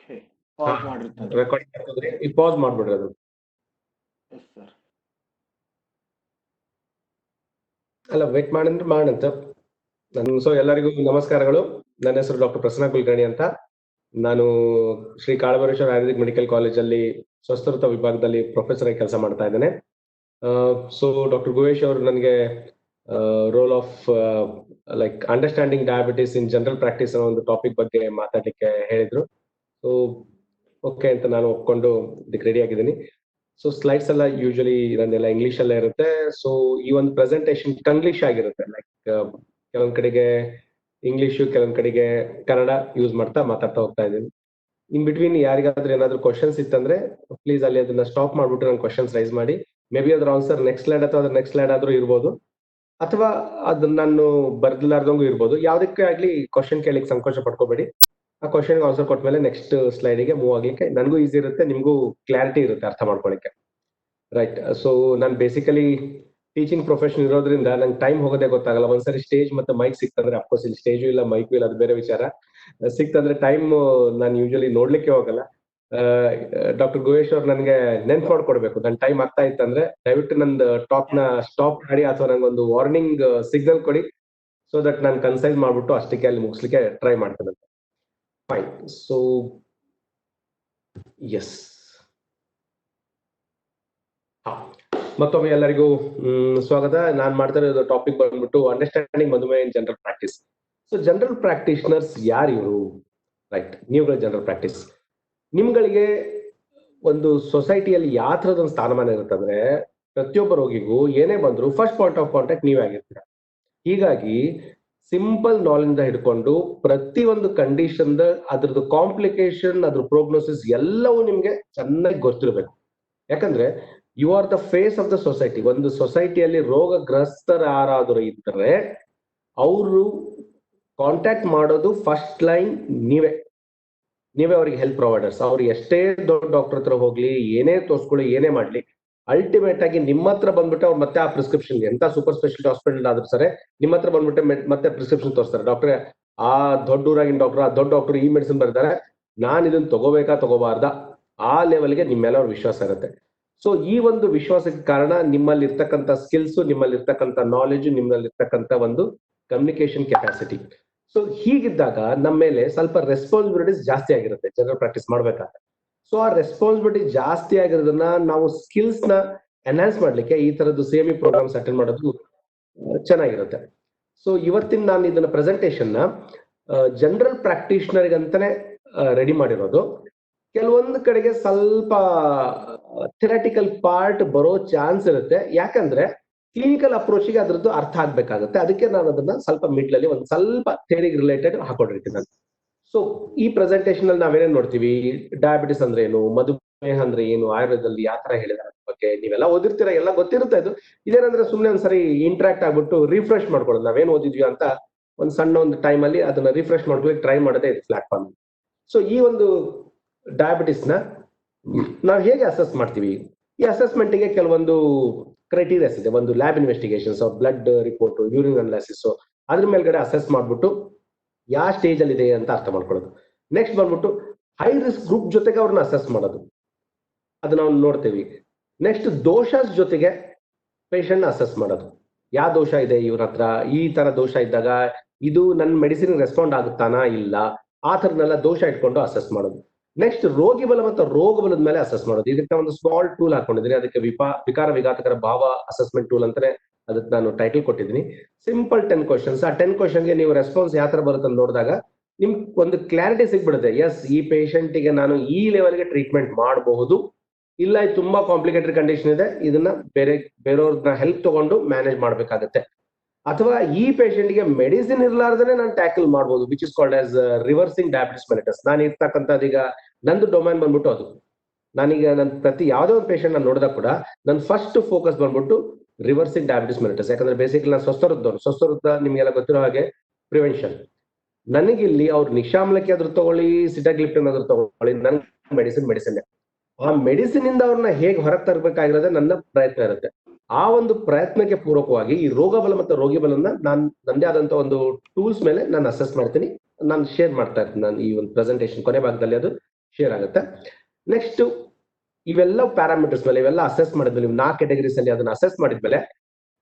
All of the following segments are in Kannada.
ಓಕೆ. ಪಾಸ್ ಮಾಡಿರ್ತಾರೆ. ರೆಕಾರ್ಡಿಂಗ್ ಆಗ್ತದ್ರಿ. ಈಗ ಪಾಸ್ ಮಾಡ್ಬಿಡ್ರಿ ಅದು. Yes sir. ಅಲ್ಲ ವೇಟ್ ಮಾಡಂದ್ರೆ ಮಾಡಂತ. ಸೊ ಎಲ್ಲರಿಗೂ ನಮಸ್ಕಾರಗಳು. ನನ್ನ ಹೆಸರು ಡಾಕ್ಟರ್ ಪ್ರಸನ್ನ ಕುಲಕರ್ಣಿ ಅಂತ. ನಾನು ಶ್ರೀ ಕಾಳಭೈರೇಶ್ವರ ಆಯುರ್ವೇದಿಕ್ ಮೆಡಿಕಲ್ ಕಾಲೇಜಲ್ಲಿ ಸ್ವಸ್ಥಋತ ವಿಭಾಗದಲ್ಲಿ ಪ್ರೊಫೆಸರ್ ಆಗಿ ಕೆಲಸ ಮಾಡ್ತಾ ಇದ್ದೇನೆ. ಸೊ ಡಾಕ್ಟರ್ ಗುಹೇಶ್ ಅವರು ನನಗೆ role of like understanding diabetes in general practice ಅನ್ನೋ ಒಂದು ಟಾಪಿಕ್ ಬಗ್ಗೆ ಮಾತಾಡ್ಲಿಕ್ಕೆ ಹೇಳಿದ್ರು. ಸೊ ಓಕೆ ಅಂತ ನಾನು ಒಪ್ಕೊಂಡು ಇದಕ್ಕೆ ರೆಡಿ ಆಗಿದ್ದೀನಿ. ಸೊ ಸ್ಲೈಡ್ಸ್ ಎಲ್ಲ ಯೂಶಲಿ ಇದನ್ನೆಲ್ಲ ಇಂಗ್ಲಿಷ್ ಅಲ್ಲೇ ಇರುತ್ತೆ. ಸೊ ಈ ಒಂದು ಪ್ರೆಸೆಂಟೇಶನ್ ಕಂಗ್ಲೀಷ್ ಆಗಿರುತ್ತೆ. ಲೈಕ್ ಕೆಲವೊಂದ್ ಕಡೆಗೆ ಇಂಗ್ಲಿಷು, ಕೆಲವೊಂದ್ ಕಡೆಗೆ ಕನ್ನಡ ಯೂಸ್ ಮಾಡ್ತಾ ಮಾತಾಡ್ತಾ ಹೋಗ್ತಾ ಇದ್ದೀನಿ. ಇನ್ ಬಿಟ್ವೀನ್ ಯಾರಿಗಾದ್ರೂ ಏನಾದ್ರು ಕ್ವಶನ್ಸ್ ಇತ್ತಂದ್ರೆ ಪ್ಲೀಸ್ ಅಲ್ಲಿ ಅದನ್ನ ಸ್ಟಾಪ್ ಮಾಡ್ಬಿಟ್ಟು ನಂಗೆ ಕ್ವಶನ್ಸ್ ರೈಸ್ ಮಾಡಿ. ಮೇ ಬಿ ಅದ್ರ ಆನ್ಸರ್ ನೆಕ್ಸ್ಟ್ ಸ್ಲೈಡ್ ಅಥವಾ ಅದ್ರ ನೆಕ್ಸ್ಟ್ ಸ್ಲೈಡ್ ಆದ್ರೂ ಇರ್ಬೋದು, ಅಥವಾ ಅದನ್ನ ನಾನು ಬರ್ದಿಲ್ಲಾರ್ದಂಗೂ ಇರ್ಬೋದು. ಯಾವ್ದಕ್ಕೆ ಆಗ್ಲಿ ಕ್ವಶನ್ ಕೇಳಿಕ್ ಸಂಕೋಚ ಪಡ್ಕೋಬೇಡಿ. ಆ ಕ್ವಶನ್ಗೆ ಆನ್ಸರ್ ಕೊಟ್ಮೇಲೆ ನೆಕ್ಸ್ಟ್ ಸ್ಲೈಡಿಗೆ ಮೂವ್ ಆಗ್ಲಿಕ್ಕೆ ನನಗೂ ಈಸಿ ಇರುತ್ತೆ, ನಿಮ್ಗೂ ಕ್ಲಾರಿಟಿ ಇರುತ್ತೆ ಅರ್ಥ ಮಾಡ್ಕೊಳಕ್ಕೆ. ರೈಟ್. ಸೊ ನಾನು ಬೇಸಿಕಲಿ ಟೀಚಿಂಗ್ ಪ್ರೊಫೆಷನ್ ಇರೋದ್ರಿಂದ ನಂಗೆ ಟೈಮ್ ಹೋಗೋದೇ ಗೊತ್ತಾಗಲ್ಲ. ಒಂದ್ಸರಿ ಸ್ಟೇಜ್ ಮತ್ತೆ ಮೈಕ್ ಸಿಕ್ತಂದ್ರೆ, ಅಫ್ಕೋರ್ಸ್ ಇಲ್ಲಿ ಸ್ಟೇಜು ಇಲ್ಲ ಮೈಕು ಇಲ್ಲ, ಅದು ಬೇರೆ ವಿಚಾರ. ಸಿಕ್ತಂದ್ರೆ ಟೈಮ್ ನಾನು ಯೂಶಲಿ ನೋಡ್ಲಿಕ್ಕೆ ಹೋಗಲ್ಲ. ಡಾಕ್ಟರ್ ಗುಹೇಶ್ ಅವ್ರು ನನಗೆ ನೆನ್ಪು ಮಾಡ್ಕೊಡ್ಬೇಕು. ನನ್ ಟೈಮ್ ಆಗ್ತಾ ಇತ್ತಂದ್ರೆ ದಯವಿಟ್ಟು ನಂದು ಟಾಕ್ ನ ಸ್ಟಾಪ್ ಮಾಡಿ ಅಥವಾ ನಂಗೊಂದು ವಾರ್ನಿಂಗ್ ಸಿಗ್ನಲ್ ಕೊಡಿ. ಸೊ ದಟ್ ನಾನು ಕನ್ಸೈಸ್ ಮಾಡ್ಬಿಟ್ಟು ಅಷ್ಟಕ್ಕೆ ಅಲ್ಲಿ ಮುಗಿಸ್ಲಿಕ್ಕೆ ಟ್ರೈ ಮಾಡ್ತೇನೆ. ಫೈನ್. ಸೊ ಎಸ್, ಮತ್ತೊಮ್ಮೆ ಎಲ್ಲರಿಗೂ ಸ್ವಾಗತ. ನಾನ್ ಮಾಡ್ತಾ ಇರೋದು ಟಾಪಿಕ್ ಬಂದ್ಬಿಟ್ಟು ಅಂಡರ್ಸ್ಟ್ಯಾಂಡಿಂಗ್ ಮಧುಮೇಹ in general practice. So general practitioners ಯಾರು ಇವರು? ರೈಟ್, ನೀವುಗಳ ಜನರಲ್ ಪ್ರಾಕ್ಟೀಸ್. ನಿಮ್ಗಳಿಗೆ ಒಂದು ಸೊಸೈಟಿಯಲ್ಲಿ ಯಾವ ತರದ ಒಂದು ಸ್ಥಾನಮಾನ ಇರುತ್ತಂದ್ರೆ, ಪ್ರತಿಯೊಬ್ಬ ರೋಗಿಗೂ ಏನೇ ಬಂದ್ರು ಫಸ್ಟ್ ಪಾಯಿಂಟ್ ಆಫ್ ಕಾಂಟ್ಯಾಕ್ಟ್ ನೀವೇ ಆಗಿರ್ತೀರ. ಹೀಗಾಗಿ ಸಿಂಪಲ್ ನಾಲೆಜ್ ಹಿಡ್ಕೊಂಡು ಪ್ರತಿ ಒಂದು ಕಂಡೀಷನ್ ಅದ್ರದ್ದು ಕಾಂಪ್ಲಿಕೇಶನ್, ಅದ್ರ ಪ್ರೋಗ್ನೋಸಿಸ್ ಎಲ್ಲವೂ ನಿಮ್ಗೆ ಚೆನ್ನಾಗಿ ಗೊತ್ತಿರಬೇಕು. ಯಾಕಂದ್ರೆ you are the face of the society. ಒಂದು ಸೊಸೈಟಿಯಲ್ಲಿ ರೋಗಗ್ರಸ್ತರು ಯಾರಾದರೂ ಇದ್ದರೆ ಅವರು ಕಾಂಟ್ಯಾಕ್ಟ್ ಮಾಡೋದು ಫಸ್ಟ್ ಲೈನ್ ನೀವೇ ಅವ್ರಿಗೆ ಹೆಲ್ತ್ ಪ್ರೊವೈಡರ್ಸ್. ಅವ್ರು ಎಷ್ಟೇ ದೊಡ್ಡ ಡಾಕ್ಟರ್ ಹತ್ರ ಹೋಗ್ಲಿ, ಏನೇ ತೋರಿಸ್ಕೊಳ್ಳಿ, ಏನೇ ಮಾಡ್ಲಿ, ಅಲ್ಟಿಮೇಟ್ ಆಗಿ ನಿಮ್ಮ ಹತ್ರ ಬಂದ್ಬಿಟ್ಟು ಅವ್ರು ಮತ್ತೆ ಆ ಪ್ರಿಸ್ಕ್ರಿಪ್ಷನ್, ಎಂತ ಸೂಪರ್ ಸ್ಪೆಷಾಲಿಟಿ ಹಾಸ್ಪಿಟಲ್ ಆದ್ರೂ ಸರಿ, ನಿಮ್ಮ ಹತ್ರ ಬಂದ್ಬಿಟ್ಟು ಮತ್ತೆ ಪ್ರಿಸ್ಕ್ರಿಪ್ಷನ್ ತೋರಿಸ್ತಾರೆ. ಡಾಕ್ಟ್ರೆ, ಆ ದೊಡ್ಡ ಊರಾಗಿನ ಡಾಕ್ಟರ್, ಆ ದೊಡ್ಡ ಡಾಕ್ಟರ್ ಈ ಮೆಡಿಸಿನ್ ಬರ್ತಾರೆ, ನಾನು ಇದನ್ನ ತಗೋಬೇಕಾ ತಗೋಬಾರ್ದಾ, ಆ ಲೆವೆಲ್ಗೆ ನಿಮ್ಮೆಲ್ಲ ಅವ್ರ ವಿಶ್ವಾಸ ಇರುತ್ತೆ. ಸೊ ಈ ಒಂದು ವಿಶ್ವಾಸಕ್ಕೆ ಕಾರಣ ನಿಮ್ಮಲ್ಲಿ ಇರ್ತಕ್ಕಂಥ ಸ್ಕಿಲ್ಸ್, ನಿಮ್ಮಲ್ಲಿ ಇರ್ತಕ್ಕಂಥ ನಾಲೆಜ್, ನಿಮ್ಮಲ್ಲಿ ಇರ್ತಕ್ಕಂಥ ಒಂದು ಕಮ್ಯುನಿಕೇಶನ್ ಕೆಪಾಸಿಟಿ. ಸೊ ಹೀಗಿದ್ದಾಗ ನಮ್ಮ ಮೇಲೆ ಸ್ವಲ್ಪ ರೆಸ್ಪಾನ್ಸಿಬಿಲಿಟೀಸ್ ಜಾಸ್ತಿ ಆಗಿರುತ್ತೆ ಜನರಲ್ ಪ್ರಾಕ್ಟೀಸ್ ಮಾಡ್ಬೇಕಾದ್ರೆ. ಸೊ ಆ ರೆಸ್ಪಾನ್ಸಿಬಿಲಿಟಿ ಜಾಸ್ತಿ ಆಗಿರೋದನ್ನ ನಾವು ಸ್ಕಿಲ್ಸ್ ನ ಎನ್ಹಾನ್ಸ್ ಮಾಡ್ಲಿಕ್ಕೆ ಈ ತರದ್ದು CME ಪ್ರೋಗ್ರಾಮ್ಸ್ ಅಟೆಂಡ್ ಮಾಡೋದು ಚೆನ್ನಾಗಿರುತ್ತೆ. ಸೊ ಇವತ್ತಿನ ನಾನು ಇದನ್ನ ಪ್ರೆಸೆಂಟೇಶನ್ ನ ಜನರಲ್ ಪ್ರಾಕ್ಟೀಷನರ್ ಅಂತಾನೆ ರೆಡಿ ಮಾಡಿರೋದು. ಕೆಲವೊಂದು ಕಡೆಗೆ ಸ್ವಲ್ಪ ಥಿಯರಿಟಿಕಲ್ ಪಾರ್ಟ್ ಬರೋ ಚಾನ್ಸ್ ಇರುತ್ತೆ, ಯಾಕಂದ್ರೆ ಕ್ಲಿನಿಕಲ್ ಅಪ್ರೋಚ್ಗೆ ಅದ್ರದ್ದು ಅರ್ಥ ಆಗ್ಬೇಕಾಗುತ್ತೆ. ಅದಕ್ಕೆ ನಾನು ಅದನ್ನ ಸ್ವಲ್ಪ ಮಿಡ್ಲ್ ಅಲ್ಲಿ ಒಂದು ಸ್ವಲ್ಪ ಥಿಯರಿ ರಿಲೇಟೆಡ್ ಹಾಕೊಂಡಿರ್ತೀನಿ ನಾನು. ಸೊ ಈ ಪ್ರೆಸೆಂಟೇಶನ್ ಅಲ್ಲಿ ನಾವೇನೇನ್ ನೋಡ್ತೀವಿ, ಡಯಾಬಿಟಿಸ್ ಅಂದ್ರೆ ಏನು, ಮಧುಮೇಹ ಅಂದ್ರೆ ಏನು, ಆಯುರ್ವೇದದಲ್ಲಿ ಯಾವ ತರ ಹೇಳಿದಾರೆ ಬಗ್ಗೆ ನೀವೆಲ್ಲ ಓದಿರ್ತೀರ, ಎಲ್ಲ ಗೊತ್ತಿರುತ್ತೆ. ಇದೇನಂದ್ರೆ ಸುಮ್ನೆ ಒಂದ್ಸರಿ ಇಂಟ್ರಾಕ್ಟ್ ಆಗ್ಬಿಟ್ಟು ರಿಫ್ರೆಶ್ ಮಾಡ್ಕೊಳ್ಳೋದು, ನಾವೇನ್ ಓದಿದ್ವಿ ಅಂತ ಒಂದು ಸಣ್ಣ ಒಂದು ಟೈಮ್ ಅಲ್ಲಿ ಅದನ್ನ ರಿಫ್ರೆಶ್ ಮಾಡ್ಕೊಳ್ಳಿ ಟ್ರೈ ಮಾಡೋದೇ ಇದು ಪ್ಲಾಟ್ಫಾರ್ಮ್. ಸೊ ಈ ಒಂದು ಡಯಾಬಿಟಿಸ್ ನ ನಾವು ಹೇಗೆ ಅಸೆಸ್ ಮಾಡ್ತೀವಿ? ಈ ಅಸೆಸ್ಮೆಂಟ್ ಗೆ ಕೆಲವೊಂದು ಕ್ರೈಟೀರಿಯಾಸ್ ಇದೆ. ಒಂದು lab investigations, blood report, urine analysis, ಅದ್ರ ಮೇಲ್ಗಡೆ ಅಸೆಸ್ ಮಾಡ್ಬಿಟ್ಟು ಯಾವ ಸ್ಟೇಜ್ ಅಲ್ಲಿ ಇದೆ ಅಂತ ಅರ್ಥ ಮಾಡ್ಕೊಳ್ಳೋದು. ನೆಕ್ಸ್ಟ್ ಬಂದ್ಬಿಟ್ಟು ಹೈ ರಿಸ್ಕ್ ಗ್ರೂಪ್ ಜೊತೆಗೆ ಅವ್ರನ್ನ ಅಸೆಸ್ ಮಾಡೋದು, ಅದನ್ನ ನಾವು ನೋಡ್ತೀವಿ. ನೆಕ್ಸ್ಟ್ ದೋಷಸ್ ಜೊತೆಗೆ ಪೇಷಂಟ್ ಅಸೆಸ್ ಮಾಡೋದು, ಯಾವ ದೋಷ ಇದೆ ಇವ್ರ ಹತ್ರ, ಈ ತರ ದೋಷ ಇದ್ದಾಗ ಇದು ನನ್ನ ಮೆಡಿಸಿನ್ ರೆಸ್ಪಾಂಡ್ ಆಗುತ್ತಾನಾ ಇಲ್ಲ, ಆ ತರನೆಲ್ಲ ದೋಷ ಇಟ್ಕೊಂಡು ಅಸೆಸ್ ಮಾಡೋದು. ನೆಕ್ಸ್ಟ್ ರೋಗಿ ಬಲ ಮತ್ತು ರೋಗ ಬಲದ ಮೇಲೆ ಅಸೆಸ್ ಮಾಡೋದು. ಇದಕ್ಕೆ ಒಂದು ಸ್ಮಾಲ್ ಟೂಲ್ ಹಾಕೊಂಡಿದ್ದೀನಿ, ಅದಕ್ಕೆ ವಿಕಾರ ವಿಘಾತಕರ ಭಾವ ಅಸೆಸ್ಮೆಂಟ್ ಟೂಲ್ ಅಂತಾನೆ ಅದಕ್ಕೆ ನಾನು ಟೈಟಲ್ ಕೊಟ್ಟಿದ್ದೀನಿ. Simple 10 questions. ಆ 10 ಕ್ವಶನ್ಗೆ ನೀವು ರೆಸ್ಪಾನ್ಸ್ ಯಾವ ತರ ಬರುತ್ತೆ ಅಂತ ನೋಡಿದಾಗ ನಿಮ್ಗೆ ಒಂದು ಕ್ಲಾರಿಟಿ ಸಿಗ್ಬಿಡುತ್ತೆ. ಎಸ್, ಈ ಪೇಷಂಟಿಗೆ ನಾನು ಈ ಲೆವೆಲ್ಗೆ ಟ್ರೀಟ್ಮೆಂಟ್ ಮಾಡಬಹುದು, ಇಲ್ಲ ಇದು ತುಂಬಾ ಕಾಂಪ್ಲಿಕೇಟೆಡ್ ಕಂಡೀಷನ್ ಇದೆ, ಇದನ್ನ ಬೇರೆಯವ್ರನ್ನ ಹೆಲ್ಪ್ ತಗೊಂಡು ಮ್ಯಾನೇಜ್ ಮಾಡ್ಬೇಕಾಗತ್ತೆ, ಅಥವಾ ಈ ಪೇಷಂಟ್ಗೆ ಮೆಡಿಸಿನ್ ಇರ್ಲಾರ್ದೇ ನಾನು ಟ್ಯಾಕಲ್ ಮಾಡ್ಬೋದು, which is called as reversing diabetes mellitus. ನಾನು ಇರ್ತಕ್ಕಂಥದ್ದು ಈಗ ನಂದು ಡೊಮೈನ್ ಬಂದ್ಬಿಟ್ಟು ಅದು. ನಾನೀಗ ನನ್ನ ಪ್ರತಿ ಯಾವುದೋ ಒಂದು ಪೇಷಂಟ್ ನಾನು ನೋಡಿದಾಗ ಕೂಡ ನನ್ನ ಫಸ್ಟ್ ಫೋಕಸ್ ಬಂದ್ಬಿಟ್ಟು ರಿವರ್ಸಿಂಗ್ ಡಯಾಬಿಟಿಸ್ ಮೆಲಿಟಸ್. ಯಾಕಂದ್ರೆ ಬೇಸಿಕಲಿ ನಾನು ಸ್ವಸ್ಥವೃದ್ಧ ನಿಮ್ಗೆಲ್ಲ ಗೊತ್ತಿರೋ ಹಾಗೆ ಪ್ರಿವೆನ್ಷನ್. ನನಗಿಲ್ಲಿ ಅವ್ರು ನಿಶಾಮ್ಲಕ್ಕೆ ಆದ್ರೂ ತಗೊಳ್ಳಿ, ಸಿಟಾಗ್ಲಿಪ್ಟಿನ್ ಆದ್ರೂ ತಗೊಳ್ಳಿ, ನನ್ ಮೆಡಿಸಿನ್ ಆ ಮೆಡಿಸಿನ್ ಇಂದ ಅವ್ರನ್ನ ಹೇಗೆ ಹೊರಗೆ ತರಬೇಕಾಗಿರೋದೇ ನನ್ನ ಪ್ರಯತ್ನ ಇರುತ್ತೆ. ಆ ಒಂದು ಪ್ರಯತ್ನಕ್ಕೆ ಪೂರಕವಾಗಿ ಈ ರೋಗ ಬಲ ಮತ್ತು ರೋಗಿ ಬಲನ ನಾನು ನಂದೇ ಆದಂತ ಒಂದು ಟೂಲ್ಸ್ ಮೇಲೆ ನಾನು ಅಸೆಸ್ ಮಾಡ್ತೀನಿ, ನಾನು ಶೇರ್ ಮಾಡ್ತಾ ಇರ್ತೀನಿ ನಾನು ಈ ಒಂದು ಪ್ರೆಸೆಂಟೇಶನ್ ಕೊನೆ ಭಾಗದಲ್ಲಿ. ಅದು ಶೇರ್ ಆಗುತ್ತೆ. ನೆಕ್ಸ್ಟ್ ಇವೆಲ್ಲ ಪ್ಯಾರಾಮೀಟರ್ಸ್ ಮೇಲೆ ಇವೆಲ್ಲ ಅಸೆಸ್ ಮಾಡಿದ್ಮೇಲೆ, ನೀವು 4 ಕ್ಯಾಟಗರೀಸ್ ಅಲ್ಲಿ ಅದನ್ನ ಅಸೆಸ್ ಮಾಡಿದ್ಮೇಲೆ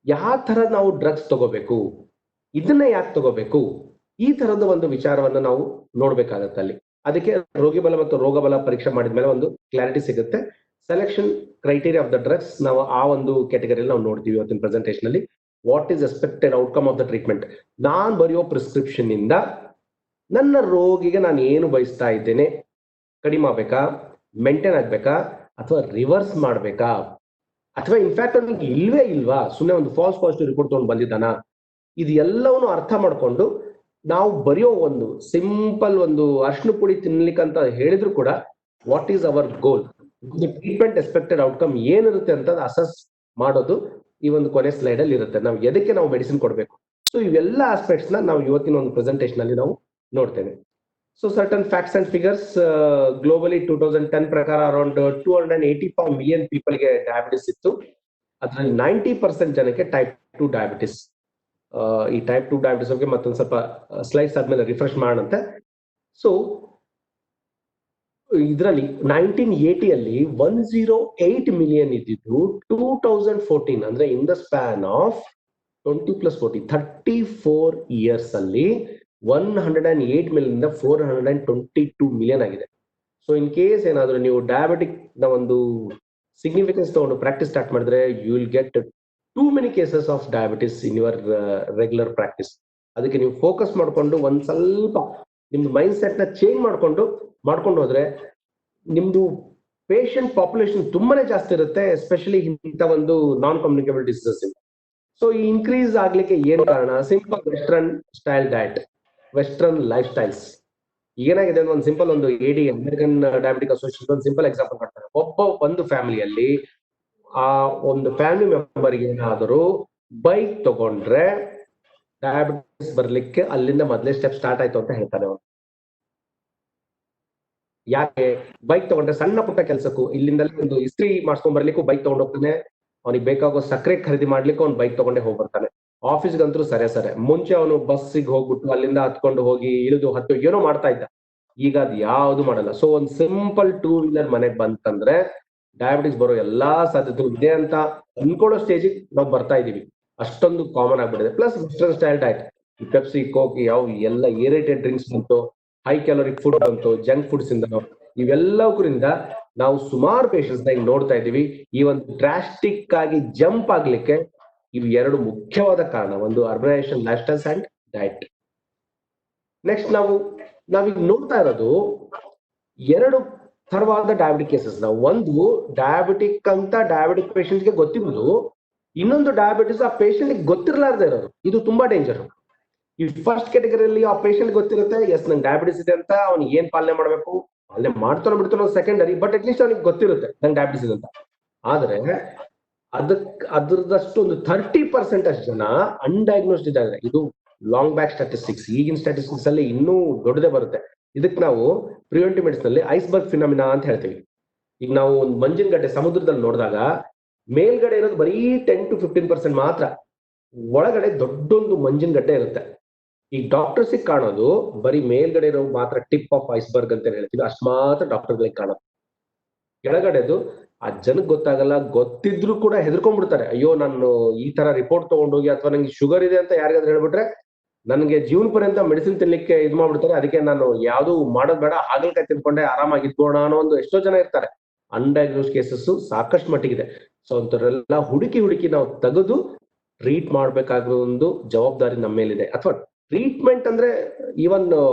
ಯಾವ ತರ ನಾವು ಡ್ರಗ್ಸ್ ತಗೋಬೇಕು, ಇದನ್ನ ಯಾಕೆ ತಗೋಬೇಕು, ಈ ತರದ ಒಂದು ವಿಚಾರವನ್ನ ನಾವು ನೋಡ್ಬೇಕಾಗತ್ತೆ ಅಲ್ಲಿ. ಅದಕ್ಕೆ ರೋಗಿ ಬಲ ಮತ್ತು ರೋಗ ಬಲ ಪರೀಕ್ಷೆ ಮಾಡಿದ್ಮೇಲೆ ಒಂದು ಕ್ಲಾರಿಟಿ ಸಿಗುತ್ತೆ. Selection criteria of the drugs ನಾವು ಆ ಒಂದು ಕ್ಯಾಟಗರಿಯಲ್ಲಿ ನಾವು ನೋಡ್ತೀವಿ ಇವತ್ತಿನ ಪ್ರೆಸೆಂಟೇಷನ್ ಅಲ್ಲಿ. What is expected outcome of the treatment, ನಾನ್ ಬರೆಯೋ ಪ್ರಿಸ್ಕ್ರಿಪ್ಷನ್ ಇಂದ ನನ್ನ ರೋಗಿಗೆ ನಾನು ಏನು ಬಯಸ್ತಾ ಇದ್ದೇನೆ, ಕಡಿಮೆ ಆಗ್ಬೇಕಾ, ಮೇಂಟೈನ್ ಆಗ್ಬೇಕಾ, ಅಥವಾ ರಿವರ್ಸ್ ಮಾಡ್ಬೇಕಾ, ಅಥವಾ ಇನ್ಫ್ಯಾಕ್ಟ್ ಅವ್ನಿಗೆ ಇಲ್ವೇ ಇಲ್ವಾ, ಸುಮ್ಮನೆ ಒಂದು ಫಾಲ್ಸ್ ಪಾಸಿಟಿವ್ ರಿಪೋರ್ಟ್ ತಗೊಂಡು ಬಂದಿದ್ದಾನ, ಇದು ಎಲ್ಲವನ್ನು ಅರ್ಥ ಮಾಡ್ಕೊಂಡು ನಾವು ಬರೆಯೋ ಒಂದು ಸಿಂಪಲ್ ಒಂದು ಅರ್ಶಿನ ಪುಡಿ ತಿನ್ಲಿಕ್ಕಂತ ಹೇಳಿದ್ರು ಕೂಡ what is our goal, treatment expected outcome ಏನಿರುತ್ತೆ ಅಂತ ಅಸೆಸ್ ಮಾಡೋದು ಈ ಒಂದು ಕೊನೆ ಸ್ಲೈಡ್ ಅಲ್ಲಿ ಇರುತ್ತೆ. ನಾವು ಎದಕ್ಕೆ ನಾವು ಮೆಡಿಸಿನ್ ಕೊಡಬೇಕು, ಸೊ ಇವೆಲ್ಲ ಆಸ್ಪೆಕ್ಟ್ಸ್ ನ ನಾವು ಇವತ್ತಿನ ಒಂದು ಪ್ರೆಸೆಂಟೇಷನ್ ಅಲ್ಲಿ ನಾವು ನೋಡ್ತೇವೆ. So certain facts and figures, globally 2010 ಪ್ರಕಾರ ಅರೌಂಡ್ 285 ಮಿಲಿಯನ್ ಪೀಪಲ್ಗೆ ಡಯಾಬಿಟಿಸ್ ಇತ್ತು. ಅದರಲ್ಲಿ 90% ಜನಕ್ಕೆ ಟೈಪ್ 2 ಡಯಾಬಿಟಿಸ್. ಈ ಟೈಪ್ 2 ಡಯಾಬಿಟಿಸ್ ಬಗ್ಗೆ ಮತ್ತೊಂದು ಸ್ವಲ್ಪ ಸ್ಲೈಡ್ಸ್ ಆದ್ಮೇಲೆ ರಿಫ್ರೆಶ್ ಮಾಡೋಣಂತೆ. ಸೊ ಇದರಲ್ಲಿ 1980 ಅಲ್ಲಿ 108 ಮಿಲಿಯನ್ ಇದ್ದಿದ್ದು 2014 ಅಂದ್ರೆ in the span of 20+40 34 years ಅಲ್ಲಿ 108 ಮಿಲಿಯನ್ ಇಂದ 422 ಮಿಲಿಯನ್ ಆಗಿದೆ. ಸೊ ಇನ್ ಕೇಸ್ ಏನಾದ್ರು ನೀವು ಡಯಾಬಿಟಿಕ್ ನ ಒಂದು ಸಿಗ್ನಿಫಿಕೆನ್ಸ್ ತಗೊಂಡು ಪ್ರಾಕ್ಟೀಸ್ ಸ್ಟಾರ್ಟ್ ಮಾಡಿದ್ರೆ you will get too many cases of diabetes in your regular practice. ಅದಕ್ಕೆ ನೀವು ಫೋಕಸ್ ಮಾಡ್ಕೊಂಡು ಒಂದ್ ಸ್ವಲ್ಪ ನಿಮ್ದು ಮೈಂಡ್ ಸೆಟ್ ನ ಚೇಂಜ್ ಮಾಡ್ಕೊಂಡು ಹೋದ್ರೆ ನಿಮ್ದು ಪೇಷಂಟ್ ಪಾಪ್ಯುಲೇಷನ್ ತುಂಬಾನೇ ಜಾಸ್ತಿ ಇರುತ್ತೆ, ಎಸ್ಪೆಷಲಿ ಇಂಥ ಒಂದು ನಾನ್ ಕಮ್ಯುನಿಕೇಬಲ್ ಡಿಸೀಸಸ್. ಸೊ ಈ ಇನ್ಕ್ರೀಸ್ ಆಗ್ಲಿಕ್ಕೆ ಏನ್ ಕಾರಣ, simple western style diet, western life styles. ಏನಾಗಿದೆ ಅಂದ್ರೆ ಒಂದು ಸಿಂಪಲ್ ಒಂದು AD ಅಮೆರಿಕನ್ ಡಯಾಬಿಟಿಕ್ ಅಸೋಸಿಯೇಷನ್ ಒಂದು ಸಿಂಪಲ್ ಎಕ್ಸಾಂಪಲ್ ಮಾಡ್ತಾರೆ. ಒಂದು ಫ್ಯಾಮಿಲಿಯಲ್ಲಿ ಆ ಒಂದು ಫ್ಯಾಮಿಲಿ ಮೆಂಬರ್ಗೆ ಏನಾದರೂ ಬೈಕ್ ತಗೊಂಡ್ರೆ ಡಯಾಬಿಟಿಸ್ ಬರ್ಲಿಕ್ಕೆ ಅಲ್ಲಿಂದ ಮೊದಲೇ ಸ್ಟೆಪ್ ಸ್ಟಾರ್ಟ್ ಆಯ್ತು ಅಂತ ಹೇಳ್ತಾನೆ ಅವನು. ಯಾಕೆ ಬೈಕ್ ತಗೊಂಡ್ರೆ ಸಣ್ಣ ಪುಟ್ಟ ಕೆಲಸಕ್ಕೂ, ಇಲ್ಲಿಂದ ಒಂದು ಇಸ್ತ್ರಿ ಮಾಡ್ಸ್ಕೊಂಡ್ ಬರ್ಲಿಕ್ಕೂ ಬೈಕ್ ತಗೊಂಡ್ ಹೋಗ್ತಾನೆ, ಅವನಿಗೆ ಬೇಕಾಗೋ ಸಕ್ಕರೆ ಖರೀದಿ ಮಾಡ್ಲಿಕ್ಕೆ ಅವ್ನು ಬೈಕ್ ತಗೊಂಡೇ ಹೋಗಿ ಬರ್ತಾನೆ. ಆಫೀಸ್ಗಂತೂ ಸರಿ ಮುಂಚೆ ಅವನು ಬಸ್ಸಿಗೆ ಹೋಗ್ಬಿಟ್ಟು ಅಲ್ಲಿಂದ ಹತ್ಕೊಂಡು ಹೋಗಿ ಇಳಿದು ಹತ್ತು ಏನೋ ಮಾಡ್ತಾ ಇದ್ದ, ಈಗ ಅದು ಯಾವುದು ಮಾಡಲ್ಲ. ಸೊ ಒಂದು ಸಿಂಪಲ್ 2 ವೀಲರ್ ಮನೆಗೆ ಬಂತಂದ್ರೆ ಡಯಾಬಿಟಿಸ್ ಬರೋ ಎಲ್ಲಾ ಸಾಧ್ಯತೆ ಇದೆ ಅಂತ ಅನ್ಕೊಳ್ಳೋ ಸ್ಟೇಜಿಗೆ ನಾವು ಬರ್ತಾ ಇದೀವಿ. ಅಷ್ಟೊಂದು ಕಾಮನ್ ಆಗ್ಬಿಟ್ಟಿದೆ. Plus western style diet, Pepsi, coke, ಯಾವ ಎಲ್ಲ ಏರೇಟೆಡ್ ಡ್ರಿಂಕ್ಸ್ ಬಂತು, ಹೈ ಕ್ಯಾಲೋರಿಕ್ ಫುಡ್ ಬಂತು, ಜಂಕ್ ಫುಡ್ಸ್ ಇಂದ ಇವೆಲ್ಲವುಗಳಿಂದ ನಾವು ಸುಮಾರು ಪೇಷಂಟ್ಸ್ ನ ನೋಡ್ತಾ ಇದೀವಿ. ಈ ಒಂದು ಡ್ರಾಸ್ಟಿಕ್ ಆಗಿ ಜಂಪ್ ಆಗ್ಲಿಕ್ಕೆ ಇವು 2 ಮುಖ್ಯವಾದ ಕಾರಣ, ಒಂದು urbanisation, life styles and diet. Next ನಾವೀಗ ನೋಡ್ತಾ ಇರೋದು 2 ತರವಾದ ಡಯಾಬಿಟಿಕ್ ಕೇಸಸ್. ಒಂದು ಡಯಾಬಿಟಿಕ್ ಅಂತ ಡಯಾಬಿಟಿಕ್ ಪೇಷಂಟ್ಗೆ ಗೊತ್ತಿರೋದು, ಇನ್ನೊಂದು ಡಯಾಬಿಟಿಸ್ ಆ ಪೇಷಂಟ್ ಗೊತ್ತಿರಲಾರ್ದೆ ಇರೋದು. ಇದು ತುಂಬಾ ಡೇಂಜರ್. ಈ ಫಸ್ಟ್ ಕ್ಯಾಟಗರಿಯಲ್ಲಿ ಆ ಪೇಷಂಟ್ ಗೊತ್ತಿರುತ್ತೆ, ಎಸ್ ನಂಗೆ ಡಯಾಬಿಟಿಸ್ ಇದೆ ಅಂತ, ಅವ್ನಿಗೆ ಏನ್ ಪಾಲನೆ ಮಾಡ್ಬೇಕು, ಪಾಲನೆ ಮಾಡ್ತಾನೋ ಬಿಡ್ತಾನೋ ಸೆಕೆಂಡರಿ, ಬಟ್ ಅಟ್ಲೀಸ್ಟ್ ಅವ್ನಿಗೆ ಗೊತ್ತಿರುತ್ತೆ ನಂಗೆ ಡಯಾಬಿಟಿಸ್ ಇದೆ ಅಂತ. ಆದ್ರೆ ಅದ್ರದಷ್ಟು ಒಂದು 30% ಅಷ್ಟು ಜನ ಅನ್ಡಯಾಗ್ನೋಸ್ಡ್ ಇದ್ದಾರೆ. ಇದು ಲಾಂಗ್ ಬ್ಯಾಕ್ ಸ್ಟಾಟಿಸ್ಟಿಕ್ಸ್. ಈಗಿನ ಸ್ಟಾಟಿಸ್ಟಿಕ್ಸ್ ಅಲ್ಲಿ ಇನ್ನೂ ದೊಡ್ಡದೇ ಬರುತ್ತೆ. ಇದಕ್ಕೆ ನಾವು ಪ್ರಿವೆಂಟಿವ್ ಮೆಡಿಸಿನ್ ಅಲ್ಲಿ ಐಸ್ಬರ್ಗ್ ಫಿನಾಮಿನಾ ಅಂತ ಹೇಳ್ತೀವಿ. ಈಗ ನಾವು ಒಂದು ಮಂಜಿನ ಗಡ್ಡೆ ಸಮುದ್ರದಲ್ಲಿ ನೋಡಿದಾಗ ಮೇಲ್ಗಡೆ ಇರೋದು ಬರೀ 10 to 15% ಮಾತ್ರ, ಒಳಗಡೆ ದೊಡ್ಡೊಂದು ಮಂಜಿನ ಗಡ್ಡೆ ಇರುತ್ತೆ. ಈ ಡಾಕ್ಟರ್ಸಿಗೆ ಕಾಣೋದು ಬರೀ ಮೇಲ್ಗಡೆ ಇರೋ ಮಾತ್ರ ಟಿಪ್ ಆಫ್ ಐಸ್ಬರ್ಗ್ ಅಂತ ಹೇಳ್ತೀವಿ, ಅಷ್ಟು ಮಾತ್ರ ಡಾಕ್ಟರ್ಗಳಿಗೆ ಕಾಣೋದು. ಕೆಳಗಡೆದು ಆ ಜನಕ್ಕೆ ಗೊತ್ತಾಗಲ್ಲ, ಗೊತ್ತಿದ್ರು ಕೂಡ ಹೆದರ್ಕೊಂಡ್ಬಿಡ್ತಾರೆ. ಅಯ್ಯೋ ನಾನು ಈ ತರ ರಿಪೋರ್ಟ್ ತಗೊಂಡೋಗಿ ಅಥವಾ ನಂಗೆ ಶುಗರ್ ಇದೆ ಅಂತ ಯಾರಿಗಾದ್ರೂ ಹೇಳ್ಬಿಟ್ರೆ ನನಗೆ ಜೀವನ ಪರ್ಯಂತ ಮೆಡಿಸಿನ್ ತಿನ್ಲಿಕ್ಕೆ ಇದು ಮಾಡ್ಬಿಡ್ತಾರೆ, ಅದಕ್ಕೆ ನಾನು ಯಾವ್ದು ಮಾಡೋದ್ ಬೇಡ, ಹಾಗಲಕಾಯಿ ತಿನ್ಕೊಂಡೆ ಆರಾಮಾಗಿ ಇದ್ಬೋಣ ಅನ್ನೋ ಒಂದು ಎಷ್ಟೋ ಜನ ಇರ್ತಾರೆ. ಅನ್ಡಯಾಗ್ನೋಸ್ ಕೇಸಸ್ ಸಾಕಷ್ಟು ಮಟ್ಟಿಗಿದೆ. ಸೊ ಅಂತವರೆಲ್ಲ ಹುಡುಕಿ ನಾವು ತೆಗೆದು ಟ್ರೀಟ್ ಮಾಡ್ಬೇಕಾಗಿರೋ ಒಂದು ಜವಾಬ್ದಾರಿ ನಮ್ಮ ಮೇಲಿದೆ. ಅಥವಾ ಟ್ರೀಟ್ಮೆಂಟ್ ಅಂದ್ರೆ ಈವನ್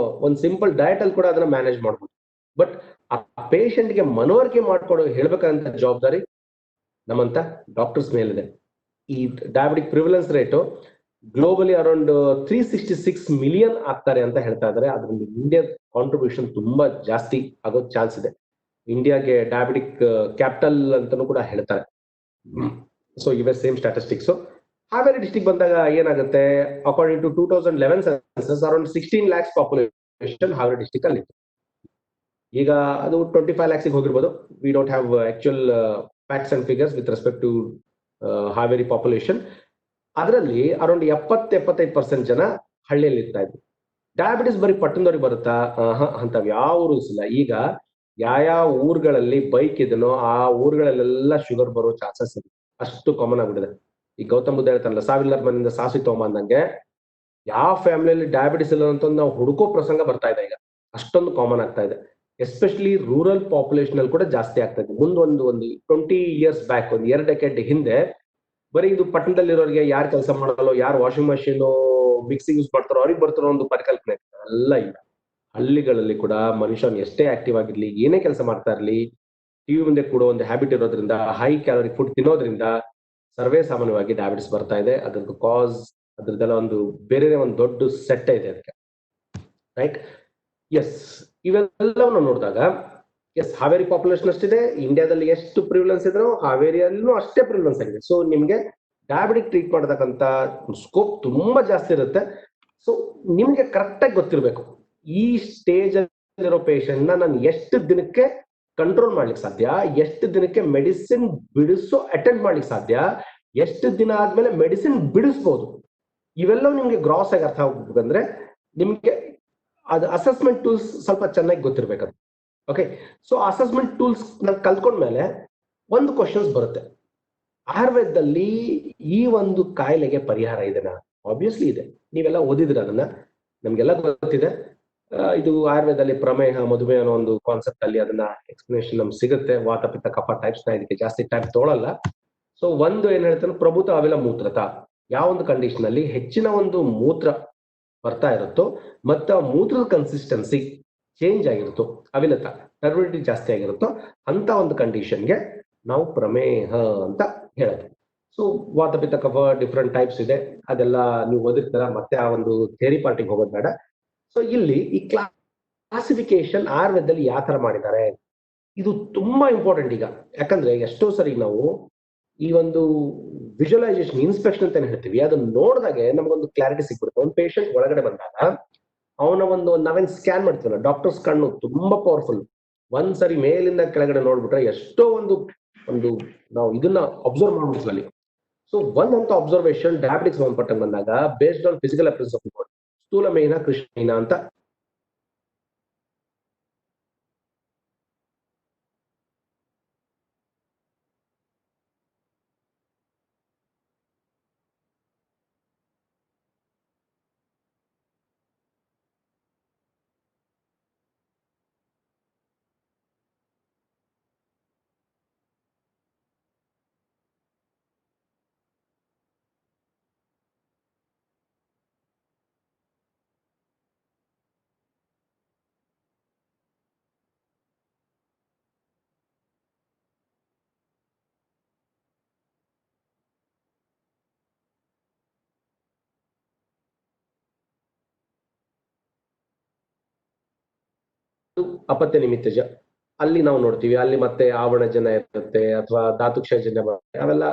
ಒಂದು ಸಿಂಪಲ್ ಡಯಟ್ ಅಲ್ಲಿ ಕೂಡ ಅದನ್ನ ಮ್ಯಾನೇಜ್ ಮಾಡ್ಬೋದು, ಬಟ್ ಆ ಪೇಷಂಟ್ಗೆ ಮನವರಿಕೆ ಮಾಡ್ಕೊಡೋ ಹೇಳ್ಬೇಕಂತ ಜವಾಬ್ದಾರಿ ನಮ್ಮಂತ ಡಾಕ್ಟರ್ಸ್ ಮೇಲಿದೆ. ಈ diabetic prevalence rate globally around 366 million ಆಗ್ತಾರೆ ಅಂತ ಹೇಳ್ತಾ ಇದ್ದಾರೆ. ಅದರಿಂದ ಇಂಡಿಯಾ ಕಾಂಟ್ರಿಬ್ಯೂಷನ್ ತುಂಬಾ ಜಾಸ್ತಿ ಆಗೋ ಚಾನ್ಸ್ ಇದೆ. ಇಂಡಿಯಾಗೆ ಡಯಾಬಿಟಿಕ್ ಕ್ಯಾಪಿಟಲ್ ಅಂತಾನೂ ಕೂಡ ಹೇಳ್ತಾರೆ. ಸೊ ಇವೆ ಸೇಮ್ ಸ್ಟಾಟಿಸ್ಟಿಕ್ಸ್. ಹಾವೇರಿ ಡಿಸ್ಟಿಕ್ ಬಂದಾಗ ಏನಾಗುತ್ತೆ, according to 2011 census around 16 lakhs population Haveri district ಅಲ್ಲಿ. ಈಗ ಅದು 25 lakhs ಹೋಗಿರ್ಬೋದು. We don't have actual facts and figures with respect to Haveri population. ಅದರಲ್ಲಿ ಅರೌಂಡ್ 70-75% ಜನ ಹಳ್ಳಿಯಲ್ಲಿ ಇರ್ತಾ ಇದ್ರು. ಡಯಾಬಿಟಿಸ್ ಬರೀ ಪಟ್ಟಣದವ್ರಿಗೆ ಬರುತ್ತಾ? ಅಂತವ್ ಯಾವ ರೂಲ್ಸ್ ಇಲ್ಲ. ಈಗ ಯಾವ ಊರುಗಳಲ್ಲಿ ಬೈಕ್ ಇದೆನೋ ಆ ಊರುಗಳಲ್ಲೆಲ್ಲ ಶುಗರ್ ಬರೋ ಚಾನ್ಸಸ್ ಇದೆ. ಅಷ್ಟು ಕಾಮನ್ ಆಗ್ಬಿಟ್ಟಿದೆ. ಈ ಗೌತಮ್ ಬುದ್ಧ ಹೇಳ್ತಾರಲ್ಲ, ಸಾವಿಲ್ಲದ ಮನೆಯಿಂದ ಸಾಸಿ ತಗೊಂಬಂದಂಗೆ ಯಾವ ಫ್ಯಾಮಿಲಿಯಲ್ಲಿ ಡಯಾಬಿಟಿಸ್ ಇಲ್ಲ ಅಂತ ನಾವು ಹುಡುಕೋ ಪ್ರಸಂಗ ಬರ್ತಾ ಇದೆ ಈಗ. ಅಷ್ಟೊಂದು ಕಾಮನ್ ಆಗ್ತಾ ಇದೆ. ಎಸ್ಪೆಷಲಿ ರೂರಲ್ ಪಾಪ್ಯುಲೇಷನ್ ಅಲ್ಲಿ ಕೂಡ ಜಾಸ್ತಿ ಆಗ್ತಾ ಇದೆ. ಒಂದು 20 years ಬ್ಯಾಕ್, ಒಂದು 2 decade ಹಿಂದೆ ಬರೀ ಇದು ಪಟ್ಟಣದಲ್ಲಿರೋರಿಗೆ ಯಾರು ಕೆಲಸ ಮಾಡಲ್ಲ, ಯಾರು ವಾಷಿಂಗ್ ಮಷೀನ್ ಮಿಕ್ಸಿ ಯೂಸ್ ಮಾಡ್ತಾರೋ ಅವ್ರಿಗೆ ಬರ್ತಾರೋ ಒಂದು ಪರಿಕಲ್ಪನೆ ಎಲ್ಲ ಇಲ್ಲ. ಹಳ್ಳಿಗಳಲ್ಲಿ ಕೂಡ ಮನುಷ್ಯನ್ ಎಷ್ಟೇ ಆಕ್ಟಿವ್ ಆಗಿರ್ಲಿ, ಏನೇ ಕೆಲಸ ಮಾಡ್ತಾ ಇರ್ಲಿ, ಟಿವಿ ಮುಂದೆ ಕೂಡ ಒಂದು ಹ್ಯಾಬಿಟ್ ಇರೋದ್ರಿಂದ, ಹೈ ಕ್ಯಾಲೋರಿ ಫುಡ್ ತಿನ್ನೋದ್ರಿಂದ ಸರ್ವೇ ಸಾಮಾನ್ಯವಾಗಿ ಡಯಾಬಿಟಿಸ್ ಬರ್ತಾ ಇದೆ. ಅದ್ರದ್ದು ಕಾಸ್, ಅದ್ರದ್ದೆಲ್ಲ ಒಂದು ಬೇರೆ ಒಂದು ದೊಡ್ಡ ಸೆಟ್ ಇದೆ ಅದಕ್ಕೆ, ರೈಟ್? ಎಸ್, ಇವೆಲ್ಲವನ್ನು ನೋಡಿದಾಗ ಎಸ್, ಹಾವೇರಿ ಪಾಪ್ಯುಲೇಷನ್ ಅಷ್ಟಿದೆ, ಇಂಡಿಯಾದಲ್ಲಿ ಎಷ್ಟು ಪ್ರಿವಿಲೆನ್ಸ್ ಇದ್ರೂ ಹಾವೇರಿಯಲ್ಲೂ ಅಷ್ಟೇ ಪ್ರಿವಿಲೆನ್ಸ್ ಆಗಿದೆ. ಸೊ ನಿಮ್ಗೆ ಡಯಾಬಿಟಿಕ್ ಟ್ರೀಟ್ ಮಾಡತಕ್ಕಂತ ಸ್ಕೋಪ್ ತುಂಬಾ ಜಾಸ್ತಿ ಇರುತ್ತೆ. ಸೊ ನಿಮ್ಗೆ ಕರೆಕ್ಟ್ ಆಗಿ ಗೊತ್ತಿರ್ಬೇಕು, ಈ ಸ್ಟೇಜ್ ಅಲ್ಲಿರೋ ಪೇಷಂಟ್ ನಾನು ಎಷ್ಟು ದಿನಕ್ಕೆ ಕಂಟ್ರೋಲ್ ಮಾಡ್ಲಿಕ್ಕೆ ಸಾಧ್ಯ, ಎಷ್ಟು ದಿನಕ್ಕೆ ಮೆಡಿಸಿನ್ ಬಿಡಿಸೋ ಅಟೆಂಡ್ ಮಾಡ್ಲಿಕ್ಕೆ ಸಾಧ್ಯ, ಎಷ್ಟು ದಿನ ಆದ್ಮೇಲೆ ಮೆಡಿಸಿನ್ ಬಿಡಿಸ್ಬೋದು. ಇವೆಲ್ಲವೂ ನಿಮ್ಗೆ ಗ್ರಾಸ್ ಆಗಿ ಅರ್ಥ ಆಗ್ಬೇಕಂದ್ರೆ ನಿಮ್ಗೆ ಅದು ಅಸೆಸ್ಮೆಂಟ್ ಟೂಲ್ಸ್ ಸ್ವಲ್ಪ ಚೆನ್ನಾಗಿ ಗೊತ್ತಿರ್ಬೇಕು. ಓಕೆ, ಸೊ ಅಸೆಸ್ಮೆಂಟ್ ಟೂಲ್ಸ್ ನಾನು ಕಲ್ತ್ಕೊಂಡ್ಮೇಲೆ ಒಂದು ಕ್ವಶನ್ಸ್ ಬರುತ್ತೆ, ಆಯುರ್ವೇದದಲ್ಲಿ ಈ ಒಂದು ಕಾಯಿಲೆಗೆ ಪರಿಹಾರ ಇದೆನಾ? ಆಬ್ವಿಯಸ್ಲಿ ಇದೆ, ನೀವೆಲ್ಲ ಓದಿದ್ರೆ ಅದನ್ನ, ನಮ್ಗೆಲ್ಲ ಗೊತ್ತಿದೆ. ಇದು ಆಯುರ್ವೇದದಲ್ಲಿ ಪ್ರಮೇಹ, ಮಧುಮೇಹ ಅನ್ನೋ ಒಂದು ಕಾನ್ಸೆಪ್ಟ್ ಅಲ್ಲಿ ಅದನ್ನ ಎಕ್ಸ್ಪ್ಲನೇಷನ್ ನಮ್ಗೆ ಸಿಗುತ್ತೆ. ವಾತ ಪಿತ್ತ ಕಫ ಟೈಪ್ಸ್ ನ ಇದಕ್ಕೆ ಜಾಸ್ತಿ ಟೈಮ್ ತೊಗೊಳಲ್ಲ. ಸೊ ಒಂದು ಏನ್ ಹೇಳ್ತಾನೆ, ಪ್ರಭುತ ಅವಿಲ ಮೂತ್ರತ, ಯಾವ ಒಂದು ಕಂಡೀಷನ್ ಅಲ್ಲಿ ಹೆಚ್ಚಿನ ಒಂದು ಮೂತ್ರ ಬರ್ತಾ ಇರುತ್ತೋ ಮತ್ತೆ ಮೂತ್ರದ ಕನ್ಸಿಸ್ಟೆನ್ಸಿ ಚೇಂಜ್ ಆಗಿರುತ್ತೋ, ಅವಿಲತ ಟರ್ಬಿಡಿಟಿ ಜಾಸ್ತಿ ಆಗಿರುತ್ತೋ ಅಂತ ಒಂದು ಕಂಡೀಷನ್ಗೆ ನಾವು ಪ್ರಮೇಹ ಅಂತ ಹೇಳೋದು. ಸೊ ವಾತಪಿತ್ತ ಕಫ ಡಿಫ್ರೆಂಟ್ ಟೈಪ್ಸ್ ಇದೆ, ಅದೆಲ್ಲ ನೀವು ಓದಿರ್ತಾರ, ಮತ್ತೆ ಆ ಒಂದು ಥಿಯರಿ ಪಾರ್ಟಿಗೆ ಹೋಗೋದು ಬೇಡ. ಸೊ ಇಲ್ಲಿ ಈ ಕ್ಲಾಸಿಫಿಕೇಶನ್ ಆಯುರ್ವೇದದಲ್ಲಿ ಯಾವ ತರ ಮಾಡಿದ್ದಾರೆ, ಇದು ತುಂಬಾ ಇಂಪಾರ್ಟೆಂಟ್ ಈಗ. ಯಾಕಂದ್ರೆ ಎಷ್ಟೋ ಸರಿ ನಾವು ಈ ಒಂದು ವಿಜುವಲೈಸೇಷನ್, ಇನ್ಸ್ಪೆಕ್ಷನ್ ಅಂತ ಹೇಳ್ತೀವಿ, ಅದನ್ನ ನೋಡಿದಾಗೆ ನಮಗೊಂದು ಕ್ಲಾರಿಟಿ ಸಿಕ್ಬಿಡುತ್ತೆ. ಒಂದು ಪೇಷಂಟ್ ಒಳಗಡೆ ಬಂದಾಗ ಅವನ ಒಂದು ನಾವೇನ್ ಸ್ಕ್ಯಾನ್ ಮಾಡ್ತೀವಲ್ಲ, ಡಾಕ್ಟರ್ಸ್ ಕಣ್ಣು ತುಂಬಾ ಪವರ್ಫುಲ್. ಒಂದ್ಸರಿ ಮೇಲಿಂದ ಕೆಳಗಡೆ ನೋಡ್ಬಿಟ್ರೆ ಎಷ್ಟೋ ಒಂದು ನಾವು ಇದನ್ನ ಅಬ್ಸರ್ವ್ ಮಾಡ್ಬಿಡ್ತೀವಿ ಅಲ್ಲಿ. ಸೊ ಒಂದಂತ ಅಬ್ಸರ್ವೇಷನ್ ಡಯಾಬಿಟಿಕ್ಸ್ ಸಂಬಂಧಪಟ್ಟ ಬಂದಾಗ based on physical appearance of body, ಸ್ಥೂಲ ಮೇಹಿನ ಕೃಷ್ಣ ಮೇಹಿನ ಅಂತ ಅಪತ್ಯ ನಿಮಿತ್ತಜ ಅಲ್ಲಿ ನಾವು ನೋಡ್ತೀವಿ. ಅಲ್ಲಿ ಮತ್ತೆ ಆವರಣ ಜನ ಇರುತ್ತೆ ಅಥವಾ ಧಾತುಕ್ಷಯ ಜನ, ಅವೆಲ್ಲ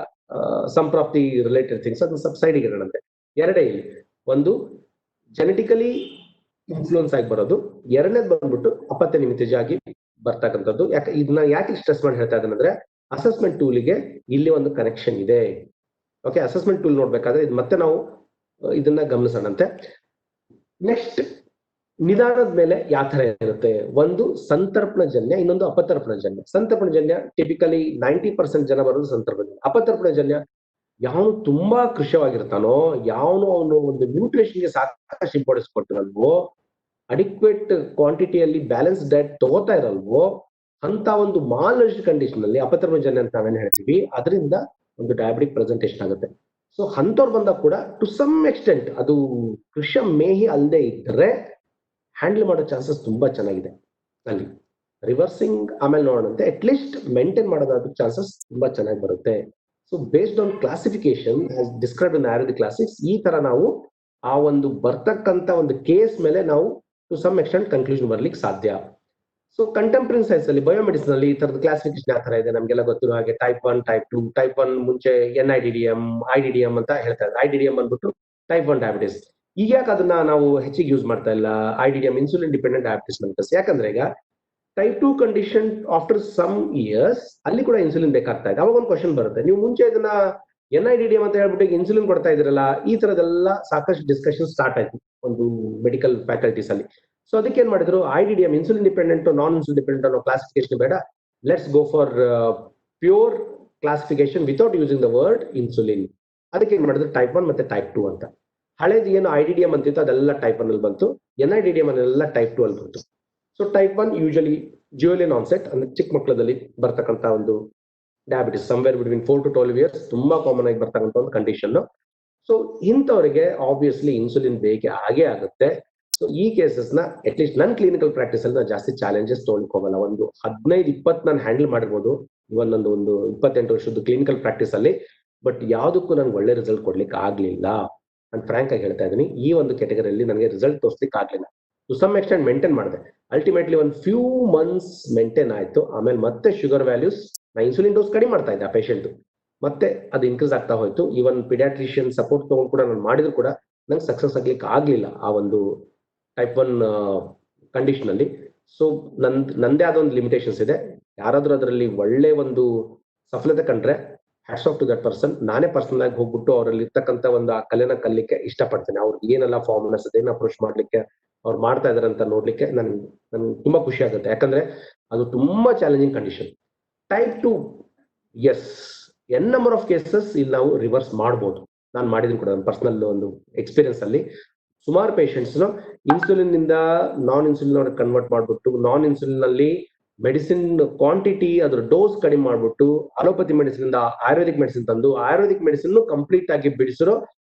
ಸಂಪ್ರಾಪ್ತಿ ರಿಲೇಟೆಡ್ ಥಿಂಗ್ಸ್, ಅದು ಸಬ್ಸೈಡಿಗೆ ಇರೋಣಂತೆ. ಎರಡೇ ಇಲ್ಲಿ, ಒಂದು ಜೆನೆಟಿಕಲಿ ಇನ್ಫ್ಲೂಯೆನ್ಸ್ ಆಗಿ ಬರೋದು, ಎರಡನೇದು ಬಂದ್ಬಿಟ್ಟು ಅಪತ್ಯ ನಿಮಿತ್ತಜ ಆಗಿ ಬರ್ತಕ್ಕಂಥದ್ದು. ಇದನ್ನ ಯಾಕೆ ಸ್ಟ್ರೆಸ್ ಮಾಡಿ ಹೇಳ್ತಾ ಇದ್ದೇನೆ ಅಂದ್ರೆ, ಅಸೆಸ್ಮೆಂಟ್ ಟೂಲಿಗೆ ಇಲ್ಲಿ ಒಂದು ಕನೆಕ್ಷನ್ ಇದೆ. ಓಕೆ, ಅಸೆಸ್ಮೆಂಟ್ ಟೂಲ್ ನೋಡ್ಬೇಕಾದ್ರೆ ಇದು ಮತ್ತೆ ನಾವು ಇದನ್ನ ಗಮನಿಸೋಣಂತೆ. ನೆಕ್ಸ್ಟ್, ನಿಧಾನದ ಮೇಲೆ ಯಾವ ತರ ಇರುತ್ತೆ, ಒಂದು ಸಂತರ್ಪಣಜನ್ಯ, ಇನ್ನೊಂದು ಅಪತರ್ಪಣಜನ್ಯ. ಸಂತರ್ಪಣಜನ್ಯ ಟಿಪಿಕಲಿ 90% ಜನ ಬರೋದು ಸಂತರ್ಪಣಜನ್ಯ. ಅಪತರ್ಪಣಜನ್ಯ ಯಾವನು ತುಂಬಾ ಕೃಶವಾಗಿರ್ತಾನೋ, ಯಾವನು ಅವನು ಒಂದು ನ್ಯೂಟ್ರಿಷನ್ಗೆ ಸಾಕಷ್ಟು ಇಂಪಾರ್ಟೆನ್ಸ್ ಕೊಟ್ಟಿರಲ್ವೋ, ಅಡಿಕ್ವೇಟ್ ಕ್ವಾಂಟಿಟಿಯಲ್ಲಿ ಬ್ಯಾಲೆನ್ಸ್ ಡಯಟ್ ತಗೋತಾ ಇರಲ್ವೋ, ಅಂತ ಒಂದು ಮಾಲ್ ಕಂಡೀಷನ್ ಅಲ್ಲಿ ಅಪತರ್ಪಣಜನ್ಯ ಅಂತ ನಾವೇನ್ ಹೇಳ್ತೀವಿ, ಅದರಿಂದ ಒಂದು ಡಯಾಬಿಟಿಕ್ ಪ್ರೆಸೆಂಟೇಷನ್ ಆಗುತ್ತೆ. ಸೊ ಅಂತವ್ರು ಬಂದಾಗ ಕೂಡ ಟು ಸಮ್ ಎಕ್ಸ್ಟೆಂಟ್ ಅದು ಕೃಷ ಮೇಹಿ ಅಲ್ಲದೆ ಇದ್ರೆ ಹ್ಯಾಂಡಲ್ ಮಾಡೋ ಚಾನ್ಸಸ್ ತುಂಬಾ ಚೆನ್ನಾಗಿದೆ. ಅಲ್ಲಿ ರಿವರ್ಸಿಂಗ್ ಆಮೇಲೆ ನೋಡೋಣಂತೆ, ಅಟ್ ಲೀಸ್ಟ್ ಮೇಂಟೈನ್ ಮಾಡೋದಾದ ಚಾನ್ಸಸ್ ತುಂಬಾ ಚೆನ್ನಾಗಿ ಬರುತ್ತೆ. So based on classification as described in Ayurvedic classics, ಈ ತರ ನಾವು ಆ ಒಂದು ಬರ್ತಕ್ಕಂತ ಒಂದು ಕೇಸ್ ಮೇಲೆ ನಾವು ಟು ಸಮ್ ಎಕ್ಸ್ಟೆಂಟ್ ಕನ್ಕ್ಲೂಷನ್ ಬರ್ಲಿಕ್ಕೆ ಸಾಧ್ಯ. ಸೊ ಕಂಟೆಂಪ್ರರಿ ಸೈನ್ಸ್ ಅಲ್ಲಿ, ಬಯೋಮೆಡಿಸಿನ್ ಅಲ್ಲಿ ಈ ತರದ ಕ್ಲಾಸಿಫಿಕೇಶನ್ ಯಾವ ತರ ಇದೆ ನಮ್ಗೆಲ್ಲ ಗೊತ್ತಿರೋ ಹಾಗೆ, ಟೈಪ್ 1, ಟೈಪ್ 2. ಟೈಪ್ 1 ಮುಂಚೆ NIDDM, IDDM ಅಂತ ಹೇಳ್ತಾ ಇದ್ದಾರೆ. IDDM ಬಂದ್ಬಿಟ್ಟು ಟೈಪ್ 1 ಡಯಾಬಿಟಿಸ್. ಈಗ ಯಾಕೆ ಅದನ್ನ ನಾವು ಹೆಚ್ಚಿಗೆ ಯೂಸ್ ಮಾಡ್ತಾ ಇಲ್ಲ, IDDM insulin dependent diabetes mellitus? ಯಾಕಂದ್ರೆ ಈಗ type 2 condition after some years ಅಲ್ಲಿ ಕೂಡ ಇನ್ಸುಲಿನ್ ಬೇಕಾಗ್ತಾ ಇದೆ. ಅವಾಗ ಒಂದು ಕ್ವಶನ್ ಬರುತ್ತೆ, ನೀವು ಮುಂಚೆ ಇದನ್ನ NIDDM ಅಂತ ಹೇಳ್ಬಿಟ್ಟು ಇನ್ಸುಲಿನ್ ಕೊಡ್ತಾ ಇದ್ರಲ್ಲ, ಈ ತರದೆಲ್ಲ ಸಾಕಷ್ಟು ಡಿಸ್ಕಷನ್ ಸ್ಟಾರ್ಟ್ ಆಯ್ತು ಒಂದು ಮೆಡಿಕಲ್ ಫ್ಯಾಕಲ್ಟೀಸ್ ಅಲ್ಲಿ. ಸೊ ಅದಕ್ಕೆ ಏನ್ ಮಾಡಿದ್ರು, IDDM ಇನ್ಸುಲಿನ್ ಡಿಪೆಂಡೆಂಟ್ ನಾನ್ ಇನ್ಸುಲಿನ್ ಡಿಪೆಂಡೆಂಟ್ ಅನ್ನೋ ಕ್ಲಾಸಿಫಿಕೇಶನ್ ಬೇಡ, let's go for pure classification without using the word insulin. ಅದಕ್ಕೆ ಏನ್ ಮಾಡಿದ್ರು ಟೈಪ್ 1 ಮತ್ತೆ ಟೈಪ್ 2 ಅಂತ. ಹಳೇದು ಏನು IDDM ಅಂತಿತ್ತು ಅದೆಲ್ಲ ಟೈಪ್ 1 ಅಲ್ಲಿ ಬಂತು, NIDDM ಅನ್ನೆಲ್ಲ ಟೈಪ್ 2 ಅಲ್ಲಿ ಬಂತು. ಸೊ ಟೈಪ್ 1 ಯೂಶಲಿ ಜ್ಯುವೆಲಿಯನ್ ಆನ್ಸೆಟ್, ಅಂದ್ರೆ ಚಿಕ್ಕ ಮಕ್ಕಳದಲ್ಲಿ ಬರ್ತಕ್ಕಂಥ ಒಂದು diabetes, somewhere between 4 to 12 years ತುಂಬಾ ಕಾಮನ್ ಆಗಿ ಬರ್ತಕ್ಕಂಥ ಒಂದು ಕಂಡೀಷನ್. ಸೊ ಇಂಥವರಿಗೆ ಆಬ್ವಿಯಸ್ಲಿ ಇನ್ಸುಲಿನ್ ಬೇಕೇ ಆಗೇ ಆಗುತ್ತೆ. ಸೊ ಈ ಕೇಸಸ್ ನ ಅಟ್ಲೀಸ್ಟ್ ನನ್ನ ಕ್ಲಿನಿಕಲ್ ಪ್ರಾಕ್ಟೀಸ್ ಅಲ್ಲಿ ನಾನು ಜಾಸ್ತಿ ಚಾಲೆಂಜಸ್ ತೊಗೊಳಕ್ ಹೋಗಲ್ಲ. ಒಂದು 15-20 ನಾನು ಹ್ಯಾಂಡಲ್ ಮಾಡಿರ್ಬೋದು ಇವನ್ ನಂದು ಒಂದು 28 ವರ್ಷದ ಕ್ಲಿನಿಕಲ್ ಪ್ರಾಕ್ಟೀಸ್ ಅಲ್ಲಿ. ಬಟ್ ಯಾವುದಕ್ಕೂ ನನ್ಗೆ ಒಳ್ಳೆ ರಿಸಲ್ಟ್ ಕೊಡ್ಲಿಕ್ಕೆ ಆಗ್ಲಿಲ್ಲ. ನಾನು ಫ್ರಾಂಕ್ ಆಗಿ ಹೇಳ್ತಾ ಇದ್ದೀನಿ, ಈ ಒಂದು ಕ್ಯಾಟಗರಿಯಲ್ಲಿ ನನಗೆ ರಿಸಲ್ಟ್ ತೋರಿಸ್ಲಿಕ್ಕೆ ಆಗ್ಲಿಲ್ಲ. ಟು ಸಮ್ ಎಕ್ಸ್ಟೆಂಟ್ ಮೇಂಟೈನ್ ಮಾಡಿದೆ, ಅಲ್ಟಿಮೇಟ್ಲಿ ಒಂದು ಫ್ಯೂ ಮಂತ್ಸ್ ಮೇಂಟೈನ್ ಆಯ್ತು. ಆಮೇಲೆ ಮತ್ತೆ ಶುಗರ್ ವ್ಯಾಲ್ಯೂಸ್, ನಾ ಇನ್ಸುಲಿನ್ ಡೋಸ್ ಕಡಿಮೆ ಮಾಡ್ತಾ ಇದ್ದೆ ಆ ಪೇಷಂಟ್, ಮತ್ತೆ ಅದು ಇನ್ಕ್ರೀಸ್ ಆಗ್ತಾ ಹೋಯ್ತು. ಈವನ್ ಪಿಡಿಯಾಟ್ರಿಷಿಯನ್ ಸಪೋರ್ಟ್ ತಗೊಂಡು ಕೂಡ ನಾನು ಮಾಡಿದ್ರು ಕೂಡ ನಂಗೆ ಸಕ್ಸಸ್ ಆಗ್ಲಿಕ್ಕೆ ಆಗ್ಲಿಲ್ಲ ಆ ಒಂದು ಟೈಪ್ 1 ಕಂಡೀಷನ್ ಅಲ್ಲಿ. ಸೊ ನಂದೇ ಆದ ಒಂದು ಲಿಮಿಟೇಷನ್ಸ್ ಇದೆ. ಯಾರಾದ್ರೂ ಅದರಲ್ಲಿ ಒಳ್ಳೆ ಒಂದು ಸಫಲತೆ ಕಂಡ್ರೆ hats off to that person. ನಾನೇ ಪರ್ಸನಲ್ ಆಗಿ ಹೋಗ್ಬಿಟ್ಟು ಅವರಲ್ಲಿ ಇರ್ತಕ್ಕಂಥ ಒಂದು ಆ ಕಲೆನ ಕಲಿಕ್ಕೆ ಇಷ್ಟಪಡ್ತೇನೆ. ಅವ್ರಿಗೆ ಏನೆಲ್ಲ ಫಾರ್ಮುಲಾಸ್ ಅದೇನ ಅಪ್ರೋಚ್ ಮಾಡ್ಲಿಕ್ಕೆ ಅವ್ರು ಮಾಡ್ತಾ ಇದಾರೆ ಅಂತ ನೋಡ್ಲಿಕ್ಕೆ ನನ್ಗೆ ತುಂಬಾ ಖುಷಿ ಆಗುತ್ತೆ. ಯಾಕಂದ್ರೆ ಅದು ತುಂಬಾ challenging condition. Type 2 yes, N number of cases ಇಲ್ಲಿ ನಾವು ರಿವರ್ಸ್ ಮಾಡ್ಬೋದು. ನಾನು ಮಾಡಿದ್ದೀನಿ ಕೂಡ ನನ್ನ ಪರ್ಸನಲ್ ಒಂದು ಎಕ್ಸ್ಪೀರಿಯನ್ಸ್ ಅಲ್ಲಿ. ಸುಮಾರು ಪೇಷಂಟ್ಸ್ ಇನ್ಸುಲಿನ್ ಇಂದ ನಾನ್ ಇನ್ಸುಲಿನ್ ಅವ್ರಿಗೆ ಕನ್ವರ್ಟ್ ಮಾಡ್ಬಿಟ್ಟು, ನಾನ್ ಇನ್ಸುಲಿನ್ ಅಲ್ಲಿ ಮೆಡಿಸಿನ್ ಕ್ವಾಂಟಿಟಿ ಅದ್ರ ಡೋಸ್ ಕಡಿಮೆ ಮಾಡ್ಬಿಟ್ಟು, ಅಲೋಪತಿ ಮೆಡಿಸಿನ್ ಇಂದ ಆಯುರ್ವೇದಿಕ್ ಮೆಡಿಸಿನ್ ತಂದು ಆಯುರ್ವೇದಿಕ್ ಮೆಡಿಸಿನ್ ಕಂಪ್ಲೀಟ್ ಆಗಿ ಬಿಡಿಸಿರೋ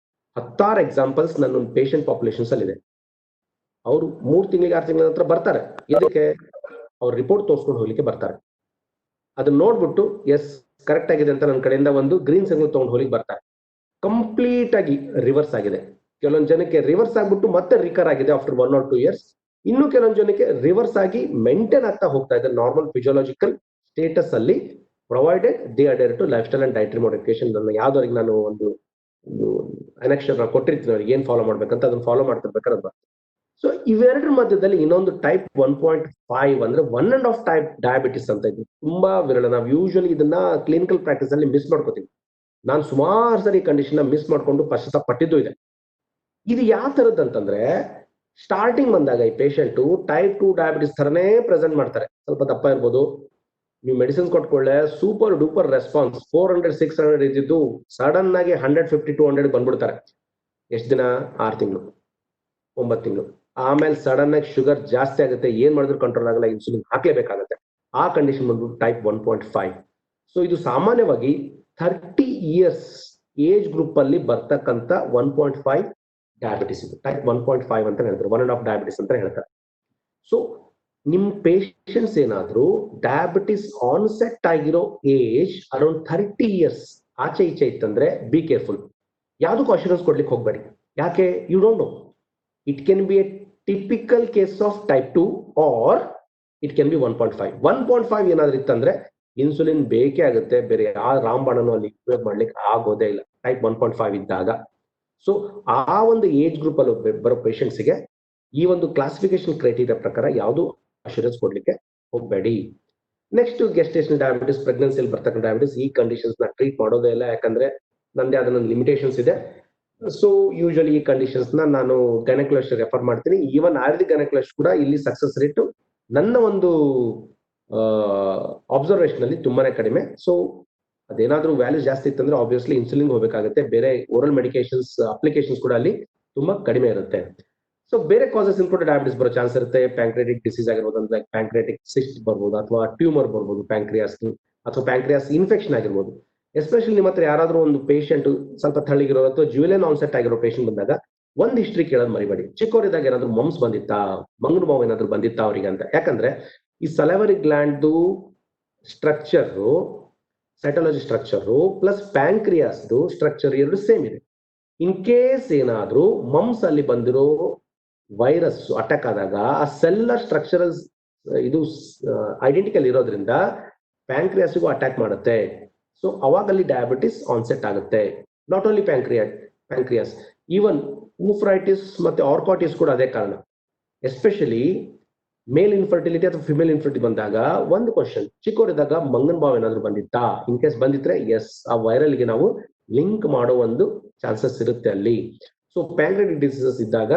ಹತ್ತಾರು ಎಕ್ಸಾಂಪಲ್ಸ್ ನನ್ನ ಪೇಷಂಟ್ ಪಾಪ್ಯುಲೇಷನ್ಸ್ ಅಲ್ಲಿ ಇದೆ. ಅವರು 3 ತಿಂಗಳಿಗೆ 6 ತಿಂಗಳ ನಂತರ ಬರ್ತಾರೆ. ಇದಕ್ಕೆ ಅವ್ರ ರಿಪೋರ್ಟ್ ತೋರಿಸ್ಕೊಂಡು ಹೋಗ್ಲಿಕ್ಕೆ ಬರ್ತಾರೆ. ಅದನ್ನ ನೋಡ್ಬಿಟ್ಟು ಎಸ್ ಕರೆಕ್ಟ್ ಆಗಿದೆ ಅಂತ ನನ್ನ ಕಡೆಯಿಂದ ಒಂದು ಗ್ರೀನ್ ಸಿಗ್ನಲ್ ತಗೊಂಡು ಹೋಗ್ಲಿಕ್ಕೆ ಬರ್ತಾರೆ. ಕಂಪ್ಲೀಟ್ ಆಗಿ ರಿವರ್ಸ್ ಆಗಿದೆ. ಕೆಲವೊಂದು ಜನಕ್ಕೆ ರಿವರ್ಸ್ ಆಗ್ಬಿಟ್ಟು ಮತ್ತೆ ರಿಕರ್ ಆಗಿದೆ ಆಫ್ಟರ್ 1 or 2 years. ಇನ್ನು ಕೆಲವೊಂದು ಜನಕ್ಕೆ ರಿವರ್ಸ್ ಆಗಿ ಮೇಂಟೈನ್ ಆಗ್ತಾ ಹೋಗ್ತಾ ಇದೆ ನಾರ್ಮಲ್ ಫಿಸಿಯೋಲಾಜಿಕಲ್ ಸ್ಟೇಟಸ್ ಅಲ್ಲಿ, provided they adhere to lifestyle and dietary modification. ಯಾವ್ದವ್ರಿಗೆ ನಾನು ಒಂದು ಅನಕ್ಷರ ಕೊಟ್ಟಿರ್ತೀನಿ ಅವ್ರಿಗೆ ಏನ್ ಫಾಲೋ ಮಾಡ್ಬೇಕಂತ, ಅದನ್ನ ಫಾಲೋ ಮಾಡ್ತಿರ್ಬೇಕಾದ್ರೆ. ಸೊ ಇವೆರಡರ ಮಧ್ಯದಲ್ಲಿ ಇನ್ನೊಂದು ಟೈಪ್ 1.5 ಅಂದ್ರೆ 1.5 ಟೈಪ್ ಡಯಾಬಿಟಿಸ್ ಅಂತ ಇದೆ. ತುಂಬಾ ವಿರಳ. ನಾವು ಯೂಶಲಿ ಇದನ್ನ ಕ್ಲಿನಿಕಲ್ ಪ್ರಾಕ್ಟೀಸ್ ಅಲ್ಲಿ ಮಿಸ್ ಮಾಡ್ಕೋತೀವಿ. ನಾನು ಸುಮಾರು ಸರಿ ಕಂಡೀಷನ್ ಮಿಸ್ ಮಾಡ್ಕೊಂಡು ಪಶ್ಚಾತ್ತಾಪ ಪಟ್ಟಿದ್ದು ಇದೆ. ಇದು ಯಾವ ತರದ್ದು ಅಂತಂದ್ರೆ, ಸ್ಟಾರ್ಟಿಂಗ್ ಬಂದಾಗ ಈ ಪೇಷಂಟ್ ಟೈಪ್ 2 ಡಯಾಬಿಟಿಸ್ ತರನೇ ಪ್ರೆಸೆಂಟ್ ಮಾಡ್ತಾರೆ. ಸ್ವಲ್ಪ ದಪ್ಪ ಇರ್ಬೋದು, ನೀವು ಮೆಡಿಸಿನ್ಸ್ ಕೊಟ್ಕೊಳ್ಳೆ ಸೂಪರ್ ಡೂಪರ್ ರೆಸ್ಪಾನ್ಸ್, 400-600 ಇದ್ದಿದ್ದು ಸಡನ್ ಆಗಿ 150-200 ಬಂದ್ಬಿಡ್ತಾರೆ. ಎಷ್ಟು ದಿನ? 6 ತಿಂಗಳು 9 ತಿಂಗಳು. ಆಮೇಲೆ ಸಡನ್ ಆಗಿ ಶುಗರ್ ಜಾಸ್ತಿ ಆಗುತ್ತೆ, ಏನ್ ಮಾಡಿದ್ರು ಕಂಟ್ರೋಲ್ ಆಗಲ್ಲ, ಇನ್ಸುಲಿನ್ ಹಾಕ್ಲೇಬೇಕಾಗುತ್ತೆ. ಆ ಕಂಡೀಷನ್ ಬಂದ್ಬಿಟ್ಟು ಟೈಪ್ 1.5. ಸೊ ಇದು ಸಾಮಾನ್ಯವಾಗಿ 30 years ಏಜ್ ಗ್ರೂಪ್ ಅಲ್ಲಿ ಬರ್ತಕ್ಕಂಥ 1.5 ಡಯಾಬಿಟಿಸ್. ಇದು ಟೈಪ್ 1.5 ಅಂತ ಹೇಳ್ತಾರೆ, 1.5 ಡಯಾಬಿಟಿಸ್ ಅಂತ ಹೇಳ್ತಾರೆ. ಸೊ ನಿಮ್ ಪೇಷಂಟ್ಸ್ ಏನಾದ್ರು ಡಯಾಬಿಟಿಸ್ ಆನ್ಸೆಟ್ ಆಗಿರೋ ಏಜ್ ಅರೌಂಡ್ 30 years ಆಚೆ ಈಚೆ ಇತ್ತಂದ್ರೆ ಬಿ ಕೇರ್ಫುಲ್. ಯಾವ್ದಕ್ಕೂ ಅಶ್ಯೂರೆನ್ಸ್ ಕೊಡ್ಲಿಕ್ಕೆ ಹೋಗ್ಬೇಡಿ. ಯಾಕೆ? You don't know, it can be a typical case of type 2 or it can be 1.5. 1.5 ಏನಾದ್ರು ಇತ್ತಂದ್ರೆ ಇನ್ಸುಲಿನ್ ಬೇಕೇ ಆಗುತ್ತೆ, ಬೇರೆ ಯಾವ ರಾಮಬಾಣನು ಅಲ್ಲಿ ಉಪಯೋಗ ಮಾಡ್ಲಿಕ್ಕೆ ಆಗೋದೇ ಇಲ್ಲ ಟೈಪ್ 1.5 ಇದ್ದಾಗ. ಸೊ ಆ ಒಂದು ಏಜ್ ಗ್ರೂಪ್ ಅಲ್ಲಿ ಬರೋ ಪೇಷಂಟ್ಸ್ಗೆ ಈ ಒಂದು ಕ್ಲಾಸಿಫಿಕೇಶನ್ ಕ್ರೈಟೀರಿಯಾ ಪ್ರಕಾರ ಯಾವುದು ಅಶ್ಯೂರೆನ್ಸ್ ಕೊಡ್ಲಿಕ್ಕೆ ಹೋಗ್ಬೇಡಿ. ನೆಕ್ಸ್ಟ್ ಗೆಸ್ಟೇಷನಲ್ ಡಯಾಬಿಟಿಸ್, ಪ್ರೆಗ್ನೆನ್ಸಿಯಲ್ಲಿ ಬರ್ತಕ್ಕಂಥ ಡಯಾಬಿಟಿಸ್. ಈ ಕಂಡೀಷನ್ಸ್ ನ ಟ್ರೀಟ್ ಮಾಡೋದೇ ಇಲ್ಲ, ಯಾಕಂದ್ರೆ ನಂದೇ ಆದ ನನ್ನ ಲಿಮಿಟೇಷನ್ಸ್ ಇದೆ. ಸೊ ಯೂಶಲಿ ಈ ಕಂಡೀಷನ್ಸ್ ನಾನು ಗೈನಕಾಲಜಿಸ್ಟ್ ರೆಫರ್ ಮಾಡ್ತೀನಿ. ಈವನ್ ಆಯುರ್ವೇದಿಕ್ ಗೈನಕಾಲಜಿಸ್ಟ್ ಕೂಡ ಇಲ್ಲಿ ಸಕ್ಸಸ್ ರೇಟ್ ನನ್ನ ಒಂದು ಅಬ್ಸರ್ವೇಷನ್ ಅಲ್ಲಿ ತುಂಬಾನೇ ಕಡಿಮೆ. ಸೊ ಅದೇನಾದ್ರೂ ವ್ಯಾಲ್ಯೂ ಜಾಸ್ತಿ ಇತ್ತಂದ್ರೆ ಆಬ್ವಿಯಸ್ಲಿ ಇನ್ಸುಲಿನ್ ಹೋಗಬೇಕಾಗುತ್ತೆ. ಬೇರೆ ಓರಲ್ ಮೆಡಿಕೇಶನ್ಸ್ ಅಪ್ಲಿಕೇಶನ್ಸ್ ಕೂಡ ಅಲ್ಲಿ ತುಂಬಾ ಕಡಿಮೆ ಇರುತ್ತೆ. ಸೊ ಬೇರೆ ಕಾಸಸ್ ಇನ್ಕ್ಲೂಡ್ ಡಯಾಬಿಟಿಸ್ ಬರೋ ಚಾನ್ಸ್ ಇರುತ್ತೆ. ಪ್ಯಾಂಕ್ರಿಯಾಟಿಕ್ ಡಿಸೀಸ್ ಆಗಿರ್ಬೋದು, ಅಂದ್ರೆ ಪ್ಯಾಂಕ್ರಿಯಾಟಿಕ್ ಸಿಸ್ಟ್ ಬರ್ಬೋದು, ಅಥವಾ ಟ್ಯೂಮರ್ ಬರ್ಬೋದು ಪ್ಯಾಂಕ್ರಿಯಾಸ್, ಅಥವಾ ಪ್ಯಾಂಕ್ರಿಯಾಸ್ ಇನ್ಫೆಕ್ಷನ್ ಆಗಿರ್ಬೋದು. ಎಸ್ಪೆಷಲಿ ನಿಮ್ಮ ಹತ್ರ ಯಾರಾದ್ರೂ ಒಂದು ಪೇಷಂಟ್ ಸ್ವಲ್ಪ ತಳ್ಳಿಗಿರೋ ಅಥವಾ ಜ್ಯುವೆಲಿಯನ್ ಆನ್ಸೆಟ್ ಆಗಿರೋ ಪೇಷಂಟ್ ಬಂದಾಗ ಒಂದ್ ಹಿಸ್ಟ್ರಿ ಕೇಳೋದು ಮರಿಬೇಡಿ. ಚಿಕ್ಕವರಿದ್ದಾಗ ಏನಾದ್ರು ಮಮ್ಸ್ ಬಂದಿತ್ತಾ, ಮಂಗನ ಬಾವು ಏನಾದ್ರು ಬಂದಿತ್ತಾ ಅವರಿಗೆ ಅಂತ. ಯಾಕಂದ್ರೆ ಈ salivary gland structure, cytology structure plus pancreas structure ಎರಡು ಸೇಮ್ ಇದೆ. ಇನ್ ಕೇಸ್ ಏನಾದ್ರೂ ಮಮ್ಸ್ ಅಲ್ಲಿ ಬಂದಿರೋ ವೈರಸ್ ಅಟ್ಯಾಕ್ ಆದಾಗ ಆ ಸೆಲ್ಲರ್ ಸ್ಟ್ರಕ್ಚರಲ್ ಇದು ಐಡೆಂಟಿಕಲ್ ಇರೋದ್ರಿಂದ ಪ್ಯಾಂಕ್ರಿಯಾಸ್ಗೂ ಅಟ್ಯಾಕ್ ಮಾಡುತ್ತೆ. ಸೊ ಅವಾಗಲ್ಲಿ ಡಯಾಬಿಟಿಸ್ ಆನ್ಸೆಟ್ ಆಗುತ್ತೆ. ನಾಟ್ ಓನ್ಲಿ ಪ್ಯಾಂಕ್ರಿಯಾಸ್, ಈವನ್ ಊಫ್ರೈಟಿಸ್ ಮತ್ತೆ ಆರ್ಕಾಟಿಸ್ ಕೂಡ ಅದೇ ಕಾರಣ. ಎಸ್ಪೆಷಲಿ ಮೇಲ್ ಇನ್ಫರ್ಟಿಲಿಟಿ ಅಥವಾ ಫಿಮೇಲ್ ಇನ್ಫರ್ಟಿಲಿಟಿ ಬಂದಾಗ ಒಂದು ಕ್ವಶನ್, ಚಿಕ್ಕವರಿದ್ದಾಗ ಮಂಗನ ಬಾವು ಏನಾದ್ರು ಬಂದಿತ್ತಾ? ಇನ್ ಕೇಸ್ ಬಂದಿದ್ರೆ ಎಸ್, ಆ ವೈರಲ್ಗೆ ನಾವು ಲಿಂಕ್ ಮಾಡೋ ಒಂದು ಚಾನ್ಸಸ್ ಇರುತ್ತೆ ಅಲ್ಲಿ. ಸೊ ಪ್ಯಾಂಕ್ರಿಯಾಟಿಕ್ ಡಿಸೀಸಸ್ ಇದ್ದಾಗ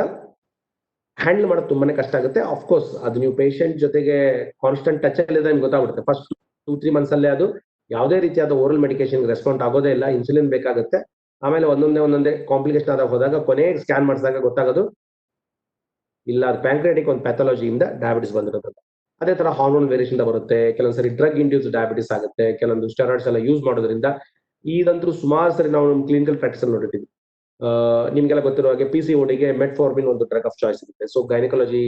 ಹ್ಯಾಂಡಲ್ ಮಾಡೋದು ತುಂಬಾನೇ ಕಷ್ಟ ಆಗುತ್ತೆ. ಅಫ್ಕೋರ್ಸ್ ಅದು ನೀವು ಪೇಷಂಟ್ ಜೊತೆಗೆ ಕಾನ್ಸ್ಟೆಂಟ್ ಟಚ್ ಅಲ್ಲಿ ನಿಮ್ಗೆ ಗೊತ್ತಾಗುತ್ತೆ. ಫಸ್ಟ್ 2-3 months ಅಲ್ಲೇ ಅದು ಯಾವುದೇ ರೀತಿಯಾದ ಓರಲ್ ಮೆಡಿಕೇಶನ್ ರೆಸ್ಪಾಂಡ್ ಆಗೋದೇ ಇಲ್ಲ, ಇನ್ಸುಲಿನ್ ಬೇಕಾಗುತ್ತೆ. ಆಮೇಲೆ ಒಂದೊಂದೇ ಕಾಂಪ್ಲಿಕೇಶನ್ ಆದಾಗ ಹೋದಾಗ ಕೊನೆಗೆ ಸ್ಕ್ಯಾನ್ ಮಾಡಿಸಿದಾಗ ಗೊತ್ತಾಗೋದು ಇಲ್ಲ, ಅದು ಪ್ಯಾಂಕ್ರಿಯಾಟಿಕ್ ಒಂದು ಪ್ಯಾಥಾಲಜಿಯಿಂದ ಡಯಾಬಿಟಿಸ್ ಬಂದಿರೋದು. ಅದೇ ತರ ಹಾರ್ಮೋನ್ ವೇರಿಯೇಷನ್ ಬರುತ್ತೆ, ಕೆಲವೊಂದ್ಸರಿ ಡ್ರಗ್ ಇಂಡ್ಯೂಸ್ ಡಯಾಬಿಟಿಸ್ ಆಗುತ್ತೆ, ಕೆಲವೊಂದು ಸ್ಟೆರಾಯ್ಡ್ಸ್ ಎಲ್ಲ ಯೂಸ್ ಮಾಡೋದ್ರಿಂದ. ಇದಂತೂ ಸುಮಾರು ಸರಿ ನಾವು ನಮ್ಮ ಕ್ಲಿನಿಕಲ್ ಪ್ರಾಕ್ಟೀಸ್ ಅಲ್ಲಿ ನೋಡಿರ್ತೀವಿ. ನಿಮ್ಗೆಲ್ಲ ಗೊತ್ತಿರೋ ಹಾಗೆ PCOD-ಗೆ ಮೆಟ್ಫಾರ್ಮಿನ್ ಒಂದು ಡ್ರಗ್ ಆಫ್ ಚಾಯ್ಸ್ ಇರುತ್ತೆ. ಸೊ ಗೈನಕಾಲಜಿ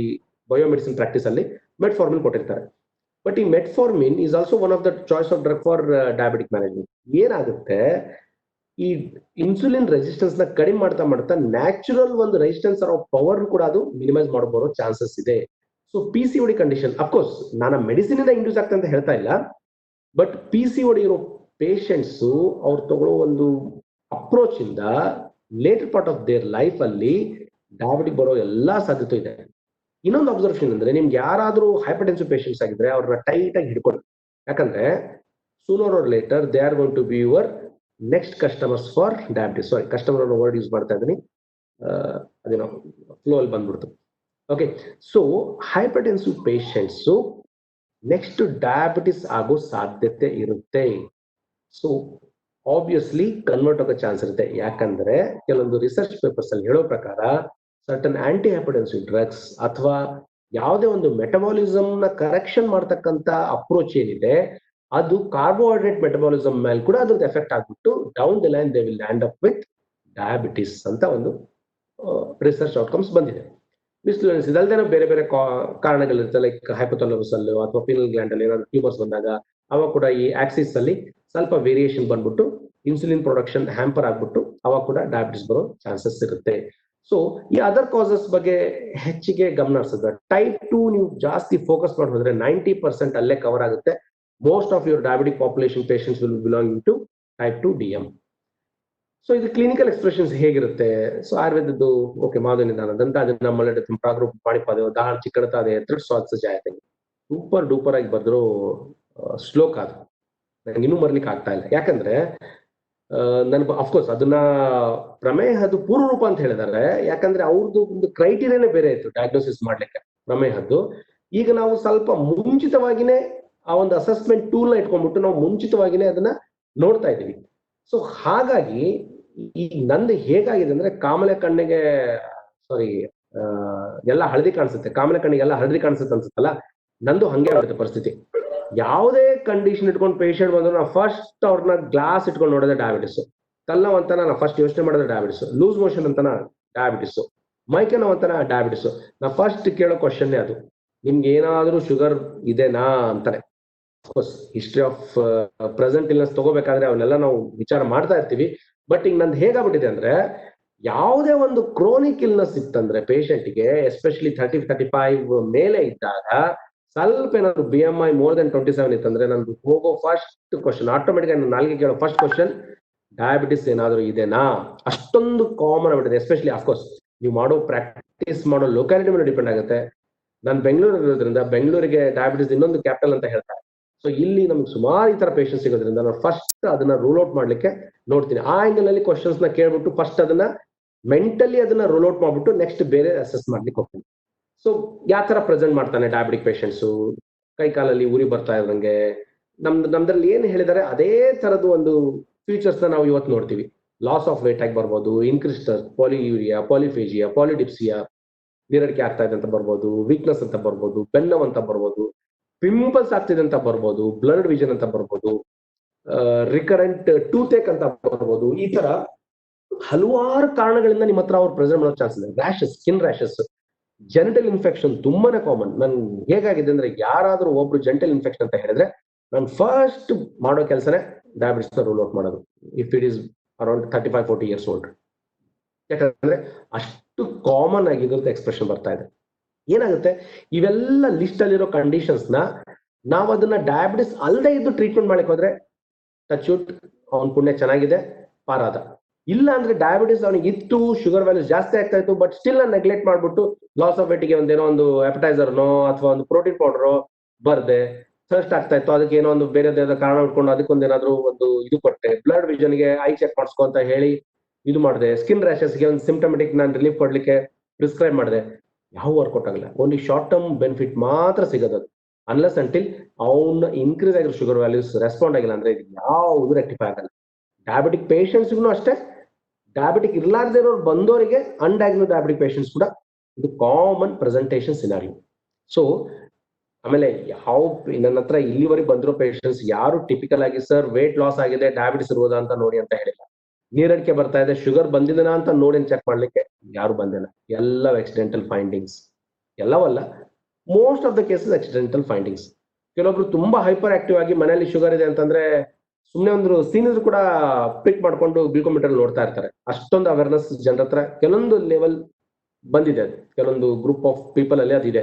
ಬಯೋಮೆಡಿಸಿನ್ ಪ್ರಾಕ್ಟೀಸ್ ಅಲ್ಲಿ ಮೆಟ್ಫಾರ್ಮಿನ್ ಕೊಟ್ಟಿರ್ತಾರೆ. ಬಟ್ ಈ metformin is also one of the choice of drug for diabetic management. ಏನಾಗುತ್ತೆ, ಈ ಇನ್ಸುಲಿನ್ ರೆಸಿಸ್ಟೆನ್ಸ್ ನ ಕಡಿಮೆ ಮಾಡ್ತಾ ಮಾಡ್ತಾ ನ್ಯಾಚುರಲ್ ಒಂದು ರೆಸಿಸ್ಟೆನ್ಸ್ ಆಫ್ ಪವರ್ ಕೂಡ ಅದು ಮಿನಿಮೈಸ್ ಮಾಡಬಹುದು ಚಾನ್ಸಸ್ ಇದೆ. ಸೊ PCOD ಕಂಡೀಷನ್, ಅಫ್ಕೋರ್ಸ್ ನಾನು ಮೆಡಿಸಿನ್ ಇಂದ ಇಂಡ್ಯೂಸ್ ಆಗ್ತದೆ ಅಂತ ಹೇಳ್ತಾ ಇಲ್ಲ, ಬಟ್ PCOD ಇರೋ ಪೇಷಂಟ್ಸ್ ಅವ್ರು ತಗೊಳ್ಳೋ ಒಂದು ಅಪ್ರೋಚ್ ಇಂದ later part of their life ಅಲ್ಲಿ ಡಯಾಬಿಟಿಕ್ ಬರೋ ಎಲ್ಲಾ ಸಾಧ್ಯತೆ ಇದೆ. ಇನ್ನೊಂದು ಅಬ್ಸರ್ವೇಷನ್ ಅಂದ್ರೆ, ನಿಮ್ಗೆ ಯಾರಾದ್ರೂ ಹೈಪರ್ಟೆನ್ಸಿವ್ ಪೇಷಂಟ್ಸ್ ಆಗಿದ್ರೆ ಅವ್ರನ್ನ ಟೈಟ್ ಆಗಿ ಹಿಡ್ಕೊಳ್ಳಿ. ಯಾಕಂದ್ರೆ sooner or later they are going to be your next customers for diabetes. Sorry, customer ಅನ್ನೋ ವರ್ಡ್ ಯೂಸ್ ಮಾಡ್ತಾ ಇದ್ದೀನಿ, ಅದೇನೋ ಫ್ಲೋ ಅಲ್ಲಿ ಬಂದ್ಬಿಡ್ತು. Okay, so hypertensive patients next diabetes ಆಗೋ ಸಾಧ್ಯತೆ ಇರುತ್ತೆ. ಸೊ ಆಬ್ವಿಯಸ್ಲಿ ಕನ್ವರ್ಟ್ ಆಗೋ ಚಾನ್ಸ್ ಇರುತ್ತೆ. ಯಾಕಂದ್ರೆ ಕೆಲವೊಂದು ರಿಸರ್ಚ್ ಪೇಪರ್ಸ್ ಅಲ್ಲಿ ಹೇಳೋ ಪ್ರಕಾರ ಸರ್ಟನ್ ಆಂಟಿ ಹೈಪರ್ಟೆನ್ಸಿವ್ ಡ್ರಗ್ಸ್ ಅಥವಾ ಯಾವುದೇ ಒಂದು ಮೆಟಬಾಲಿಸಮ್ ನ ಕರೆಕ್ಷನ್ ಮಾಡ್ತಕ್ಕಂತ ಅಪ್ರೋಚ್ ಏನಿದೆ, ಅದು ಕಾರ್ಬೋಹೈಡ್ರೇಟ್ ಮೆಟಬಾಲಿಸಮ್ ಮೇಲೆ ಕೂಡ ಅದ್ರದ್ದು ಎಫೆಕ್ಟ್ ಆಗ್ಬಿಟ್ಟು down the line they will land up with diabetes ಅಂತ ಒಂದು ರಿಸರ್ಚ್ ಔಟ್ಕಮ್ಸ್ ಬಂದಿದೆ. ಮಿಸ್ಲೆನಿಯಸ್ ಇದಲ್ದೇನೋ ಬೇರೆ ಬೇರೆ ಕಾರಣಗಳಿರುತ್ತೆ, ಲೈಕ್ ಹೈಪೋಥಾಲಮಸ್ ಅಲ್ಲೋ ಅಥವಾ ಪೀನಲ್ ಗ್ಲ್ಯಾಂಡ್ ಅಲ್ಲಿ ಏನಾದ್ರು ಟ್ಯೂಮರ್ಸ್ ಬಂದಾಗ ಅವಾಗ ಕೂಡ ಈ ಆಕ್ಸಿಸ್ ಅಲ್ಲಿ ಸ್ವಲ್ಪ ವೇರಿಯೇಷನ್ ಬಂದ್ಬಿಟ್ಟು ಇನ್ಸುಲಿನ್ ಪ್ರೊಡಕ್ಷನ್ ಹ್ಯಾಂಪರ್ ಆಗ್ಬಿಟ್ಟು ಅವಾಗ ಕೂಡ ಡಯಾಬಿಟಿಸ್ ಬರೋ ಚಾನ್ಸಸ್ ಇರುತ್ತೆ. ಸೊ ಈ ಅದರ್ ಕಾಸಸ್ ಬಗ್ಗೆ ಹೆಚ್ಚಿಗೆ ಗಮನ ಹರಿಸಿದ್ರೆ, ಟೈಪ್ 2 ನೀವು ಜಾಸ್ತಿ ಫೋಕಸ್ ಮಾಡಿ ಹೋದ್ರೆ 90% ಅಲ್ಲೇ ಕವರ್ ಆಗುತ್ತೆ. Most of your diabetic population patients will belonging to type 2 DM. So ಇದು ಕ್ಲಿನಿಕಲ್ ಎಕ್ಸ್ಪ್ರೆಷನ್ಸ್ ಹೇಗಿರುತ್ತೆ? ಸೊ ಆಯುರ್ವೇದದ್ದು ಓಕೆ, ಮಾಧವ ನಿಧಾನದಂತ ಅದನ್ನ ಮಲಡ ಪ್ರಾಗ್ರೂಪ ಪಾಣಿಪಾದ ದಾಹ ಚಿಕ್ಕಡತಾದೆ ಎತ್ರ ಸ್ವಾದ ಜಾಯತೆ ಸೂಪರ್ ಡೂಪರ್ ಆಗಿ ಬರೆದ್ರು ಶ್ಲೋಕ. ಅದು ನಂಗೆ ಇನ್ನೂ ಮರ್ಲಿಕ್ಕೆ ಆಗ್ತಾ ಇಲ್ಲ. ಯಾಕಂದ್ರೆ ನನ್ಗೆ ಅಫ್ಕೋರ್ಸ್ ಅದನ್ನ ಪ್ರಮೇಹದ್ದು ಪೂರ್ವ ರೂಪ ಅಂತ ಹೇಳಿದಾರೆ. ಯಾಕಂದ್ರೆ ಅವ್ರದ್ದು ಒಂದು ಕ್ರೈಟೀರಿಯಾನೇ ಬೇರೆ ಇತ್ತು ಡಯಾಗ್ನೋಸಿಸ್ ಮಾಡ್ಲಿಕ್ಕೆ ಪ್ರಮೇಹದ್ದು. ಈಗ ನಾವು ಸ್ವಲ್ಪ ಮುಂಚಿತವಾಗಿನೇ ಆ ಒಂದು ಅಸೆಸ್ಮೆಂಟ್ ಟೂಲ್ ನ ಇಟ್ಕೊಂಡ್ಬಿಟ್ಟು ನಾವು ಮುಂಚಿತವಾಗಿನೇ ಅದನ್ನ ನೋಡ್ತಾ ಇದೀವಿ. ಸೊ ಹಾಗಾಗಿ ಈಗ ನಂದು ಹೇಗಾಗಿದೆ ಅಂದ್ರೆ, ಕಾಮಲೆ ಕಣ್ಣಿಗೆ ಸಾರಿ ಎಲ್ಲ ಹಳದಿ ಕಾಣಿಸುತ್ತೆ, ಕಾಮಲೆ ಕಣ್ಣಿಗೆ ಎಲ್ಲ ಹಳದಿ ಕಾಣಿಸುತ್ತೆ ಅನ್ಸುತ್ತಲ್ಲ, ನಂದು ಹಂಗೆ ಆಗುತ್ತೆ ಪರಿಸ್ಥಿತಿ. ಯಾವುದೇ ಕಂಡೀಷನ್ ಇಟ್ಕೊಂಡು ಪೇಷಂಟ್ ಬಂದ್ರು ನಾವು ಫಸ್ಟ್ ಅವ್ರನ್ನ ಗ್ಲಾಸ್ ಇಟ್ಕೊಂಡು ನೋಡೋದೇ ಡಯಾಬಿಟಿಸ್. ತಲೆನೋವು ಅಂತಾನ ನಾವು ಫಸ್ಟ್ ಯೋಚನೆ ಮಾಡೋದೇ ಡಯಾಬಿಟಿಸ್, ಲೂಸ್ ಮೋಷನ್ ಅಂತಾನ ಡಯಾಬಿಟಿಸ್, ಮೈಕೈ ನೋವು ಅಂತಾನ ಡಯಾಬಿಟಿಸ್. ನಾವು ಫಸ್ಟ್ ಕೇಳೋ ಕ್ವಶನ್ನೇ ಅದು, ನಿಮ್ಗೆ ಏನಾದ್ರೂ ಶುಗರ್ ಇದೆನಾ ಅಂತಾರೆ. ಹಿಸ್ಟ್ರಿ ಆಫ್ ಪ್ರೆಸೆಂಟ್ ಇಲ್ನೆಸ್ ತಗೋಬೇಕಾದ್ರೆ ಅವನ್ನೆಲ್ಲ ನಾವು ವಿಚಾರ ಮಾಡ್ತಾ ಇರ್ತೀವಿ. ಬಟ್ ಈಗ ನಂದು ಹೇಗಾಗ್ಬಿಟ್ಟಿದೆ ಅಂದ್ರೆ, ಯಾವುದೇ ಒಂದು ಕ್ರೋನಿಕ್ ಇಲ್ನೆಸ್ ಇತ್ತಂದ್ರೆ ಪೇಷಂಟ್ಗೆ ಎಸ್ಪೆಷಲಿ 30-35 ಮೇಲೆ ಇದ್ದಾಗ ಸ್ವಲ್ಪ ಏನಾದ್ರು BMI ಮೋರ್ ದೆನ್ 27 ಇತ್ತಂದ್ರೆ ನಂದು ಹೋಗೋ ಫಸ್ಟ್ ಕ್ವಶನ್ ಆಟೋಮೆಟಿಕ್ ಆಗಿ ನಾಲ್ಗೆ ಕೇಳೋ ಫಸ್ಟ್ ಕ್ವಶನ್ ಡಯಾಬಿಟಿಸ್ ಏನಾದ್ರು ಇದೆನಾ. ಅಷ್ಟೊಂದು ಕಾಮನ್ ಆಗ್ಬಿಟ್ಟಿದೆ. ಎಸ್ಪೆಷಲಿ ಅಫ್ಕೋರ್ಸ್ ನೀವು ಮಾಡೋ ಪ್ರಾಕ್ಟೀಸ್ ಮಾಡೋ ಲೊಕ್ಯಾಲಿಟಿ ಮೇಲೆ ಡಿಪೆಂಡ್ ಆಗುತ್ತೆ. ನಾನು ಬೆಂಗಳೂರು ಇರೋದ್ರಿಂದ ಬೆಂಗಳೂರಿಗೆ ಡಯಾಬಿಟಿಸ್ ಇನ್ನೊಂದು ಕ್ಯಾಪಿಟಲ್ ಅಂತ ಹೇಳ್ತಾರೆ. ಸೊ ಇಲ್ಲಿ ನಮ್ಗೆ ಸುಮಾರು ಈ ತರ ಪೇಷಂಟ್ಸ್ ಸಿಗೋದ್ರಿಂದ ನಾನು ಫಸ್ಟ್ ಅದನ್ನ ರೂಲ್ ಔಟ್ ಮಾಡ್ಲಿಕ್ಕೆ ನೋಡ್ತೀನಿ. ಆ ಆಂಗಲ್ ಅಲ್ಲಿ ಕ್ವಶನ್ಸ್ ನ ಕೇಳ್ಬಿಟ್ಟು ಫಸ್ಟ್ ಅದನ್ನ ಮೆಂಟಲಿ ಅದನ್ನ ರೂಲ್ ಔಟ್ ಮಾಡ್ಬಿಟ್ಟು ನೆಕ್ಸ್ಟ್ ಬೇರೆ ಅಸೆಸ್ ಮಾಡ್ಲಿಕ್ಕೆ ಹೋಗ್ತೀನಿ. ಸೊ ಯಾವ ತರ ಪ್ರೆಸೆಂಟ್ ಮಾಡ್ತಾನೆ ಡಯಾಬಿಟಿಕ್ ಪೇಷಂಟ್ಸು, ಕೈ ಕಾಲಲ್ಲಿ ಉರಿ ಬರ್ತಾ ಇರೋದಂಗೆ, ನಮ್ದ್ರಲ್ಲಿ ಏನ್ ಹೇಳಿದಾರೆ ಅದೇ ತರದ್ದು ಒಂದು ಫೀಚರ್ಸ್ ನ ನಾವು ಇವತ್ತು ನೋಡ್ತೀವಿ. ಲಾಸ್ ಆಫ್ ವೇಟ್ ಆಗಿ ಬರ್ಬೋದು, ಇನ್ಕ್ರೀಸ್ ಪಾಲಿಯೂರಿಯಾ, ಪಾಲಿಫೇಜಿಯಾ, ಪಾಲಿಡಿಪ್ಸಿಯಾ, ನೀರಡಿಕೆ ಆಗ್ತಾ ಇದೆ ಅಂತ ಬರ್ಬೋದು, ವೀಕ್ನೆಸ್ ಅಂತ ಬರ್ಬೋದು, ಬೆನ್ನವ್ ಅಂತ ಬರ್ಬೋದು, ಪಿಂಪಲ್ಸ್ ಆಗ್ತಿದೆ ಅಂತ ಬರ್ಬೋದು, ಬ್ಲರ್ಡ್ ವಿಷನ್ ಅಂತ ಬರ್ಬೋದು, ರಿಕರೆಂಟ್ ಟೂತೇಕ್ ಅಂತ ಬರ್ಬೋದು. ಈ ತರ ಹಲವಾರು ಕಾರಣಗಳಿಂದ ನಿಮ್ಮ ಹತ್ರ ಅವ್ರು ಪ್ರೆಸೆಂಟ್ ಮಾಡೋ ಚಾನ್ಸ್ ಇದೆ. ರ್ಯಾಶಸ್, ಸ್ಕಿನ್ ರ್ಯಾಶಸ್, ಜೆನಿಟಲ್ ಇನ್ಫೆಕ್ಷನ್ ತುಂಬಾನೇ ಕಾಮನ್. ನನ್ ಹೇಗಾಗಿದೆ ಅಂದ್ರೆ, ಯಾರಾದ್ರೂ ಒಬ್ರು ಜೆನಿಟಲ್ ಇನ್ಫೆಕ್ಷನ್ ಅಂತ ಹೇಳಿದ್ರೆ ನಾನು ಫಸ್ಟ್ ಮಾಡೋ ಕೆಲಸನೇ ಡಯಾಬಿಟಿಸ್ ನ ರೂಲ್ ಔಟ್ ಮಾಡೋದು, if it is around 35-40 years old. ಯಾಕಂದ್ರೆ ಅಷ್ಟು ಕಾಮನ್ ಆಗಿದ್ದಂತ ಎಕ್ಸ್ಪ್ರೆಷನ್ ಬರ್ತಾ ಇದೆ. ಏನಾಗುತ್ತೆ, ಇವೆಲ್ಲ ಲಿಸ್ಟ್ ಅಲ್ಲಿರೋ ಕಂಡೀಷನ್ಸ್ ನ ನಾವು ಅದನ್ನ ಡಯಾಬಿಟಿಸ್ ಅಲ್ಲದೆ ಇದ್ದು ಟ್ರೀಟ್ಮೆಂಟ್ ಮಾಡಕ್ಕೆ ಹೋದ್ರೆ ಟಚ್ ವುಡ್ ಅವನ ಪುಣ್ಯ ಚೆನ್ನಾಗಿದೆ, ಪಾರಾದ. ಇಲ್ಲ ಅಂದ್ರೆ ಡಯಾಬಿಟಿಸ್ ಅವನಿಗೆ ಇತ್ತು, ಶುಗರ್ ವ್ಯಾಲ್ಯೂಸ್ ಜಾಸ್ತಿ ಆಗ್ತಾ ಇತ್ತು, ಬಟ್ ಸ್ಟಿಲ್ ನೆಗ್ಲೆಕ್ಟ್ ಮಾಡ್ಬಿಟ್ಟು ಲಾಸ್ ಆಫ್ ವೇಟ್ಗೆ ಒಂದೇನೋ ಒಂದು ಅಪಟೈಸರ್ನೋ ಅಥವಾ ಒಂದು ಪ್ರೋಟೀನ್ ಪೌಡರ್ ಬರ್ದೆ, ಥರ್ಸ್ಟ್ ಆಗ್ತಾ ಇತ್ತು, ಅದಕ್ಕೆ ಏನೋ ಒಂದು ಬೇರೆ ಕಾರಣ ಇಟ್ಕೊಂಡು ಅದಕ್ಕೊಂದೇನಾದ್ರು ಒಂದು ಇದು ಕೊಟ್ಟೆ, ಬ್ಲಡ್ ವಿಷನ್ಗೆ ಐ ಚೆಕ್ ಮಾಡಿಸ್ಕೊ ಅಂತ ಹೇಳಿ ಇದು ಮಾಡಿದೆ, ಸ್ಕಿನ್ ರ್ಯಾಶಸ್ಗೆ ಒಂದು ಸಿಂಪ್ಟಮೆಟಿಕ್ ನಾನು ರಿಲೀಫ್ ಕೊಡ್ಲಿಕ್ಕೆ ಪ್ರಿಸ್ಕ್ರೈಬ್ ಮಾಡಿದೆ. ಯಾವ ವರ್ಕೌಟ್ ಆಗಲ್ಲ. ಓನ್ಲಿ ಶಾರ್ಟ್ ಟರ್ಮ್ ಬೆನಿಫಿಟ್ ಮಾತ್ರ ಸಿಗೋದು ಅನ್ಲೆಸ್ ಅಂಟಿಲ್ ಅವನ ಇನ್ಕ್ರೀಸ್ ಆಗಿರೋ ಶುಗರ್ ವ್ಯಾಲ್ಯೂಸ್ ರೆಸ್ಪಾಂಡ್ ಆಗಿಲ್ಲ ಅಂದ್ರೆ ಯಾವುದು ರೆಕ್ಟಿಫೈ ಆಗಲ್ಲ. ಡಯಾಬಿಟಿಕ್ ಪೇಷಂಟ್ಸ್ಗೂ ಅಷ್ಟೇ, ಡಯಾಬಿಟಿಕ್ ಇರ್ಲಾರ್ದೇ ಇರೋರು ಬಂದವರಿಗೆ ಅನ್ಡಯಾಗ್ನೋಸ್ ಡಯಾಬಿಟಿಕ್ ಪೇಷಂಟ್ಸ್ ಕೂಡ ಇದು ಕಾಮನ್ ಪ್ರೆಸೆಂಟೇಷನ್ ಸಿನಾರಿಯೋ. ಸೊ ಆಮೇಲೆ ನನ್ನ ಹತ್ರ ಇಲ್ಲಿವರೆಗೆ ಬಂದಿರೋ ಪೇಷಂಟ್ಸ್ ಯಾರು ಟಿಪಿಕಲ್ ಆಗಿ ಸರ್ ವೇಟ್ ಲಾಸ್ ಆಗಿದೆ ಡಯಾಬಿಟಿಸ್ ಇರ್ಬೋದಾ ಅಂತ ನೋಡಿ ಅಂತ ಹೇಳಿಲ್ಲ. ನೀರಡಿಕೆ ಬರ್ತಾ ಇದೆ ಶುಗರ್ ಬಂದಿದೆನಾ ಅಂತ ನೋಡಿ ಚೆಕ್ ಮಾಡ್ಲಿಕ್ಕೆ ಯಾರು ಬಂದಿಲ್ಲ. ಎಲ್ಲ ಆಕ್ಸಿಡೆಂಟಲ್ ಫೈಂಡಿಂಗ್ಸ್, ಎಲ್ಲವಲ್ಲ most of the cases accidental findings. ಕೆಲವೊಬ್ರು ತುಂಬಾ ಹೈಪರ್ ಆಕ್ಟಿವ್ ಆಗಿ ಮನೆಯಲ್ಲಿ ಶುಗರ್ ಇದೆ ಅಂತಂದ್ರೆ ಸುಮ್ಮನೆ ಒಂದು ಸೀನಿಯರ್ ಕೂಡ ಪಿಕ್ ಮಾಡ್ಕೊಂಡು ಗ್ಲೂಕೋಮೀಟರ್ ನೋಡ್ತಾ ಇರ್ತಾರೆ. ಅಷ್ಟೊಂದು ಅವೇರ್ನೆಸ್ ಜನರ ಹತ್ರ ಕೆಲವೊಂದು ಲೆವೆಲ್ ಬಂದಿದೆ, ಕೆಲವೊಂದು ಗ್ರೂಪ್ ಆಫ್ ಪೀಪಲ್ ಅಲ್ಲಿ ಅದಿದೆ.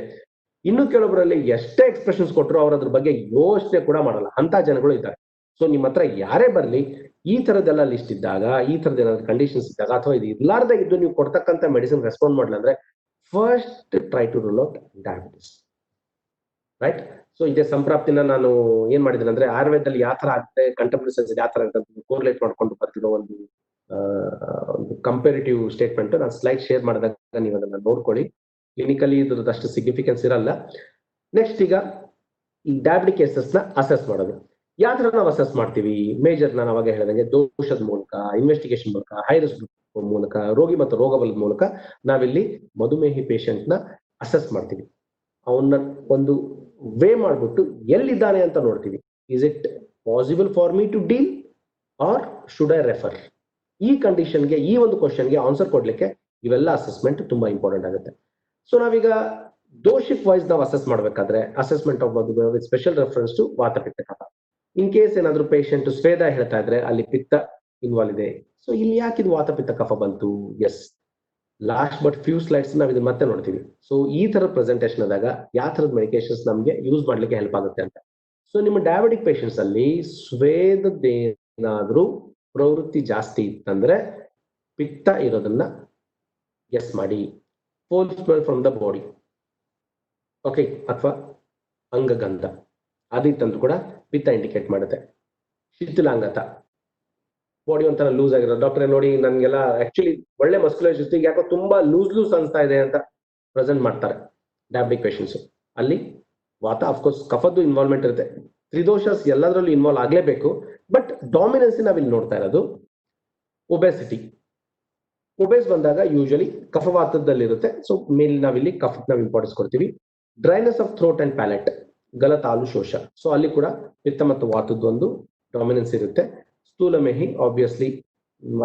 ಇನ್ನು ಕೆಲವೊಬ್ಬರಲ್ಲಿ ಎಷ್ಟೇ ಎಕ್ಸ್ಪ್ರೆಷನ್ಸ್ ಕೊಟ್ಟರು ಅವ್ರ ಅದ್ರ ಬಗ್ಗೆ ಯೋಚನೆ ಕೂಡ ಮಾಡಲ್ಲ, ಅಂತ ಜನಗಳು ಇದ್ದಾರೆ. ಸೊ ನಿಮ್ಮ ಹತ್ರ ಯಾರೇ ಬರ್ಲಿ ಈ ತರದೆಲ್ಲ ಲಿಸ್ಟ್ ಇದ್ದಾಗ, ಈ ತರದ ಏನಾದ್ರು ಕಂಡೀಷನ್ಸ್ ಇದ್ದಾಗ, ಅಥವಾ ಇದು ಇರ್ಲಾರ್ದೆ ಇದ್ದು ನೀವು ಕೊಡ್ತಕ್ಕಂಥ ಮೆಡಿಸಿನ್ ರೆಸ್ಪಾಂಡ್ ಮಾಡಲ್ಲ ಅಂದ್ರೆ first try to rule out diabetes, right. So ಇದೇ ಸಂಪ್ರಾಪ್ತಿನ ನಾನು ಏನ್ ಮಾಡಿದ್ದೇನೆ ಅಂದ್ರೆ ಆಯುರ್ವೇದದಲ್ಲಿ ಯಾವ ತರ ಆಗುತ್ತೆ, ಕಂಟೆಂಪ್ರರಿ ಯಾವ ತರ ಅಂತ ಕೋರ್ಲೇಟ್ ಮಾಡ್ಕೊಂಡು ಬರ್ತಿರೋ ಒಂದು ಕಂಪೇರಿಟಿವ್ ಸ್ಟೇಟ್ಮೆಂಟ್ ನಾನು ಸ್ಲೈಡ್ ಶೇರ್ ಮಾಡಿದಾಗ ನೀವು ಅದನ್ನ ನೋಡ್ಕೊಳ್ಳಿ. ಕ್ಲಿನಿಕಲಿ ಇದ್ರದಷ್ಟು ಸಿಗ್ನಿಫಿಕೆನ್ಸ್ ಇರಲ್ಲ. ನೆಕ್ಸ್ಟ್ ಈಗ ಈ ಡಯಾಬಿಟಿಕ್ ಕೇಸಸ್ ನ ಅಸೆಸ್ ಮಾಡೋದು. ಯಾವ ತರ ನಾವು ಅಸೆಸ್ ಮಾಡ್ತೀವಿ? ಮೇಜರ್ ನಾನು ಅವಾಗ ಹೇಳಿದಂಗೆ ದೋಷದ ಮೂಲಕ, ಇನ್ವೆಸ್ಟಿಗೇಷನ್ ಮೂಲಕ, ಹೈ ರಿಸ್ಕ್ ಮೂಲಕ, ರೋಗಿ ಮತ್ತು ರೋಗಬಲದ ಮೂಲಕ ನಾವಿಲ್ಲಿ ಮಧುಮೇಹಿ ಪೇಷಂಟ್ ನ ಅಸೆಸ್ ಮಾಡ್ತೀವಿ. ಅವನ್ನ ಒಂದು ವೇ ಮಾಡ್ಬಿಟ್ಟು ಎಲ್ಲಿದ್ದಾನೆ ಅಂತ ನೋಡ್ತೀವಿ. Is it possible for me to deal or should I refer? ಈ ಕಂಡೀಷನ್ಗೆ, ಈ ಒಂದು ಕ್ವಶನ್ಗೆ ಆನ್ಸರ್ ಕೊಡ್ಲಿಕ್ಕೆ ಇವೆಲ್ಲ ಅಸೆಸ್ಮೆಂಟ್ ತುಂಬಾ ಇಂಪಾರ್ಟೆಂಟ್ ಆಗುತ್ತೆ. ಸೊ ನಾವೀಗ ದೋಷಿಕ್ ವೈಸ್ ನಾವು ಅಸೆಸ್ ಮಾಡ್ಬೇಕಾದ್ರೆ assessment of with special reference to vata ಪಿತ್ತ ಕಫ. ಇನ್ ಕೇಸ್ ಏನಾದ್ರು ಪೇಷಂಟ್ ಸ್ವೇದ ಹೇಳ್ತಾ ಇದ್ರೆ ಅಲ್ಲಿ ಪಿತ್ತ ಇನ್ವಾಲ್ವ್ ಇದೆ. ಸೊ ಇಲ್ಲಿ ಯಾಕೆ ಇದು ವಾತ ಪಿತ್ತ ಕಫ ಬಂತು? Yes, last but few slides ನಾವು ಇದನ್ನ ಮತ್ತೆ ನೋಡ್ತೀವಿ. ಸೊ ಈ ತರ ಪ್ರೆಸೆಂಟೇಷನ್ ಆದಾಗ ಯಾವ ತರದ ಮೆಡಿಕೇಶನ್ಸ್ ನಮಗೆ ಯೂಸ್ ಮಾಡ್ಲಿಕ್ಕೆ ಹೆಲ್ಪ್ ಆಗುತ್ತೆ ಅಂತ. ಸೊ ನಿಮ್ಮ ಡಯಾಬಿಟಿಕ್ ಪೇಷಂಟ್ಸ್ ಅಲ್ಲಿ ಸ್ವೇದದ್ದೇನಾದ್ರೂ ಪ್ರವೃತ್ತಿ ಜಾಸ್ತಿ ಇತ್ತಂದ್ರೆ ಪಿತ್ತ ಇರೋದನ್ನ ಗೆಸ್ ಮಾಡಿ. Foul smell from the body, okay, ಅಥವಾ ಅಂಗಗಂಧ ಅದಿತ್ತಂದ್ರೂ ಕೂಡ ಪಿತ್ತ ಇಂಡಿಕೇಟ್ ಮಾಡುತ್ತೆ. ಶಿಥಿಲಾಂಗತ, ಬಾಡಿ ಒಂಥರ ಲೂಸ್ ಆಗಿರೋದು, ಡಾಕ್ಟರ್ ನೋಡಿ ನನ್ಗೆಲ್ಲ ಆಕ್ಚುಲಿ ಒಳ್ಳೆ ಮಸ್ಕ್ಯುಲರ್ ಜೊತೆಗೆ ಯಾಕೋ ತುಂಬಾ ಲೂಸ್ ಅನ್ಸ್ತಾ ಇದೆ ಅಂತ ಪ್ರೆಸೆಂಟ್ ಮಾಡ್ತಾರೆ ಡಯಾಬಿಟಿಕ್ ಪೇಷಂಟ್ಸ್. ಅಲ್ಲಿ ವಾತ ಅಫ್ಕೋರ್ಸ್ ಕಫದ್ದು ಇನ್ವಾಲ್ವ್ಮೆಂಟ್ ಇರುತ್ತೆ. ತ್ರಿದೋಷಸ್ ಎಲ್ಲದರಲ್ಲೂ ಇನ್ವಾಲ್ವ್ ಆಗ್ಲೇಬೇಕು. ಬಟ್ ಡಾಮಿನೆನ್ಸಿ ನಾವಿಲ್ಲಿ ನೋಡ್ತಾ ಇರೋದು ಒಬೆಸಿಟಿ. ಒಬೇಸ್ ಬಂದಾಗ ಯೂಶಲಿ ಕಫವಾತದಲ್ಲಿರುತ್ತೆ. ಸೊ ಮೇಲೆ ನಾವಿಲ್ಲಿ ಕಫಕ್ಕೆ ನಾವು ಇಂಪಾರ್ಟೆನ್ಸ್ ಕೊಡ್ತೀವಿ. Dryness of throat and palate, ಗಲತಾಲು ಶೋಷ. ಸೊ ಅಲ್ಲಿ ಕೂಡ ಪಿತ್ತ ಮತ್ತು ವಾತದ್ದು ಒಂದು ಡಾಮಿನೆನ್ಸ್ ಇರುತ್ತೆ. ಸ್ಥೂಲಮೇಹಿ ಆಬ್ವಿಯಸ್ಲಿ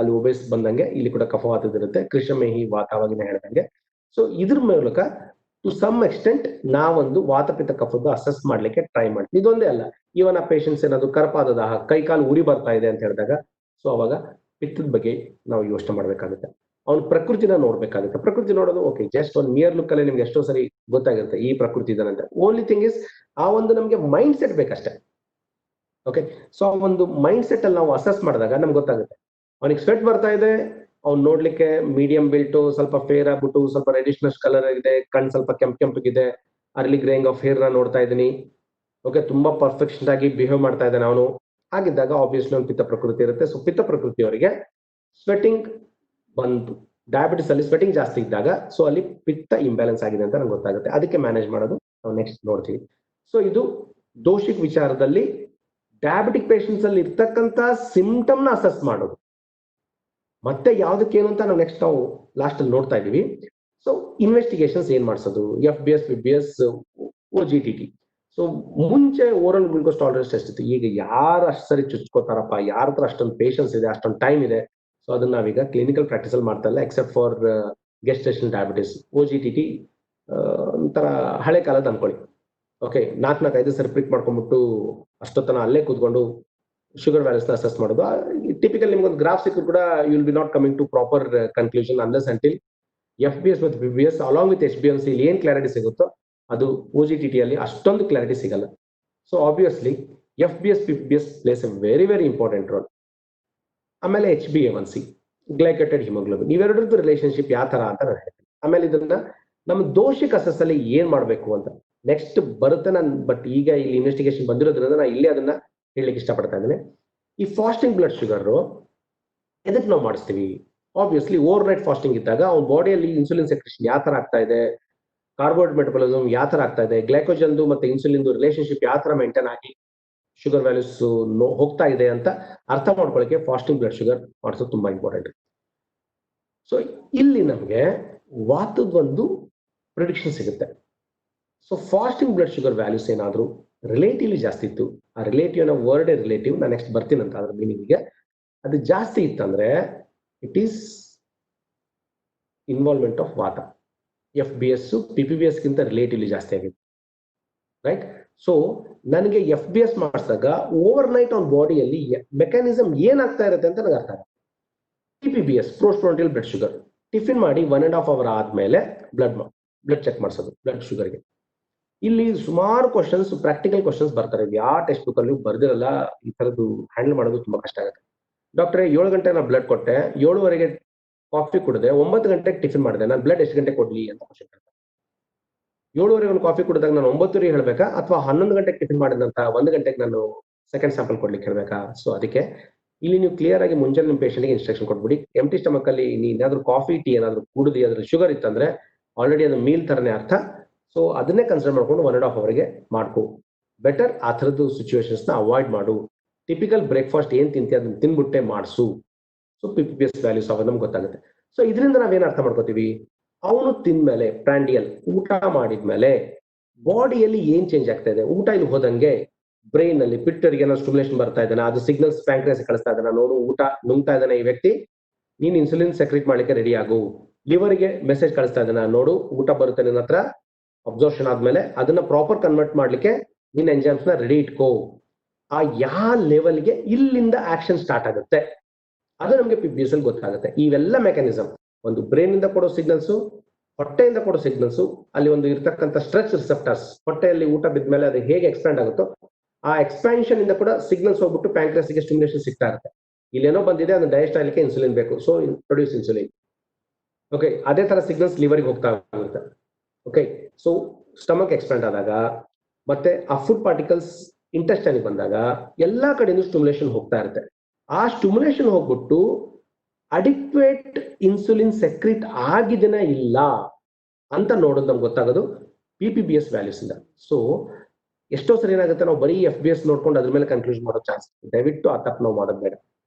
ಅಲ್ಲಿ ಒಬೇಸ್ ಬಂದಂಗೆ ಇಲ್ಲಿ ಕೂಡ ಕಫವಾತದಿರುತ್ತೆ. ಕೃಷಮೇಹಿ ವಾತವಾಗಿನ ಹೇಳ್ದಂಗೆ. ಸೊ ಇದ್ರ ಮೂಲಕ ಟು ಸಮ್ ಎಕ್ಸ್ಟೆಂಟ್ ನಾವೊಂದು ವಾತಪಿತ್ತ ಕಫದ್ದು ಅಸೆಸ್ ಮಾಡ್ಲಿಕ್ಕೆ ಟ್ರೈ ಮಾಡ್ತೀವಿ. ಇದೊಂದೇ ಅಲ್ಲ, ಇವನ್ ಆ ಪೇಷಂಟ್ಸ್ ಏನಾದ್ರು ಕರಪಾದ ದಾಹ, ಕೈ ಕಾಲು ಉರಿ ಬರ್ತಾ ಇದೆ ಅಂತ ಹೇಳಿದಾಗ ಸೊ ಅವಾಗ ಪಿತ್ತದ ಬಗ್ಗೆ ನಾವು ಯೋಚನೆ ಮಾಡ್ಬೇಕಾಗುತ್ತೆ. ಅವ್ನ ಪ್ರಕೃತಿನ ನೋಡ್ಬೇಕಾಗುತ್ತೆ. ಪ್ರಕೃತಿ ನೋಡೋದು ಓಕೆ, ಜಸ್ಟ್ ಒಂದು ನಿಯರ್ ಲುಕ್ ಅಲ್ಲಿ ನಿಮ್ಗೆ ಎಷ್ಟೋ ಸರಿ ಗೊತ್ತಾಗಿರುತ್ತೆ ಈ ಪ್ರಕೃತಿ ಇದಾನಂತ. ಓನ್ಲಿ ಥಿಂಗ್ ಇಸ್ ಆ ಒಂದು ನಮ್ಗೆ ಮೈಂಡ್ ಸೆಟ್ ಬೇಕಷ್ಟೇ. ಓಕೆ, ಸೊ ಆ ಒಂದು ಮೈಂಡ್ ಸೆಟ್ ಅಲ್ಲಿ ನಾವು ಅಸೆಸ್ ಮಾಡಿದಾಗ ನಮ್ಗೆ ಗೊತ್ತಾಗುತ್ತೆ. ಅವನಿಗೆ ಸ್ವೆಟ್ ಬರ್ತಾ ಇದೆ, ಅವ್ನು ನೋಡ್ಲಿಕ್ಕೆ ಮೀಡಿಯಂ ಬಿಲ್ಟು, ಸ್ವಲ್ಪ ಫೇರ್ ಆಗ್ಬಿಟ್ಟು, ಸ್ವಲ್ಪ ರೆಡಿಶ್ನೆಸ್ ಕಲರ್ ಆಗಿದೆ, ಕಣ್ ಸ್ವಲ್ಪ ಕೆಂಪಿಗಿದೆ, ಅರ್ಲಿ ಗ್ರೇಯಿಂಗ್ ಆಫ್ ಹೇರ್ ನ ನೋಡ್ತಾ ಇದ್ದೀನಿ. ಓಕೆ, ತುಂಬಾ ಪರ್ಫೆಕ್ಷನ್ ಆಗಿ ಬಿಹೇವ್ ಮಾಡ್ತಾ ಇದ್ದಾನೆ ಅವನು. ಹಾಗಿದ್ದಾಗ ಆಬ್ವಿಯಸ್ಲಿ ಒಂದು ಪಿತ್ತ ಪ್ರಕೃತಿ ಇರುತ್ತೆ. ಸೊ ಪಿತ್ತ ಪ್ರಕೃತಿಯವರಿಗೆ ಸ್ವೆಟಿಂಗ್ ಬಂತು, ಡಯಾಬಿಟಿಸ್ ಅಲ್ಲಿ ಸ್ವೆಟಿಂಗ್ ಜಾಸ್ತಿ ಇದ್ದಾಗ ಸೊ ಅಲ್ಲಿ ಪಿತ್ತ ಇಂಬ್ಯಾಲೆನ್ಸ್ ಆಗಿದೆ ಅಂತ ನಂಗೆ ಗೊತ್ತಾಗುತ್ತೆ. ಅದಕ್ಕೆ ಮ್ಯಾನೇಜ್ ಮಾಡೋದು ನಾವು ನೆಕ್ಸ್ಟ್ ನೋಡ್ತೀವಿ. ಸೊ ಇದು ದೋಷಿಕ್ ವಿಚಾರದಲ್ಲಿ ಡಯಾಬಿಟಿಕ್ ಪೇಷಂಟ್ಸ್ ಅಲ್ಲಿ ಇರ್ತಕ್ಕಂಥ ಸಿಂಪ್ಟಮ್ ನ ಅಸೆಸ್ ಮಾಡೋದು. ಮತ್ತೆ ಯಾವ್ದಕ್ಕೇನು ಅಂತ ನಾವು ನೆಕ್ಸ್ಟ್ ನಾವು ಲಾಸ್ಟ್ ಅಲ್ಲಿ ನೋಡ್ತಾ ಇದೀವಿ. ಸೊ ಇನ್ವೆಸ್ಟಿಗೇಷನ್ಸ್ ಏನ್ ಮಾಡಿಸೋದು, FBS, PBS, OGTT. ಸೊ ಮುಂಚೆ ಓರಲ್ ಗ್ಲೂಕೋಸ್ ಟಾಲರೆನ್ಸ್ ಟೆಸ್ಟ್ ಇತ್ತು. ಈಗ ಯಾರು ಅಷ್ಟು ಸರಿ ಚುಚ್ಕೋತಾರಪ್ಪ, ಯಾರ ಹತ್ರ ಅಷ್ಟೊಂದು ಪೇಷನ್ಸ್ ಇದೆ, ಅಷ್ಟೊಂದು ಟೈಮ್ ಇದೆ. ಸೊ ಅದನ್ನ ನಾವೀಗ ಕ್ಲಿನಿಕಲ್ ಪ್ರಾಕ್ಟೀಸ್ ಅಲ್ಲಿ ಮಾಡ್ತಾ ಇಲ್ಲ, accept for gestation diabetes. OGTT ಒಂಥರ ಹಳೆ ಕಾಲದ ಅನ್ಕೊಳ್ಳಿ. ಓಕೆ, 4-5 ಸರಿ ಪ್ರಿಕ್ ಮಾಡ್ಕೊಂಡ್ಬಿಟ್ಟು ಅಷ್ಟೊತ್ತನ ಅಲ್ಲೇ ಕೂತ್ಕೊಂಡು ಶುಗರ್ ವ್ಯಾಲ್ಯೂಸ್ ನ ಅಸೆಸ್ ಮಾಡೋದು. ಟಿಪಿಕಲ್ ನಿಮ್ಗೊಂದು ಗ್ರಾಫ್ ಸಿಕ್ಕರು ಕೂಡ you will be not coming to proper conclusion unless until FBS ಮತ್ತು PBS ಅಲಾಂಗ್ ವಿತ್ HbA1c ಇಲ್ಲಿ ಏನ್ ಕ್ಲಾರಿಟಿ ಸಿಗುತ್ತೋ ಅದು OGTT ಅಲ್ಲಿ ಅಷ್ಟೊಂದು ಕ್ಲಾರಿಟಿ ಸಿಗಲ್ಲ. So obviously FBS, PBS place A very very important role. ಆಮೇಲೆ HbA1c, ಗ್ಲೈಕೇಟೆಡ್ ಹಿಮೋಗ್ಲೋಬಿನ್, ಇವೆರಡರದ್ದು ರಿಲೇಶನ್ಶಿಪ್ ಯಾವ ತರ ಅಂತ ನಾನು ಹೇಳ್ತೀನಿ. ಆಮೇಲೆ ಇದನ್ನ ನಮ್ಮ ದೋಷಿಕ ಅಸೆಸ್ ಅಲ್ಲಿ ಏನ್ ಮಾಡ್ಬೇಕು ಅಂತ ನೆಕ್ಸ್ಟ್ ಬರುತ್ತೆ. ನಾನು ಬಟ್ ಈಗ ಇಲ್ಲಿ ಇನ್ವೆಸ್ಟಿಗೇಷನ್ ಬಂದಿರೋದ್ರಿಂದ ನಾನು ಇಲ್ಲೇ ಅದನ್ನ ಹೇಳಲಿಕ್ಕೆ ಇಷ್ಟಪಡ್ತಾ ಇದ್ದೇನೆ. ಈ ಫಾಸ್ಟಿಂಗ್ ಬ್ಲಡ್ ಶುಗರ್ ಎದಕ್ಕೆ ನಾವು ಮಾಡಿಸ್ತೀವಿ? ಆಬ್ವಿಯಸ್ಲಿ ಓವರ್ ನೈಟ್ ಫಾಸ್ಟಿಂಗ್ ಇದ್ದಾಗ ಅವ್ನ ಬಾಡಿಯಲ್ಲಿ ಇನ್ಸುಲಿನ್ ಸೆಕ್ರೇಷನ್ ಯಾವ ತರ ಆಗ್ತಾ ಇದೆ, ಕಾರ್ಬೋಹೈಡ್ರೇಟ್ ಮೆಟಬಾಲಿಸಮ್ ಯಾವ ತರ ಆಗ್ತಾ ಇದೆ, ಗ್ಲೈಕೋಜನ್ದು ಮತ್ತೆ ಇನ್ಸುಲಿನ್ದು ರಿಲೇಶನ್ಶಿಪ್ ಯಾವ ತರ ಮೇಂಟೈನ್ ಆಗಿ ಶುಗರ್ ವ್ಯಾಲ್ಯೂಸ್ ಹೋಗ್ತಾ ಇದೆ ಅಂತ ಅರ್ಥ ಮಾಡ್ಕೊಳ್ಳಿಕ್ಕೆ ಫಾಸ್ಟಿಂಗ್ ಬ್ಲಡ್ ಶುಗರ್ ಮಾಡಿಸೋದು ತುಂಬಾ ಇಂಪಾರ್ಟೆಂಟ್. ಸೊ ಇಲ್ಲಿ ನಮಗೆ ವಾತದ ಒಂದು ಪ್ರಿಡಿಕ್ಷನ್ ಸಿಗುತ್ತೆ. So fasting blood sugar values ಏನಾದ್ರು ರಿಲೇಟಿವ್ಲಿ ಜಾಸ್ತಿ ಇತ್ತು, ಆ ರಿಲೇಟಿವ್ ನ ವರ್ಡ್ ರಿಲೇಟಿವ್ ನಾನು ನೆಕ್ಸ್ಟ್ ಬರ್ತೀನಿ ಅಂತ ಅದ್ರ ಮೀನಿಂಗ್ಗೆ, ಅದು ಜಾಸ್ತಿ ಇತ್ತಂದ್ರೆ ಇಟ್ ಈಸ್ ಇನ್ವಾಲ್ವ್ಮೆಂಟ್ ಆಫ್ ವಾತ. FBS PPBS ಗಿಂತ ರಿಲೇಟಿವ್ಲಿ ಜಾಸ್ತಿ ಆಗಿದೆ, ರೈಟ್. ಸೊ ನನಗೆ FBS ಮಾಡಿಸಿದಾಗ ಓವರ್ ನೈಟ್ ಆನ್ ಬಾಡಿಯಲ್ಲಿ ಮೆಕ್ಯಾನಿಸಮ್ ಏನಾಗ್ತಾ ಇರುತ್ತೆ ಅಂತ ನನಗೆ ಅರ್ಥ ಆಗುತ್ತೆ. PPBS ಪ್ರೋಸ್ಟೋಂಟಿಯಲ್ ಬ್ಲಡ್ ಶುಗರ್ ಟಿಫಿನ್ ಮಾಡಿ 1.5 hour ಆದ್ಮೇಲೆ ಬ್ಲಡ್ ಚೆಕ್ ಮಾಡಿಸೋದು ಬ್ಲಡ್ ಶುಗರ್ಗೆ. ಇಲ್ಲಿ ಸುಮಾರು ಕ್ವಶನ್ಸ್, ಪ್ರಾಕ್ಟಿಕಲ್ ಕ್ವಶನ್ಸ್ ಬರ್ತಾರೆ. ಯಾವ ಟೆಕ್ಸ್ಟ್ ಬುಕ್ ಅಲ್ಲಿ ಬರ್ದಿರಲ್ಲ, ಈ ತರದ್ದು ಹ್ಯಾಂಡಲ್ ಮಾಡೋದು ತುಂಬಾ ಕಷ್ಟ ಆಗುತ್ತೆ. ಡಾಕ್ಟ್ರೆ 7 ಗಂಟೆ ನಾನು ಬ್ಲಡ್ ಕೊಟ್ಟೆ, 7:30 ಕಾಫಿ ಕುಡಿದೆ, 9 ಗಂಟೆಗೆ ಟಿಫಿನ್ ಮಾಡಿದೆ, ನಾನು ಬ್ಲಡ್ ಎಷ್ಟು ಗಂಟೆ ಕೊಡ್ಲಿ ಅಂತ ಕ್ವಶನ್ ಕೇಳ್ತಾರೆ. 7:30 ಒಂದು ಕಾಫಿ ಕುಡಿದಾಗ ನಾನು 9:30 ಹೇಳ್ಬೇಕಾ, ಅಥವಾ 11 ಗಂಟೆಗೆ ಟಿಫಿನ್ ಮಾಡಿದಂತ 1 ಗಂಟೆಗೆ ನಾನು ಸೆಕೆಂಡ್ ಸ್ಯಾಂಪಲ್ ಕೊಡ್ಲಿಕ್ಕೆ ಹೇಳ್ಬೇಕಾ? ಸೊ ಅದಕ್ಕೆ ಇಲ್ಲಿ ನೀವು ಕ್ಲಿಯರ್ ಆಗಿ ಮುಂಚೆ ನಿಮ್ಮ ಪೇಷಂಟ್ಗೆ ಇನ್ಸ್ಟ್ರಕ್ಷನ್ ಕೊಟ್ಬಿಡಿ. ಎಂಟಿ ಸ್ಟಮಕ್ ಅಲ್ಲಿ ನೀ ಏನಾದ್ರು ಕಾಫಿ ಟೀ ಏನಾದ್ರು ಕುಡಿದು ಅದ್ರ ಶುಗರ್ ಇತ್ತಂದ್ರೆ ಆಲ್ರೆಡಿ ಅದು ಮೀಲ್ ತರನೇ ಅರ್ಥ. ಸೊ ಅದನ್ನೇ ಕನ್ಸಿಡರ್ ಮಾಡ್ಕೊಂಡು 1.5 hour ಮಾಡ್ಕೊ. ಬೆಟರ್ ಆ ಥರದ್ದು ಸಿಚುವೇಶನ್ಸ್ ನ ಅವಾಯ್ಡ್ ಮಾಡು. ಟಿಪಿಕಲ್ ಬ್ರೇಕ್ಫಾಸ್ಟ್ ಏನ್ ತಿಂತಿ ಅದನ್ನ ತಿನ್ಬಿಟ್ಟೆ ಮಾಡಿಸು. ಸೊ PPBS ವ್ಯಾಲ್ಯೂಸ್ ಅವಾಗ ನಮ್ಗೆ ಗೊತ್ತಾಗುತ್ತೆ. ಸೊ ಇದರಿಂದ ನಾವೇನ್ ಅರ್ಥ ಮಾಡ್ಕೋತೀವಿ, ಅವನು ತಿಂದ್ಮೇಲೆ ಪ್ರಾಂಡಿಯಲ್ ಊಟ ಮಾಡಿದ್ಮೇಲೆ ಬಾಡಿಯಲ್ಲಿ ಏನ್ ಚೇಂಜ್ ಆಗ್ತಾ ಇದೆ, ಊಟ ಇಲ್ಲಿ ಹೋದಂಗೆ ಬ್ರೈನ್ ಅಲ್ಲಿ ಪಿಟ್ಟರಿಗೆ ಏನೋ ಸ್ಟಿಮ್ಯುಲೇಷನ್ ಬರ್ತಾ ಇದ್ದಾನೆ, ಅದು ಸಿಗ್ನಲ್ಸ್ ಪ್ಯಾಂಕ್ರಿಯಾಸ್ ಕಳಿಸ್ತಾ ಇದ್ದಾನೆ, ನೋಡು ಊಟ ನುಂಗ್ತಾ ಇದ್ದಾನೆ ಈ ವ್ಯಕ್ತಿ, ನೀನ್ ಇನ್ಸುಲಿನ್ ಸೆಕ್ರೆಟ್ ಮಾಡ್ಲಿಕ್ಕೆ ರೆಡಿ ಆಗು. ಲಿವರ್ಗೆ ಮೆಸೇಜ್ ಕಳಿಸ್ತಾ ಇದ್ದಾನೆ, ನೋಡು ಊಟ ಬರುತ್ತೆ ನಿನ್ನ ಹತ್ರ, ಅಬ್ಸರ್ಪ್ಷನ್ ಆದ್ಮೇಲೆ ಅದನ್ನ ಪ್ರಾಪರ್ ಕನ್ವರ್ಟ್ ಮಾಡ್ಲಿಕ್ಕೆ ನಿನ್ನ ಎಂಜೈಮ್ಸ್ ನ ರೆಡಿ ಇಟ್ಕೋ. ಆ ಯಾವ ಲೆವೆಲ್ಗೆ ಇಲ್ಲಿಂದ ಆಕ್ಷನ್ ಸ್ಟಾರ್ಟ್ ಆಗುತ್ತೆ ಅದು ನಮಗೆ PPBS ಅಲ್ಲಿ ಗೊತ್ತಾಗುತ್ತೆ. ಇವೆಲ್ಲ ಮೆಕ್ಯಾನಿಸಮ್, ಒಂದು ಬ್ರೈನ್ ಇಂದ ಕೊಡೋ ಸಿಗ್ನಲ್ಸ್, ಹೊಟ್ಟೆಯಿಂದ ಕೊಡೋ ಸಿಗ್ನಲ್ಸ್, ಅಲ್ಲಿ ಒಂದು ಇರ್ತಕ್ಕಂಥ ಸ್ಟ್ರೆಚ್ ರಿಸೆಪ್ಟರ್ಸ್, ಹೊಟ್ಟೆಯಲ್ಲಿ ಊಟ ಬಿದ್ಮೇಲೆ ಅದು ಹೇಗೆ ಎಕ್ಸ್ಪ್ಯಾಂಡ್ ಆಗುತ್ತೋ ಆ ಎಕ್ಸ್ಪ್ಯಾನ್ಷನ್ ಇಂದ ಕೂಡ ಸಿಗ್ನಲ್ಸ್ ಹೋಗ್ಬಿಟ್ಟು ಪ್ಯಾಂಕ್ರಿಯಾಸ್ಗೆ ಸ್ಟಿಮ್ಯುಲೇಷನ್ ಸಿಗ್ತಾ ಇರುತ್ತೆ. ಇಲ್ಲೇನೋ ಬಂದಿದೆ, ಅದನ್ನ ಡೈಜೆಸ್ಟ್ ಆಗಲಿಕ್ಕೆ ಇನ್ಸುಲಿನ್ ಬೇಕು, ಸೊ ಪ್ರೊಡ್ಯೂಸ್ ಇನ್ಸುಲಿನ್. ಓಕೆ, ಅದೇ ತರ ಸಿಗ್ನಲ್ಸ್ ಲಿವರ್ಗೆ ಹೋಗ್ತಾ ಇರುತ್ತೆ. ಓಕೆ, ಸೊ ಸ್ಟಮಕ್ ಎಕ್ಸ್ಪ್ಯಾಂಡ್ ಆದಾಗ ಮತ್ತೆ ಆ ಫುಡ್ ಪಾರ್ಟಿಕಲ್ಸ್ ಇಂಟೆಸ್ಟೈನ್ ಬಂದಾಗ ಎಲ್ಲಾ ಕಡೆಯಿಂದ ಸ್ಟಿಮ್ಯುಲೇಷನ್ ಹೋಗ್ತಾ ಇರುತ್ತೆ. ಆ ಸ್ಟಿಮ್ಯುಲೇಷನ್ ಹೋಗ್ಬಿಟ್ಟು ಅಡಿಕ್ವೇಟ್ ಇನ್ಸುಲಿನ್ ಸೆಕ್ರಿಟ್ ಆಗಿದೆನಾ ಇಲ್ಲ ಅಂತ ನೋಡೋದು ನಮ್ಗೆ ಗೊತ್ತಾಗೋದು PPBS ವ್ಯಾಲ್ಯೂಸ್ ಇಂದ. ಸೊ ಎಷ್ಟೋ ಸರಿ ಏನಾಗುತ್ತೆ, ನಾವು ಬರೀ FBS ನೋಡ್ಕೊಂಡು ಅದ್ರ ಮೇಲೆ ಕನ್ಕ್ಲೂಷನ್ ಮಾಡೋ ಚಾನ್ಸ್. ದಯವಿಟ್ಟು ಆ ತಪ್ಪು ನಾವು ಮಾಡೋದು ಬೇಡ.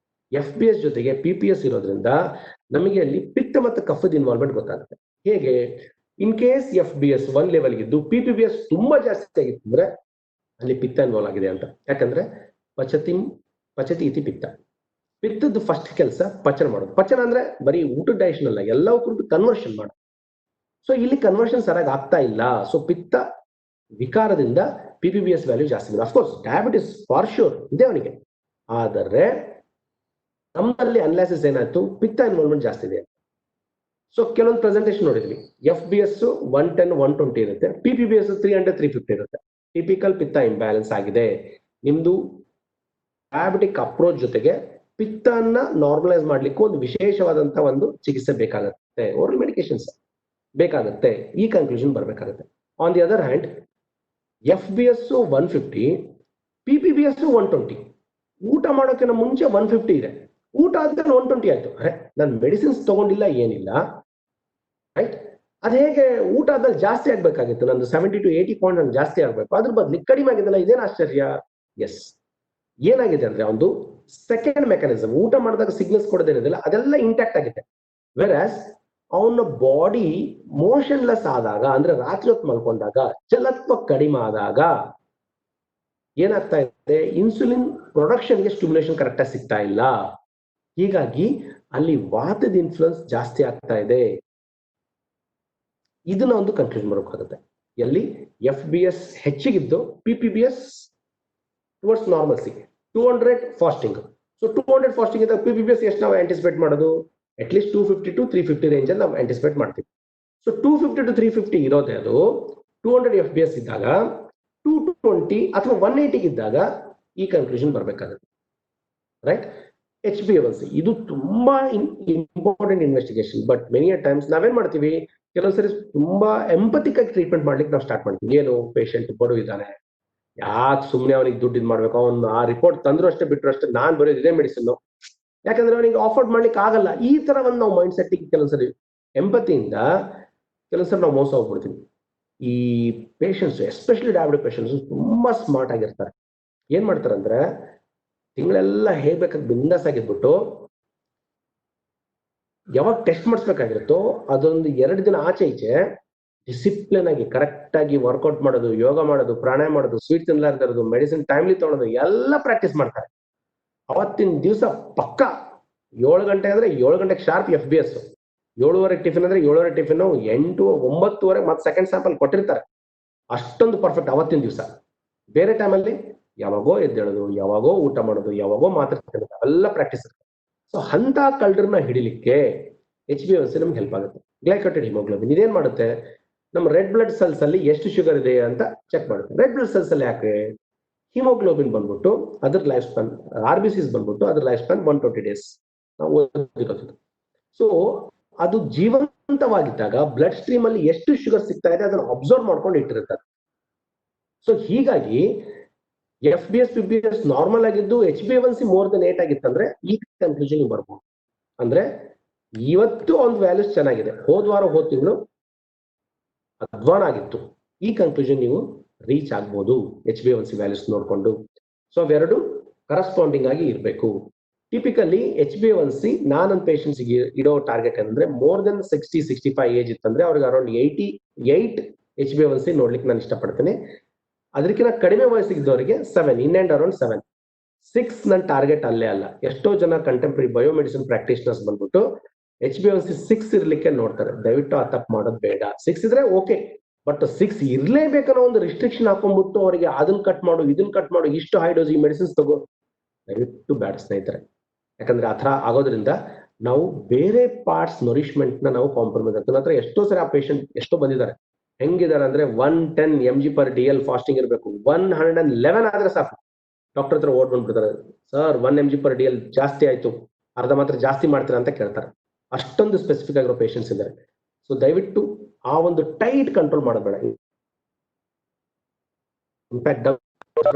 FBS ಜೊತೆಗೆ PPS ಇರೋದ್ರಿಂದ ನಮಗೆ ಅಲ್ಲಿ ಪಿತ್ತ ಮತ್ತು ಕಫದ ಇನ್ವಾಲ್ವ್ಮೆಂಟ್ ಗೊತ್ತಾಗುತ್ತೆ. ಹೇಗೆ, ಇನ್ ಕೇಸ್ FBS 1 ಲೆವೆಲ್ ಇದ್ದು PPBS ತುಂಬಾ ಜಾಸ್ತಿ ಆಗಿತ್ತು ಅಂದ್ರೆ ಅಲ್ಲಿ ಪಿತ್ತ ಇನ್ವಾಲ್ವ್ ಆಗಿದೆ ಅಂತ. ಯಾಕಂದ್ರೆ ಪಚತಿ ಇತಿ ಪಿತ್ತ. ಪಿತ್ತದ ಫಸ್ಟ್ ಕೆಲಸ ಪಚನ ಮಾಡೋದು. ಪಚನ ಅಂದ್ರೆ ಬರೀ ಊಟದ ಡೈಜೆಷನ್ ಅಲ್ಲ, ಎಲ್ಲವಕ್ಕೂ ಕನ್ವರ್ಷನ್ ಮಾಡೋದು. ಸೊ ಇಲ್ಲಿ ಕನ್ವರ್ಷನ್ ಸರಿಯಾಗಿ ಆಗ್ತಾ ಇಲ್ಲ. ಸೊ ಪಿತ್ತ ವಿಕಾರದಿಂದ PPBS ವ್ಯಾಲ್ಯೂ ಜಾಸ್ತಿ ಇದೆ. ಅಫ್ಕೋರ್ಸ್ ಡಯಾಬಿಟಿಸ್ ಫಾರ್ ಶೂರ್ ಇದೆ ಅವನಿಗೆ, ಆದರೆ ನಮ್ಮಲ್ಲಿ ಅನಾಲಿಸಿಸ್ ಏನಾಯ್ತು, ಪಿತ್ತ ಇನ್ವಾಲ್ವ್ಮೆಂಟ್ ಜಾಸ್ತಿ ಇದೆ. ಸೊ ಕೆಲವೊಂದು ಪ್ರೆಸೆಂಟೇಷನ್ ನೋಡಿದ್ವಿ, FBS 110 120 ಇರುತ್ತೆ, PPBS 300 350 ಇರುತ್ತೆ. ಟಿಪಿಕಲ್ ಪಿತ್ತ ಇಂಬ್ಯಾಲೆನ್ಸ್ ಆಗಿದೆ. ನಿಮ್ದು ಡಯಾಬಿಟಿಕ್ ಅಪ್ರೋಚ್ ಜೊತೆಗೆ ಪಿತ್ತನ್ನ ನಾರ್ಮಲೈಸ್ ಮಾಡ್ಲಿಕ್ಕೆ ಒಂದು ವಿಶೇಷವಾದಂತ ಒಂದು ಚಿಕಿತ್ಸೆ ಬೇಕಾಗುತ್ತೆ, ಓರಲ್ ಮೆಡಿಕೇಶನ್ಸ್ ಬೇಕಾಗುತ್ತೆ. ಈ ಕನ್ಕ್ಲೂಷನ್ ಬರ್ಬೇಕಾಗುತ್ತೆ. On the other hand FBS 150, PPBS 120. ಊಟ ಮಾಡೋಕ್ಕಿಂತ ಮುಂಚೆ 150 ಇದೆ, ಊಟ ಆದ್ಮೇಲೆ 120 ಆಯ್ತು. ನಾನು ಮೆಡಿಸಿನ್ಸ್ ತಗೊಂಡಿಲ್ಲ ಏನಿಲ್ಲ, ರೈಟ್. ಅದ್ ಹೇಗೆ ಊಟ ಆದ್ಮೇಲೆ ಜಾಸ್ತಿ ಆಗ್ಬೇಕಾಗಿತ್ತು, ನಂದು 70 to 80 ಪಾಯಿಂಟ್ ನಂಗೆ ಜಾಸ್ತಿ ಆಗ್ಬೇಕು, ಅದ್ರ ಬದಲು ಕಡಿಮೆ ಆಗಿದೆಲ್ಲ, ಇದೇನು ಆಶ್ಚರ್ಯ? ಎಸ್, ಏನಾಗಿದೆ ಅಂದ್ರೆ ಒಂದು ಸೆಕೆಂಡ್ ಮೆಕ್ಯಾನಿಸಮ್, ಊಟ ಮಾಡಿದಾಗ ಸಿಗ್ನಲ್ಸ್ ಕೊಡೋದೇನಿದೆಯಲ್ಲ ಅದೆಲ್ಲ ಇಂಟ್ಯಾಕ್ಟ್ ಆಗಿದೆ. ವೆರಾಸ್ ಅವನ ಬಾಡಿ ಮೋಷನ್ಲೆಸ್ ಆದಾಗ, ಅಂದ್ರೆ ರಾತ್ರಿ ಹೊತ್ತು ಮಲ್ಕೊಂಡಾಗ ಜಲತ್ವ ಕಡಿಮೆ ಆದಾಗ ಏನಾಗ್ತಾ ಇದೆ, ಇನ್ಸುಲಿನ್ ಪ್ರೊಡಕ್ಷನ್ಗೆ ಸ್ಟಿಮ್ಯುಲೇಷನ್ ಕರೆಕ್ಟಾಗಿ ಸಿಗ್ತಾ ಇಲ್ಲ. ಹೀಗಾಗಿ ಅಲ್ಲಿ ವಾತದ ಇನ್ಫ್ಲುಯೆನ್ಸ್ ಜಾಸ್ತಿ ಆಗ್ತಾ ಇದೆ. ಇದನ್ನ ಒಂದು ಕನ್ಕ್ಲೂಷನ್ ಮಾಡೋಕ್ಕಾಗುತ್ತೆ. ಎಲ್ಲಿ FBS ಹೆಚ್ಚಿಗಿದ್ದು PPBS towards normalcy. 200 fasting. So 200 fasting ಇದ್ದಾಗ PPBS ಎಷ್ಟು ನಾವು ಆಂಟಿಸಿಪೇಟ್ ಮಾಡೋದು, ಅಟ್ಲೀಸ್ಟ್ 250 to 350 ರೇಂಜ್ ಅಲ್ಲಿ ನಾವು ಆಂಟಿಸಿಪೇಟ್ ಮಾಡ್ತೀವಿ. ಸೊ 250 to 350 ಇರೋದೇ ಅದು 200 FBS ಇದ್ದಾಗ, 220 ಅಥವಾ 180 ಇದ್ದಾಗ ಈ ಕನ್ಕ್ಲೂಷನ್ ಬರ್ಬೇಕಾಗುತ್ತೆ, ರೈಟ್. HbA1c ಇದು ತುಂಬಾ important investigation. But many times ನಾವೇನ್ ಮಾಡ್ತೀವಿ, ಕೆಲವೊಂದ್ಸರಿ ತುಂಬಾ ಎಂಪಥಿಕ್ ಆಗಿ ಟ್ರೀಟ್ಮೆಂಟ್ ಮಾಡ್ಲಿಕ್ಕೆ ನಾವು ಸ್ಟಾರ್ಟ್ ಮಾಡ್ತೀವಿ. ಏನು ಪೇಷಂಟ್ ಬಡವ ಇದ್ದಾನೆ, ಯಾಕೆ ಸುಮ್ಮನೆ ಅವನಿಗೆ ದುಡ್ಡು ಇದು ಮಾಡ್ಬೇಕು, ಅವ್ನು ಆ ರಿಪೋರ್ಟ್ ತಂದ್ರು ಅಷ್ಟೇ ಬಿಟ್ಟರು ಅಷ್ಟೇ, ನಾನ್ ಬರೋದು ಇದೇ ಮೆಡಿಸಿನ್, ಯಾಕಂದ್ರೆ ಅವನಿಗೆ ಆಫರ್ಡ್ ಮಾಡ್ಲಿಕ್ಕೆ ಆಗಲ್ಲ. ಈ ತರ ಒಂದು ನಾವು ಮೈಂಡ್ ಸೆಟ್ಟಿಗೆ ಕೆಲವೊಂದ್ಸರಿ ಎಂಪತಿಯಿಂದ ಕೆಲವೊಂದ್ಸರಿ ನಾವು ಮೋಸ ಹೋಗ್ಬಿಡ್ತೀವಿ. ಈ ಪೇಷಂಟ್ಸ್ ಎಸ್ಪೆಷಲಿ ಡಯಾಬಿಟಿಕ್ ಪೇಷಂಟ್ಸ್ ತುಂಬಾ ಸ್ಮಾರ್ಟ್ ಆಗಿರ್ತಾರೆ. ಏನ್ ಮಾಡ್ತಾರೆ ಅಂದ್ರೆ ತಿಂಗಳೆಲ್ಲ ಹೇಗ್ ಬೇಕಾದ್ರೆ ಬಿಂದಾಸ್ ಆಗಿದ್ಬಿಟ್ಟು ಯಾವಾಗ ಟೆಸ್ಟ್ ಮಾಡಿಸ್ಬೇಕಾಗಿರುತ್ತೋ ಅದೊಂದು 2 ದಿನ ಆಚೆ ಈಚೆ ಡಿಸಿಪ್ಲಿನ್ ಆಗಿ ಕರೆಕ್ಟ್ ಆಗಿ ವರ್ಕೌಟ್ ಮಾಡೋದು, ಯೋಗ ಮಾಡೋದು, ಪ್ರಾಣಾಯಾಮ ಮಾಡೋದು, ಸ್ವೀಟ್ ತಿನ್ಲಾರ್ದಿರೋದು, ಮೆಡಿಸಿನ್ ಟೈಮ್ಲಿ ತಗೊಳ್ಳೋದು ಎಲ್ಲ ಪ್ರಾಕ್ಟೀಸ್ ಮಾಡ್ತಾರೆ. ಅವತ್ತಿನ ದಿವಸ ಪಕ್ಕ 7 ಗಂಟೆ ಅಂದ್ರೆ 7 ಗಂಟೆಗೆ ಶಾರ್ಪ್ FBS, 7:30 ಟಿಫಿನ್ ಅಂದ್ರೆ 7:30 ಟಿಫಿನ್, 8, 9:30 ಮತ್ತೆ ಸೆಕೆಂಡ್ ಸ್ಯಾಂಪಲ್ ಕೊಟ್ಟಿರ್ತಾರೆ. ಅಷ್ಟೊಂದು ಪರ್ಫೆಕ್ಟ್ ಅವತ್ತಿನ ದಿವಸ. ಬೇರೆ ಟೈಮಲ್ಲಿ ಯಾವಾಗೋ ಎದ್ದೇಳೋದು, ಯಾವಾಗೋ ಊಟ ಮಾಡೋದು, ಯಾವಾಗೋ ಮಾತ್ರ ತಿನ್ನೋದು, ಅವೆಲ್ಲ ಪ್ರಾಕ್ಟೀಸ್ ಇರುತ್ತೆ. ಸೊ ಅಂತ ಕಲ್ಡ್ರನ್ನ ಹಿಡಿಲಿಕ್ಕೆ HbA1c ನಮ್ಗೆ ಹೆಲ್ಪ್ ಆಗುತ್ತೆ. ಗ್ಲೈಕೋಟೆಡ್ ಹಿಮೋಗ್ಲೋಬಿನ್ ಇದೇನ್ ಮಾಡುತ್ತೆ, ನಮ್ಮ ರೆಡ್ ಬ್ಲಡ್ ಸೆಲ್ಸ್ ಅಲ್ಲಿ ಎಷ್ಟು ಶುಗರ್ ಇದೆ ಅಂತ ಚೆಕ್ ಮಾಡುತ್ತೆ. ರೆಡ್ ಬ್ಲಡ್ ಸೆಲ್ಸ್ ಅಲ್ಲಿ ಯಾಕೆ ಹಿಮೋಗ್ಲೋಬಿನ್ ಬಂದ್ಬಿಟ್ಟು ಅದ್ರ ಲೈಫ್ ಸ್ಪಾನ್, RBCs ಬಂದ್ಬಿಟ್ಟು ಅದ್ರ ಲೈಫ್ ಸ್ಪಾನ್ 120 ಡೇಸ್ ನಾವು ಓದಿರೋದು. ಸೊ ಅದು ಜೀವಂತವಾಗಿದ್ದಾಗ ಬ್ಲಡ್ ಸ್ಟ್ರೀಮ್ ಅಲ್ಲಿ ಎಷ್ಟು ಶುಗರ್ ಸಿಗ್ತಾ ಇದೆ ಅದನ್ನು ಅಬ್ಸರ್ವ್ ಮಾಡ್ಕೊಂಡು ಇಟ್ಟಿರ್ತಾರೆ. ಸೊ ಹೀಗಾಗಿ FBS PBS ನಾರ್ಮಲ್ ಆಗಿದ್ದು HbA1c ಮೋರ್ ದೆನ್ 8 ಆಗಿತ್ತಂದ್ರೆ ಈ ಕನ್ಕ್ಲೂಷನ್ ಬರ್ಬೋದು. ಅಂದ್ರೆ ಇವತ್ತು ಒಂದು ವ್ಯಾಲ್ಯೂಸ್ ಚೆನ್ನಾಗಿದೆ, ಹೋದ ತಿಂಗಳು ಅಧ್ವಾನ ಆಗಿತ್ತು, ಈ ಕನ್ಕ್ಲೂಷನ್ ನೀವು ರೀಚ್ ಆಗ್ಬೋದು HbA1c ವ್ಯಾಲ್ಯೂಸ್ ನೋಡ್ಕೊಂಡು. ಸೊ ಅವೆರಡು ಕರೆಸ್ಪಾಂಡಿಂಗ್ ಆಗಿ ಇರಬೇಕು. ಟಿಪಿಕಲಿ HbA1c ನನ್ನ ಪೇಷಂಟ್ಸ್ ಇಡೋ ಟಾರ್ಗೆಟ್ ಅಂದ್ರೆ ಮೋರ್ ದೆನ್ 60-65 ಏಜ್ ಇತ್ತಂದ್ರೆ ಅವ್ರಿಗೆ ಅರೌಂಡ್ 88 HbA1c ನೋಡ್ಲಿಕ್ಕೆ ನಾನು ಇಷ್ಟಪಡ್ತೇನೆ. ಅದಕ್ಕಿಂತ ಕಡಿಮೆ ವಯಸ್ಸಿದ್ದವರಿಗೆ 7, ಇನ್ ಅಂಡ್ ಅರೌಂಡ್ 7. 6 ನನ್ನ ಟಾರ್ಗೆಟ್ ಅಲ್ಲೇ ಅಲ್ಲ. ಎಷ್ಟೋ ಜನ ಕಂಟೆಂಪ್ರರಿ ಬಯೋಮೆಡಿಸಿನ್ ಪ್ರಾಕ್ಟೀಷನರ್ಸ್ ಬಂದ್ಬಿಟ್ಟು HbA1c 6 ಇರ್ಲಿಕ್ಕೆ ನೋಡ್ತಾರೆ. ದಯವಿಟ್ಟು ಆ ತಪ್ಪು ಮಾಡೋದು ಬೇಡ. 6 ಇದ್ರೆ ಓಕೆ, ಬಟ್ 6 ಇರ್ಲೇಬೇಕನ್ನೋ ಒಂದು ರಿಸ್ಟ್ರಿಕ್ಷನ್ ಹಾಕೊಂಡ್ಬಿಟ್ಟು ಅವರಿಗೆ ಅದನ್ನ ಕಟ್ ಮಾಡು, ಇದನ್ನ ಕಟ್ ಮಾಡು, ಇಷ್ಟು ಹೈ ಡೋಸ್ ಈ ಮೆಡಿಸಿನ್ಸ್ ತಗೋ, ದಯವಿಟ್ಟು ಬೇಡ ಸ್ನೇಹಿತರೆ. ಯಾಕಂದ್ರೆ ಆ ಥರ ಆಗೋದ್ರಿಂದ ನಾವು ಬೇರೆ ಪಾರ್ಟ್ಸ್ ನರಿಶ್ಮೆಂಟ್ ನ ನಾವು ಕಾಂಪ್ರಮೈಸ್ ಆಗ್ತೀವಿ. ನಂತರ ಎಷ್ಟೋ ಸರಿ ಆ ಪೇಷಂಟ್ ಎಷ್ಟೋ ಬಂದಿದ್ದಾರೆ, ಹೆಂಗಿದ್ದಾರೆ ಅಂದ್ರೆ 110 mg/dl ಫಾಸ್ಟಿಂಗ್ ಇರಬೇಕು, 111 ಆದ್ರೆ ಸಾಕು, ಡಾಕ್ಟರ್ ಹತ್ರ ಓಡ್ ಬಂದ್ಬಿಡ್ತಾರೆ, ಸರ್ 1 mg/dl ಜಾಸ್ತಿ ಆಯ್ತು, ಅರ್ಧ ಮಾತ್ರ ಜಾಸ್ತಿ ಮಾಡ್ತೀರಾ ಅಂತ ಕೇಳ್ತಾರೆ. ಅಷ್ಟೊಂದು ಸ್ಪೆಸಿಫಿಕ್ ಆಗಿರೋ ಪೇಷಂಟ್ಸ್ ಇದ್ದಾರೆ. ಸೊ ದಯವಿಟ್ಟು ಆ ಒಂದು ಟೈಟ್ ಕಂಟ್ರೋಲ್ ಮಾಡಬೇಡ. ಇನ್ಫ್ಯಾಕ್ಟ್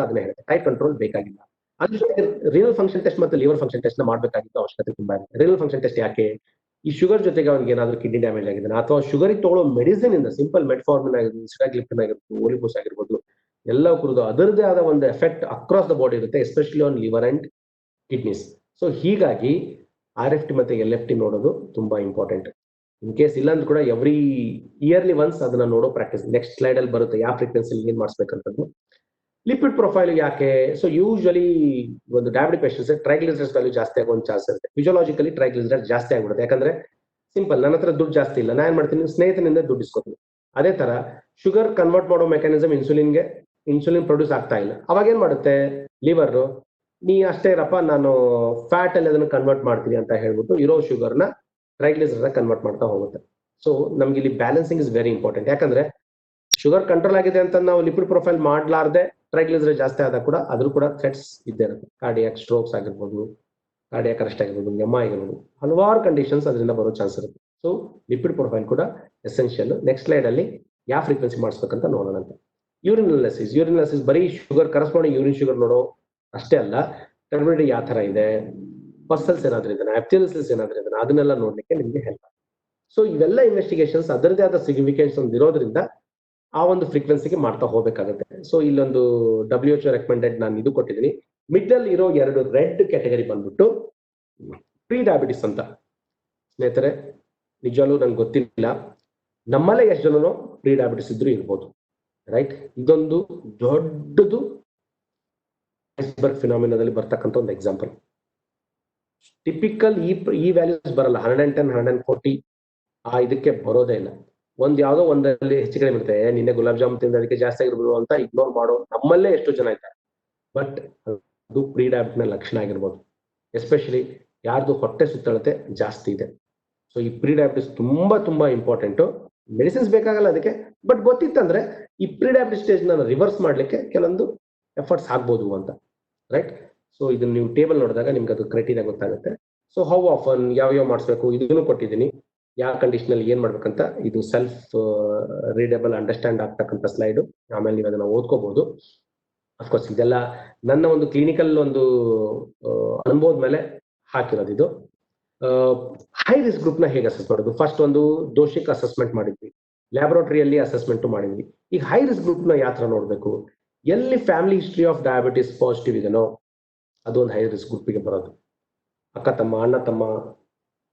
ಅದನ್ನ ಹೇಳುತ್ತೆ, ಟೈಟ್ ಕಂಟ್ರೋಲ್ ಬೇಕಾಗಿಲ್ಲ. ಅದ್ರ ಜೊತೆಗೆ ರಿನಲ್ ಫಂಕ್ಷನ್ ಟೆಸ್ಟ್ ಮತ್ತು ಲಿವರ್ ಫಂಕ್ಷನ್ ಟೆಸ್ಟ್ ನ ಮಾಡಬೇಕಾಗಿದ್ದ ಅವಶ್ಯಕತೆ ತುಂಬಾ ಇದೆ. ರಿನಲ್ ಫಂಕ್ಷನ್ ಟೆಸ್ಟ್ ಯಾಕೆ, ಈ ಶುಗರ್ ಜೊತೆಗೆ ಅವ್ನಿಗೆ ಏನಾದ್ರು ಕಿಡ್ನಿ ಡ್ಯಾಮೇಜ್ ಆಗಿದೆ ಅಥವಾ ಶುಗರ್ ತಗೊಳ್ಳೋ ಮೆಡಿಸಿನ್ ಇಂದ, ಸಿಂಪಲ್ ಮೆಟ್ಫಾರ್ಮಿನ್ ಆಗಿರ್ಬೋದು, ಸಿಟಾಗ್ಲಿಪ್ಟಿನ್ ಆಗಿರ್ಬೋದು, ಓಲಿಗೋಸ್ ಆಗಿರ್ಬೋದು, ಎಲ್ಲ ಕುರಿದು ಅದರದೇ ಆದ ಒಂದು ಎಫೆಕ್ಟ್ ಅಕ್ರಾಸ್ ದ ಬಾಡಿ ಇರುತ್ತೆ, especially on liver and kidneys. So ಹೀಗಾಗಿ RFT ಮತ್ತೆ LFT ನೋಡೋದು ತುಂಬಾ ಇಂಪಾರ್ಟೆಂಟ್. ಇನ್ ಕೇಸ್ ಇಲ್ಲ ಅಂದ್ರೂ ಕೂಡ ಎವ್ರಿ ಇಯರ್ಲಿ ಒನ್ಸ್ ಅದನ್ನ ನೋಡೋ ಪ್ರಾಕ್ಟೀಸ್. ನೆಕ್ಸ್ಟ್ ಸ್ಲೈಡ್ ಅಲ್ಲಿ ಬರುತ್ತೆ ಯಾವ ಫ್ರೀಕ್ವೆನ್ಸಿ ಏನ್ ಮಾಡಿಸ್ಬೇಕಂತದ್ದು. ಲಿಪಿಡ್ ಪ್ರೊಫೈಲ್ ಯಾಕೆ, ಸೊ ಯೂಶಲಿ ಒಂದು ಡಯಾಬಿಟಿಕ್ ಪೇಷಂಟ್ಸ್ ಟ್ರೈಗ್ಲಿಸರೈಡ್ಸ್ ವ್ಯಾಲ್ಯೂ ಜಾಸ್ತಿ ಆಗೋ ಒಂದು ಚಾನ್ಸ್ ಇರುತ್ತೆ. ಫಿಸಿಯಾಲಜಿಕಲಿ ಟ್ರೈಗ್ಲಿಸರೈಡ್ ಜಾಸ್ತಿ ಆಗ್ಬಿಡುತ್ತೆ. ಯಾಕಂದ್ರೆ ಸಿಂಪಲ್, ನನ್ನ ಹತ್ರ ದುಡ್ಡು ಜಾಸ್ತಿ ಇಲ್ಲ, ನಾನು ಏನ್ ಮಾಡ್ತೀನಿ, ಸ್ನೇಹಿತನಿಂದ ದುಡ್ಡು ಇಸ್ಕೊತೀನಿ. ಅದೇ ತರ ಶುಗರ್ ಕನ್ವರ್ಟ್ ಮಾಡೋ ಮೆಕ್ಯಾನಿಸಮ್ ಇನ್ಸುಲಿನ್ ಪ್ರೊಡ್ಯೂಸ್ ಆಗ್ತಾ ಇಲ್ಲ. ಅವಾಗ ಏನ್ ಮಾಡುತ್ತೆ ಲಿವರ್, ನೀ ಅಷ್ಟೇ ಇರಪ್ಪ, ನಾನು ಫ್ಯಾಟ್ ಅಲ್ಲಿ ಅದನ್ನ ಕನ್ವರ್ಟ್ ಮಾಡ್ತೀನಿ ಅಂತ ಹೇಳ್ಬಿಟ್ಟು ಇರೋ ಶುಗರ್ನ ಟ್ರೈಗ್ಲಿಸರೈಡ್ ಕನ್ವರ್ಟ್ ಮಾಡ್ತಾ ಹೋಗುತ್ತೆ. ಸೊ ನಮ್ಗೆ ಇಲ್ಲಿ ಬ್ಯಾಲೆನ್ಸಿಂಗ್ ಇಸ್ ವೆರಿ ಇಂಪಾರ್ಟೆಂಟ್. ಯಾಕಂದ್ರೆ ಶುಗರ್ ಕಂಟ್ರೋಲ್ ಆಗಿದೆ ಅಂತ ನಾವು ಲಿಪಿಡ್ ಪ್ರೊಫೈಲ್ ಮಾಡ್ಲಾರ್ದೆ ಟ್ರೈಗ್ಲಿಸರೈಡ್ ಜಾಸ್ತಿ ಆದಾಗ ಕೂಡ ಅದ್ರೂ ಕೂಡ ಥ್ರೆಟ್ಸ್ ಇದ್ದೇ ಇರುತ್ತೆ. ಕಾರ್ಡಿಯಾಕ್ ಸ್ಟ್ರೋಕ್ಸ್ ಆಗಿರ್ಬೋದು, ಕಾರ್ಡಿಯಾಕ್ ಅರೆಸ್ಟ್ ಆಗಿರ್ಬೋದು, MI ಆಗಿರ್ಬೋದು, ಹಲವಾರು ಕಂಡೀಷನ್ಸ್ ಅದರಿಂದ ಬರೋ ಚಾನ್ಸ್ ಇರುತ್ತೆ. ಸೊ ಲಿಪಿಡ್ ಪ್ರೊಫೈಲ್ ಕೂಡ ಎಸೆನ್ಷಿಯಲ್. ನೆಕ್ಸ್ಟ್ ಸ್ಲೈಡ್ ಅಲ್ಲಿ ಯಾವ ಫ್ರೀಕ್ವೆನ್ಸಿ ಮಾಡಿಸ್ಬೇಕಂತ ನೋಡೋಣ ಅಂತ. ಯೂರಿನ್ ಅನಾಲಿಸಿಸ್ ಬರೀ ಶುಗರ್ ಕರೆಸ್ಪಾಂಡಿಂಗ್ ಯೂರಿನ್ ಶುಗರ್ ನೋಡೋ ಅಷ್ಟೇ ಅಲ್ಲ, ಟರ್ಬಿಡಿಟಿ ಯಾವ ತರ ಇದೆ, ಪಸ್ಸಲ್ಸ್ ಏನಾದ್ರೂ ಇದನ್ನ, ಎಫ್ಟಿಎಲ್ಸಸ್ ಏನಾದ್ರೂ ಇದನ್ನ, ಅದನ್ನೆಲ್ಲ ನೋಡ್ಲಿಕ್ಕೆ ನಿಮ್ಗೆ ಹೆಲ್ಪ್. ಸೊ ಇವೆಲ್ಲ ಇನ್ವೆಸ್ಟಿಗೇಷನ್ಸ್ ಅದರದೇ ಆದ ಸಿಗ್ನಿಫಿಕೆನ್ಸ್ ಒಂದು ಇರೋದ್ರಿಂದ ಆ ಒಂದು ಫ್ರೀಕ್ವೆನ್ಸಿಗೆ ಮಾಡ್ತಾ ಹೋಗ್ಬೇಕಾಗುತ್ತೆ. ಸೊ ಇಲ್ಲೊಂದು WHO ರೆಕಮೆಂಡೆಡ್ ನಾನು ಇದು ಕೊಟ್ಟಿದ್ದೀನಿ. ಮಿಡ್ಲ್ ಇರೋ 2 ರೆಡ್ ಕ್ಯಾಟಗರಿ ಬಂದ್ಬಿಟ್ಟು ಪ್ರೀ ಡಯಾಬಿಟಿಸ್ ಅಂತ. ಸ್ನೇಹಿತರೆ ನಿಜವಾಗ್ಲೂ ನಂಗೆ ಗೊತ್ತಿಲ್ಲ, ನಮ್ಮಲ್ಲೇ ಎಷ್ಟು ಜನನು ಪ್ರೀ ಡಯಾಬಿಟಿಸ್ ಇದ್ರೂ ಇರ್ಬೋದು, ರೈಟ್. ಇದೊಂದು ದೊಡ್ಡದು ಐಸ್ಬರ್ಗ್ ಫಿನಾಮಿನಾದಲ್ಲಿ ಬರ್ತಕ್ಕಂಥ ಒಂದು ಎಕ್ಸಾಂಪಲ್. ಟಿಪಿಕಲ್ ಈ ವ್ಯಾಲ್ಯೂಸ್ ಬರಲ್ಲ, 110, 140 ಇದಕ್ಕೆ ಬರೋದೇ ಇಲ್ಲ. ಯಾವ್ದೋ ಒಂದಲ್ಲಿ ಹೆಚ್ಚು ಕಡಿಮೆ ಇರುತ್ತೆ, ನಿನ್ನೆ ಗುಲಾಬ್ ಜಾಮೂನ್ ತಿಂದ ಅದಕ್ಕೆ ಜಾಸ್ತಿ ಆಗಿರ್ಬೋದು ಅಂತ ಇಗ್ನೋರ್ ಮಾಡೋ ನಮ್ಮಲ್ಲೇ ಎಷ್ಟು ಜನ ಇದ್ದಾರೆ. ಬಟ್ ಅದು ಪ್ರೀ ಡಯಾಬಿಟಿಸ್ ನ ಲಕ್ಷಣ ಆಗಿರ್ಬೋದು. ಎಸ್ಪೆಷಲಿ ಯಾರ್ದು ಹೊಟ್ಟೆ ಸುತ್ತಳತೆ ಜಾಸ್ತಿ ಇದೆ. ಸೊ ಈ ಪ್ರೀ ಡಯಾಬಿಟಿಸ್ ತುಂಬಾ ಇಂಪಾರ್ಟೆಂಟ್. ಮೆಡಿಸಿನ್ಸ್ ಬೇಕಾಗಲ್ಲ ಅದಕ್ಕೆ, ಬಟ್ ಗೊತ್ತಿತ್ತಂದ್ರೆ ಈ ಪ್ರೀ ಡಯಾಬಿಟಿಸ್ ಸ್ಟೇಜ್ ನ ರಿವರ್ಸ್ ಮಾಡ್ಲಿಕ್ಕೆ ಕೆಲವೊಂದು ಎಫರ್ಟ್ಸ್ ಆಗ್ಬೋದು ಅಂತ, ರೈಟ್. ಸೊ ಇದನ್ನ ನೀವು ಟೇಬಲ್ ನೋಡಿದಾಗ ನಿಮ್ಗೆ ಅದು ಕ್ರೈಟೀರಿಯಾ ಗೊತ್ತಾಗುತ್ತೆ. ಸೊ ಹೌ ಆಫನ್ ಯಾವ ಮಾಡಿಸ್ಬೇಕು ಇದನ್ನು ಕೊಟ್ಟಿದ್ದೀನಿ, ಯಾವ ಕಂಡೀಷನ್ ಅಲ್ಲಿ ಏನ್ ಮಾಡ್ಬೇಕಂತ. ಇದು ಸೆಲ್ಫ್ ರೀಡಬಲ್ ಅಂಡರ್ಸ್ಟ್ಯಾಂಡ್ ಆಗ್ತಕ್ಕಂಥ ಸ್ಲೈಡ್. ಆಮೇಲೆ ನೀವು ಅದನ್ನ ಓದ್ಕೋಬಹುದು. ಅಫ್ಕೋರ್ಸ್ ಇದೆಲ್ಲ ನನ್ನ ಒಂದು ಕ್ಲಿನಿಕಲ್ ಒಂದು ಅನುಭವದ ಮೇಲೆ ಹಾಕಿರೋದು. ಇದು ಹೈ ರಿಸ್ಕ್ ಗ್ರೂಪ್ ನ ಹೇಗೆ ಅಸೆಸ್ ಮಾಡೋದು. ಫಸ್ಟ್ ಒಂದು ದೋಷಿಕ್ ಅಸೆಸ್ಮೆಂಟ್ ಮಾಡಿದ್ವಿ. ಲ್ಯಾಬೊರೇಟರಿಯಲ್ಲಿ ಅಸೆಸ್ಮೆಂಟ್ ಮಾಡಿದ್ವಿ. ಈಗ ಹೈ ರಿಸ್ಕ್ ಗ್ರೂಪ್ ನ ಯಾವ ತರ ನೋಡ್ಬೇಕು, ಎಲ್ಲಿ family history of diabetes positive ಇದೆನೋ ಅದು ಒಂದು ಹೈ ರಿಸ್ಕ್ ಗ್ರೂಪಿಗೆ ಬರೋದು. ಅಕ್ಕ ತಮ್ಮ, ಅಣ್ಣ ತಮ್ಮ,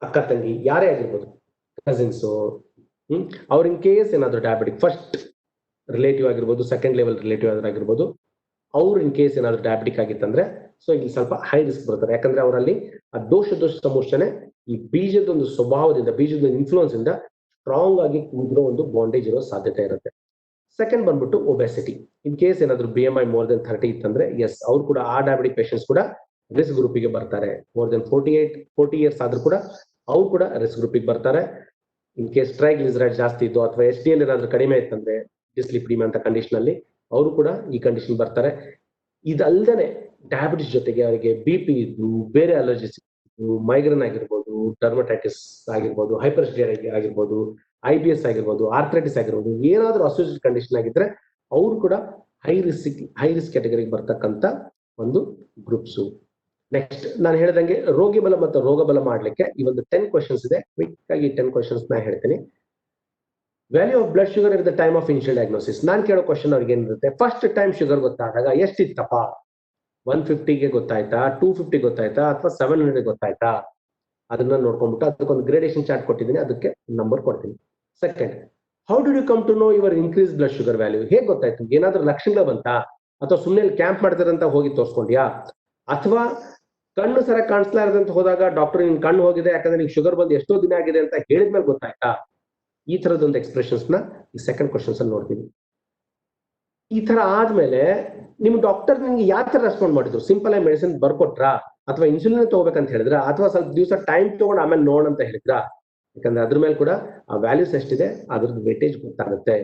ಅಕ್ಕ ತಂಗಿ ಯಾರೇ ಆಗಿರ್ಬೋದು, ಕಸಿನ್ಸು, ಅವ್ರ ಇನ್ ಕೇಸ್ ಏನಾದ್ರು ಡಯಾಬಿಟಿಕ್ ಫಸ್ಟ್ ರಿಲೇಟಿವ್ ಆಗಿರ್ಬೋದು, ಸೆಕೆಂಡ್ ಲೆವೆಲ್ ರಿಲೇಟಿವ್ ಆಗಿರ್ಬೋದು, ಅವ್ರು ಇನ್ ಕೇಸ್ ಏನಾದ್ರು ಡಯಾಬಿಟಿಕ್ ಆಗಿತ್ತಂದ್ರೆ ಸೊ ಇಲ್ಲಿ ಸ್ವಲ್ಪ ಹೈ ರಿಸ್ಕ್ ಬರ್ತಾರೆ. ಯಾಕಂದ್ರೆ ಅವರಲ್ಲಿ ಆ ದೋಷ ಸಮೂರ್ಛನೆ ಈ ಬೀಜದ ಒಂದು ಸ್ವಭಾವದಿಂದ, ಬೀಜದ ಇನ್ಫ್ಲೂಯೆನ್ಸ್ ಇಂದ ಸ್ಟ್ರಾಂಗ್ ಆಗಿ ಕೂದಿರೋ ಒಂದು ಬಾಂಡೇಜ್ ಇರೋ ಸಾಧ್ಯತೆ ಇರುತ್ತೆ. ಸೆಕೆಂಡ್ ಬಂದ್ಬಿಟ್ಟು ಒಬೆಸಿಟಿ. ಇನ್ ಕೇಸ್ ಏನಾದ್ರು BMI ಮೋರ್ ದೆನ್ 30 ಇತ್ತಂದ್ರೆ ಎಸ್, ಅವ್ರು ಕೂಡ ಆ ಡಯಾಬಿಟಿಕ್ ಪೇಷಂಟ್ಸ್ ಕೂಡ ರಿಸ್ಕ್ ಗ್ರೂಪಿಗೆ ಬರ್ತಾರೆ. ಮೋರ್ ದೆನ್ 40 ಇಯರ್ಸ್ ಆದ್ರೂ ಕೂಡ ಅವ್ರು ಕೂಡ ರಿಸ್ಕ್ ಗ್ರೂಪಿಗೆ ಬರ್ತಾರೆ. ಇನ್ ಕೇಸ್ ಟ್ರೈಗ್ಲಿಸರೈಡ್ ಜಾಸ್ತಿ ಇದ್ದು ಅಥವಾ HDL ಏನಾದ್ರು ಕಡಿಮೆ ಇತ್ತಂದ್ರೆ ಡಿಸ್ಲಿಪಿಡಿಮಾ ಅಂತ ಕಂಡೀಷನ್ ಅಲ್ಲಿ ಅವರು ಕೂಡ ಈ ಕಂಡೀಷನ್ ಬರ್ತಾರೆ. ಇದಲ್ದೇನೆ ಡಯಾಬಿಟಿಸ್ ಜೊತೆಗೆ ಅವರಿಗೆ BP ಇದ್ದು, ಬೇರೆ ಅಲರ್ಜಿಸ್ ಇದ್ದು, ಮೈಗ್ರೇನ್ ಆಗಿರ್ಬೋದು, ಡರ್ಮಟೈಟಿಸ್ ಆಗಿರ್ಬೋದು, ಹೈಪರ್ಸ್ಟಿಯರ್ ಆಗಿರ್ಬೋದು, IBS ಆಗಿರ್ಬೋದು, ಆರ್ಥ್ರೈಟಿಸ್ ಆಗಿರ್ಬೋದು, ಏನಾದ್ರೂ ಅಸೋಸಿಯೇಟೆಡ್ ಕಂಡೀಷನ್ ಆಗಿದ್ರೆ ಅವರು ಕೂಡ ಹೈ ರಿಸ್ಕ್ ಕ್ಯಾಟಗರಿಗೆ ಬರ್ತಕ್ಕಂಥ ಒಂದು ಗ್ರೂಪ್ಸು. ನೆಕ್ಸ್ಟ್ ನಾನು ಹೇಳಿದಂಗೆ ರೋಗಿ ಬಲ ಮತ್ತು ರೋಗ ಬಲ ಮಾಡ್ಲಿಕ್ಕೆ ಈ ಒಂದು 10 ಕ್ವಶನ್ಸ್ ಇದೆ. ಕ್ವಿಕ್ ಆಗಿ 10 ಕ್ವಶನ್ಸ್ ನಾ ಹೇಳ್ತೀನಿ. Value of blood sugar at the time of initial diagnosis. ನಾನು ಕೇಳೋ ಕ್ವಶನ್ ಅವ್ರಿಗೆ ಏನಿರುತ್ತೆ, ಫಸ್ಟ್ ಟೈಮ್ ಶುಗರ್ ಗೊತ್ತಾದಾಗ ಎಷ್ಟಿತ್ತಪ್ಪ? 150ಗೆ ಗೊತ್ತಾಯ್ತಾ, 250 ಗೊತ್ತಾಯ್ತಾ, ಅಥವಾ 700 ಗೊತ್ತಾಯ್ತಾ? ಅದನ್ನ ನೋಡ್ಕೊಂಡ್ಬಿಟ್ಟು ಅದಕ್ಕೊಂದು ಗ್ರೇಡೇಷನ್ ಚಾರ್ಟ್ ಕೊಟ್ಟಿದ್ದೀನಿ, ಅದಕ್ಕೆ ನಂಬರ್ ಕೊಡ್ತೀನಿ. Second, how do you come to know your increase blood sugar value? ಹೇಗೆ ಗೊತ್ತಾಯ್ತು? ಏನಾದ್ರೂ ಲಕ್ಷಣಗಳು ಬಂತಾ, ಅಥವಾ ಸುಮ್ಮನೆ ಕ್ಯಾಂಪ್ ಮಾಡ್ತಾರಂತ ಹೋಗಿ ತೋರಿಸ್ಕೊಂಡ್ಯಾ, ಅಥವಾ ಕಣ್ಣು ಸರ ಕಾಣಿಸ್ಲಾ ಇರದಂತ ಹೋದಾಗ ಡಾಕ್ಟರ್ ನಿನ್ ಕಣ್ಣು ಹೋಗಿದೆ ಯಾಕಂದ್ರೆ ನಿಮ್ಗೆ ಶುಗರ್ ಬಂದು ಎಷ್ಟೋ ದಿನ ಆಗಿದೆ ಅಂತ ಹೇಳಿದ್ಮೇಲೆ ಗೊತ್ತಾಯ್ತಾ? ಈ ತರದೊಂದು ಎಕ್ಸ್ಪ್ರೆಷನ್ಸ್ ನ ಈ ಸೆಕೆಂಡ್ ಕ್ವಶನ್ಸ್ ಅಲ್ಲಿ ನೋಡ್ತೀವಿ. ಈ ತರ ಆದ್ಮೇಲೆ ನಿಮ್ ಡಾಕ್ಟರ್ ನಿಮ್ಗೆ ಯಾವ ತರ ರೆಸ್ಪಾಂಡ್ ಮಾಡಿದ್ರು? ಸಿಂಪಲ್ ಆಗಿ ಮೆಡಿಸಿನ್ ಬರ್ಕೊಟ್ರಾ, ಅಥವಾ ಇನ್ಸುಲಿನ್ ತಗೋಬೇಕಂತ ಹೇಳಿದ್ರ, ಅಥವಾ ಸ್ವಲ್ಪ ದಿವಸ ಟೈಮ್ ತಗೊಂಡು ಆಮೇಲೆ ನೋಡ್ ಅಂತ ಹೇಳಿದ್ರಾ? ಯಾಕಂದ್ರೆ ಅದ್ರ ಮೇಲೆ ಕೂಡ ಆ ವ್ಯಾಲ್ಯೂಸ್ ಎಷ್ಟಿದೆ ಅದ್ರದ್ದು ವೇಟೇಜ್ ಗೊತ್ತಾಗುತ್ತೆ.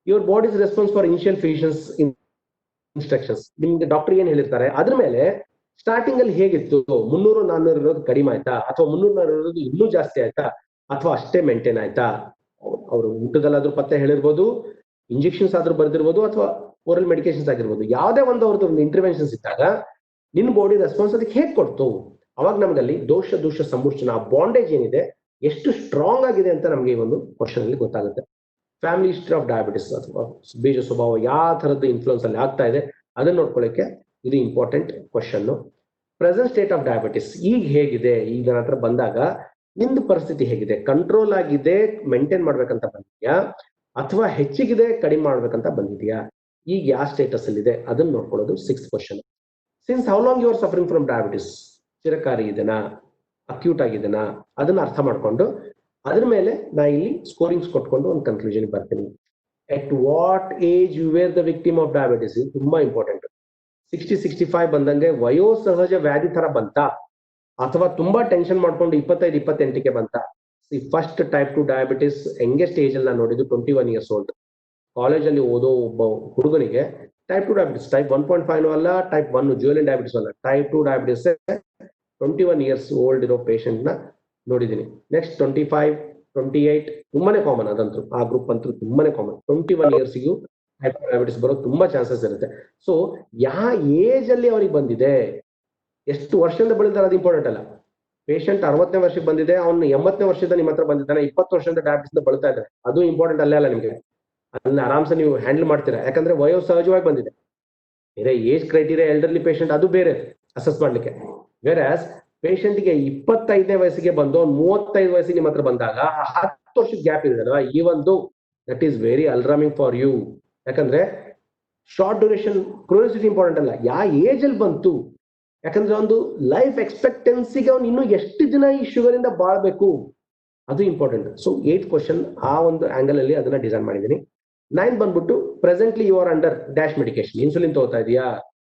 Your bodies response for initial physicians instructions. ನಿಮ್ಗೆ ಡಾಕ್ಟರ್ ಏನ್ ಹೇಳಿರ್ತಾರೆ ಅದ್ರ ಮೇಲೆ ಸ್ಟಾರ್ಟಿಂಗ್ ಅಲ್ಲಿ ಹೇಗಿತ್ತು, 300-400 ಇರೋದು ಕಡಿಮೆ ಆಯ್ತಾ, ಅಥವಾ 300-400 ಇರೋದು ಇನ್ನೂ ಜಾಸ್ತಿ ಆಯ್ತಾ, ಅಥವಾ ಅಷ್ಟೇ ಮೇಂಟೈನ್ ಆಯ್ತಾ? ಅವರು ಊಟದಲ್ಲಾದ್ರೂ ಪತ್ತೆ ಹೇಳಿರ್ಬೋದು, ಇಂಜೆಕ್ಷನ್ಸ್ ಆದ್ರೂ ಬರ್ದಿರ್ಬೋದು, ಅಥವಾ ಓರಲ್ ಮೆಡಿಕೇಶನ್ಸ್ ಆಗಿರ್ಬೋದು. ಯಾವುದೇ ಒಂದು ಅವ್ರದ್ದು ಒಂದು ಇಂಟರ್ವೆನ್ಷನ್ಸ್ ಇದ್ದಾಗ ನಿನ್ನ ಬಾಡಿ ರೆಸ್ಪಾನ್ಸ್ ಅದಕ್ಕೆ ಹೇಗೆ ಕೊಡ್ತು? ಅವಾಗ ನಮ್ಗಲ್ಲಿ ದೋಷ ಸಮೂರ್ಛನ ಬಾಂಡೇಜ್ ಏನಿದೆ ಎಷ್ಟು ಸ್ಟ್ರಾಂಗ್ ಆಗಿದೆ ಅಂತ ನಮ್ಗೆ ಈ ಒಂದು ಕ್ವಶನ್ ಅಲ್ಲಿ ಗೊತ್ತಾಗುತ್ತೆ. ಫ್ಯಾಮಿಲಿ ಹಿಸ್ಟ್ರಿ ಆಫ್ ಡಯಾಬಿಟಿಸ್ ಅಥವಾ ಬೀಜ ಸ್ವಭಾವ ಯಾವ ತರದ್ದು ಇನ್ಫ್ಲೂಯೆನ್ಸ್ ಅಲ್ಲಿ ಆಗ್ತಾ ಇದೆ ಅದನ್ನ ನೋಡ್ಕೊಳ್ಳಿಕ್ಕೆ ಇದು important question. Present state of diabetes ಈಗ ಹೇಗಿದೆ, ಈಗ ನನ್ನ ಹತ್ರ ಬಂದಾಗ ನಿಂದು ಪರಿಸ್ಥಿತಿ ಹೇಗಿದೆ? ಕಂಟ್ರೋಲ್ ಆಗಿದೆ, ಮೇಂಟೈನ್ ಮಾಡ್ಬೇಕಂತ ಬಂದಿದ್ಯಾ, ಅಥವಾ ಹೆಚ್ಚಿಗಿದೆ ಕಡಿಮೆ ಮಾಡ್ಬೇಕಂತ ಬಂದಿದ್ಯಾ? ಈಗ ಯಾವ ಸ್ಟೇಟಸ್ ಅಲ್ಲಿ ಇದೆ ಅದನ್ನ ನೋಡ್ಕೊಳ್ಳೋದು 6th question. Since how long you are suffering from diabetes? ಚಿರಕಾರಿ ಇದೆನಾ, ಅಕ್ಯೂಟ್ ಆಗಿದೆನಾ, ಅದನ್ನ ಅರ್ಥ ಮಾಡ್ಕೊಂಡು ಅದ್ರ ಮೇಲೆ ನಾ ಇಲ್ಲಿ ಸ್ಕೋರಿಂಗ್ಸ್ ಕೊಟ್ಕೊಂಡು ಒಂದು ಕನ್ಕ್ಲೂಷನ್ ಬರ್ತೀನಿ. At what age you were the victim of diabetes? ಇದು ತುಂಬಾ ಇಂಪಾರ್ಟೆಂಟ್. 60-65 ಬಂದಂಗೆ ವಯೋಸಹಜ ವ್ಯಾಧಿ ತರ ಬಂತಾ, ಅಥವಾ ತುಂಬಾ ಟೆನ್ಷನ್ ಮಾಡ್ಕೊಂಡು 25-28ಗೆ ಬಂತಾ? First type 2 diabetes youngest age ಅಲ್ಲಿ ನಾನು ನೋಡಿದ್ದು 21 ಇಯರ್ಸ್ ಓಲ್ಡ್. ಕಾಲೇಜಲ್ಲಿ ಓದೋ ಒಬ್ಬ ಹುಡುಗನಿಗೆ ಟೈಪ್ 2 ಡಯಾಬಿಟಿಸ್, ಟೈಪ್ 1.5 ಅಲ್ಲ, ಟೈಪ್ 1 ಜ್ಯುವೆಲನ್ ಡಯಾಬಿಟಿಸ್ ಅಲ್ಲ, ಟೈಪ್ 2 ಡಯಾಬಿಟಿಸ್ 21 ಇಯರ್ಸ್ ಓಲ್ಡ್ ಇರೋ ಪೇಷಂಟ್ ನ ನೋಡಿದ್ದೀನಿ. ನೆಕ್ಸ್ಟ್ 25-28 ತುಂಬಾನೇ ಕಾಮನ್, ಅದಂತೂ ಆ ಗ್ರೂಪ್ ಅಂತೂ ತುಂಬಾನೇ ಕಾಮನ್. 21 ಇಯರ್ಸ್ಗೂ ಟೈಪ್ 2 ಡಯಾಬಿಟಿಸ್ ಬರೋ ತುಂಬಾ ಚಾನ್ಸಸ್ ಇರುತ್ತೆ. ಸೊ ಯಾವ ಏಜ್ ಅಲ್ಲಿ ಅವ್ರಿಗೆ ಬಂದಿದೆ, ಎಷ್ಟು ವರ್ಷದಿಂದ ಬೆಳೆದಾರೆ ಅದು ಇಂಪಾರ್ಟೆಂಟ್ ಅಲ್ಲ. ಪೇಷಂಟ್ 60ನೇ ವರ್ಷಕ್ಕೆ ಬಂದಿದೆ, ಅವ್ನು 80ನೇ ವರ್ಷದ ನಿಮ್ಮ ಹತ್ರ ಬಂದಿದ್ದಾನೆ, 20 ವರ್ಷದಿಂದ ಡಯಾಬಿಟಿಸ್ ಬಳಲ್ತಾ ಇದ್ದಾರೆ, ಅದು ಇಂಪಾರ್ಟೆಂಟ್ ಅಲ್ಲೇ ಅಲ್ಲ. ನಿಮಗೆ ಅದನ್ನ ಆರಾಮ್ಸೆ ನೀವು ಹ್ಯಾಂಡಲ್ ಮಾಡ್ತೀರಾ, ಯಾಕಂದ್ರೆ ವಯೋ ಸಹಜವಾಗಿ ಬಂದಿದೆ. ಬೇರೆ ಏಜ್ ಕ್ರೈಟೀರಿಯಾ ಎಲ್ಡರ್ಲಿ ಪೇಷಂಟ್ ಅದು ಬೇರೆ ಅಸೆಸ್ ಮಾಡ್ಲಿಕ್ಕೆ. ವೇರಾಸ್ ಪೇಷಂಟ್ಗೆ 25ನೇ ವಯಸ್ಸಿಗೆ ಬಂದು 35 ವಯಸ್ಸಿಗೆ ನಿಮ್ಮ ಹತ್ರ ಬಂದಾಗ 10 ವರ್ಷದ ಗ್ಯಾಪ್ ಇದೆ ಅಲ್ವಾ, ಈ ಒಂದು that is very alarming for you. ಯಾಕಂದ್ರೆ ಶಾರ್ಟ್ ಡ್ಯೂರೇಷನ್ ಕ್ರೋನಿಸಿಟಿ ಇಂಪಾರ್ಟೆಂಟ್ ಅಲ್ಲ, ಯಾವ ಏಜ್ ಅಲ್ಲಿ ಬಂತು, ಯಾಕಂದ್ರೆ ಒಂದು ಲೈಫ್ ಎಕ್ಸ್ಪೆಕ್ಟೆನ್ಸಿಗೆ ಅವ್ನು ಇನ್ನು ಎಷ್ಟು ದಿನ ಈ ಶುಗರ್ ಇಂದ ಬಾಳ್ಬೇಕು ಅದು ಇಂಪಾರ್ಟೆಂಟ್. ಸೊ 8th ಕ್ವಶನ್ ಆ ಒಂದು ಆಂಗಲ್ ಅಲ್ಲಿ ಅದನ್ನ ಡಿಸೈನ್ ಮಾಡಿದ್ದೀನಿ. 9 ಬಂದ್ಬಿಟ್ಟು presently you are under dash medication. Insulin ತಗೋತಾ ಇದೆಯಾ,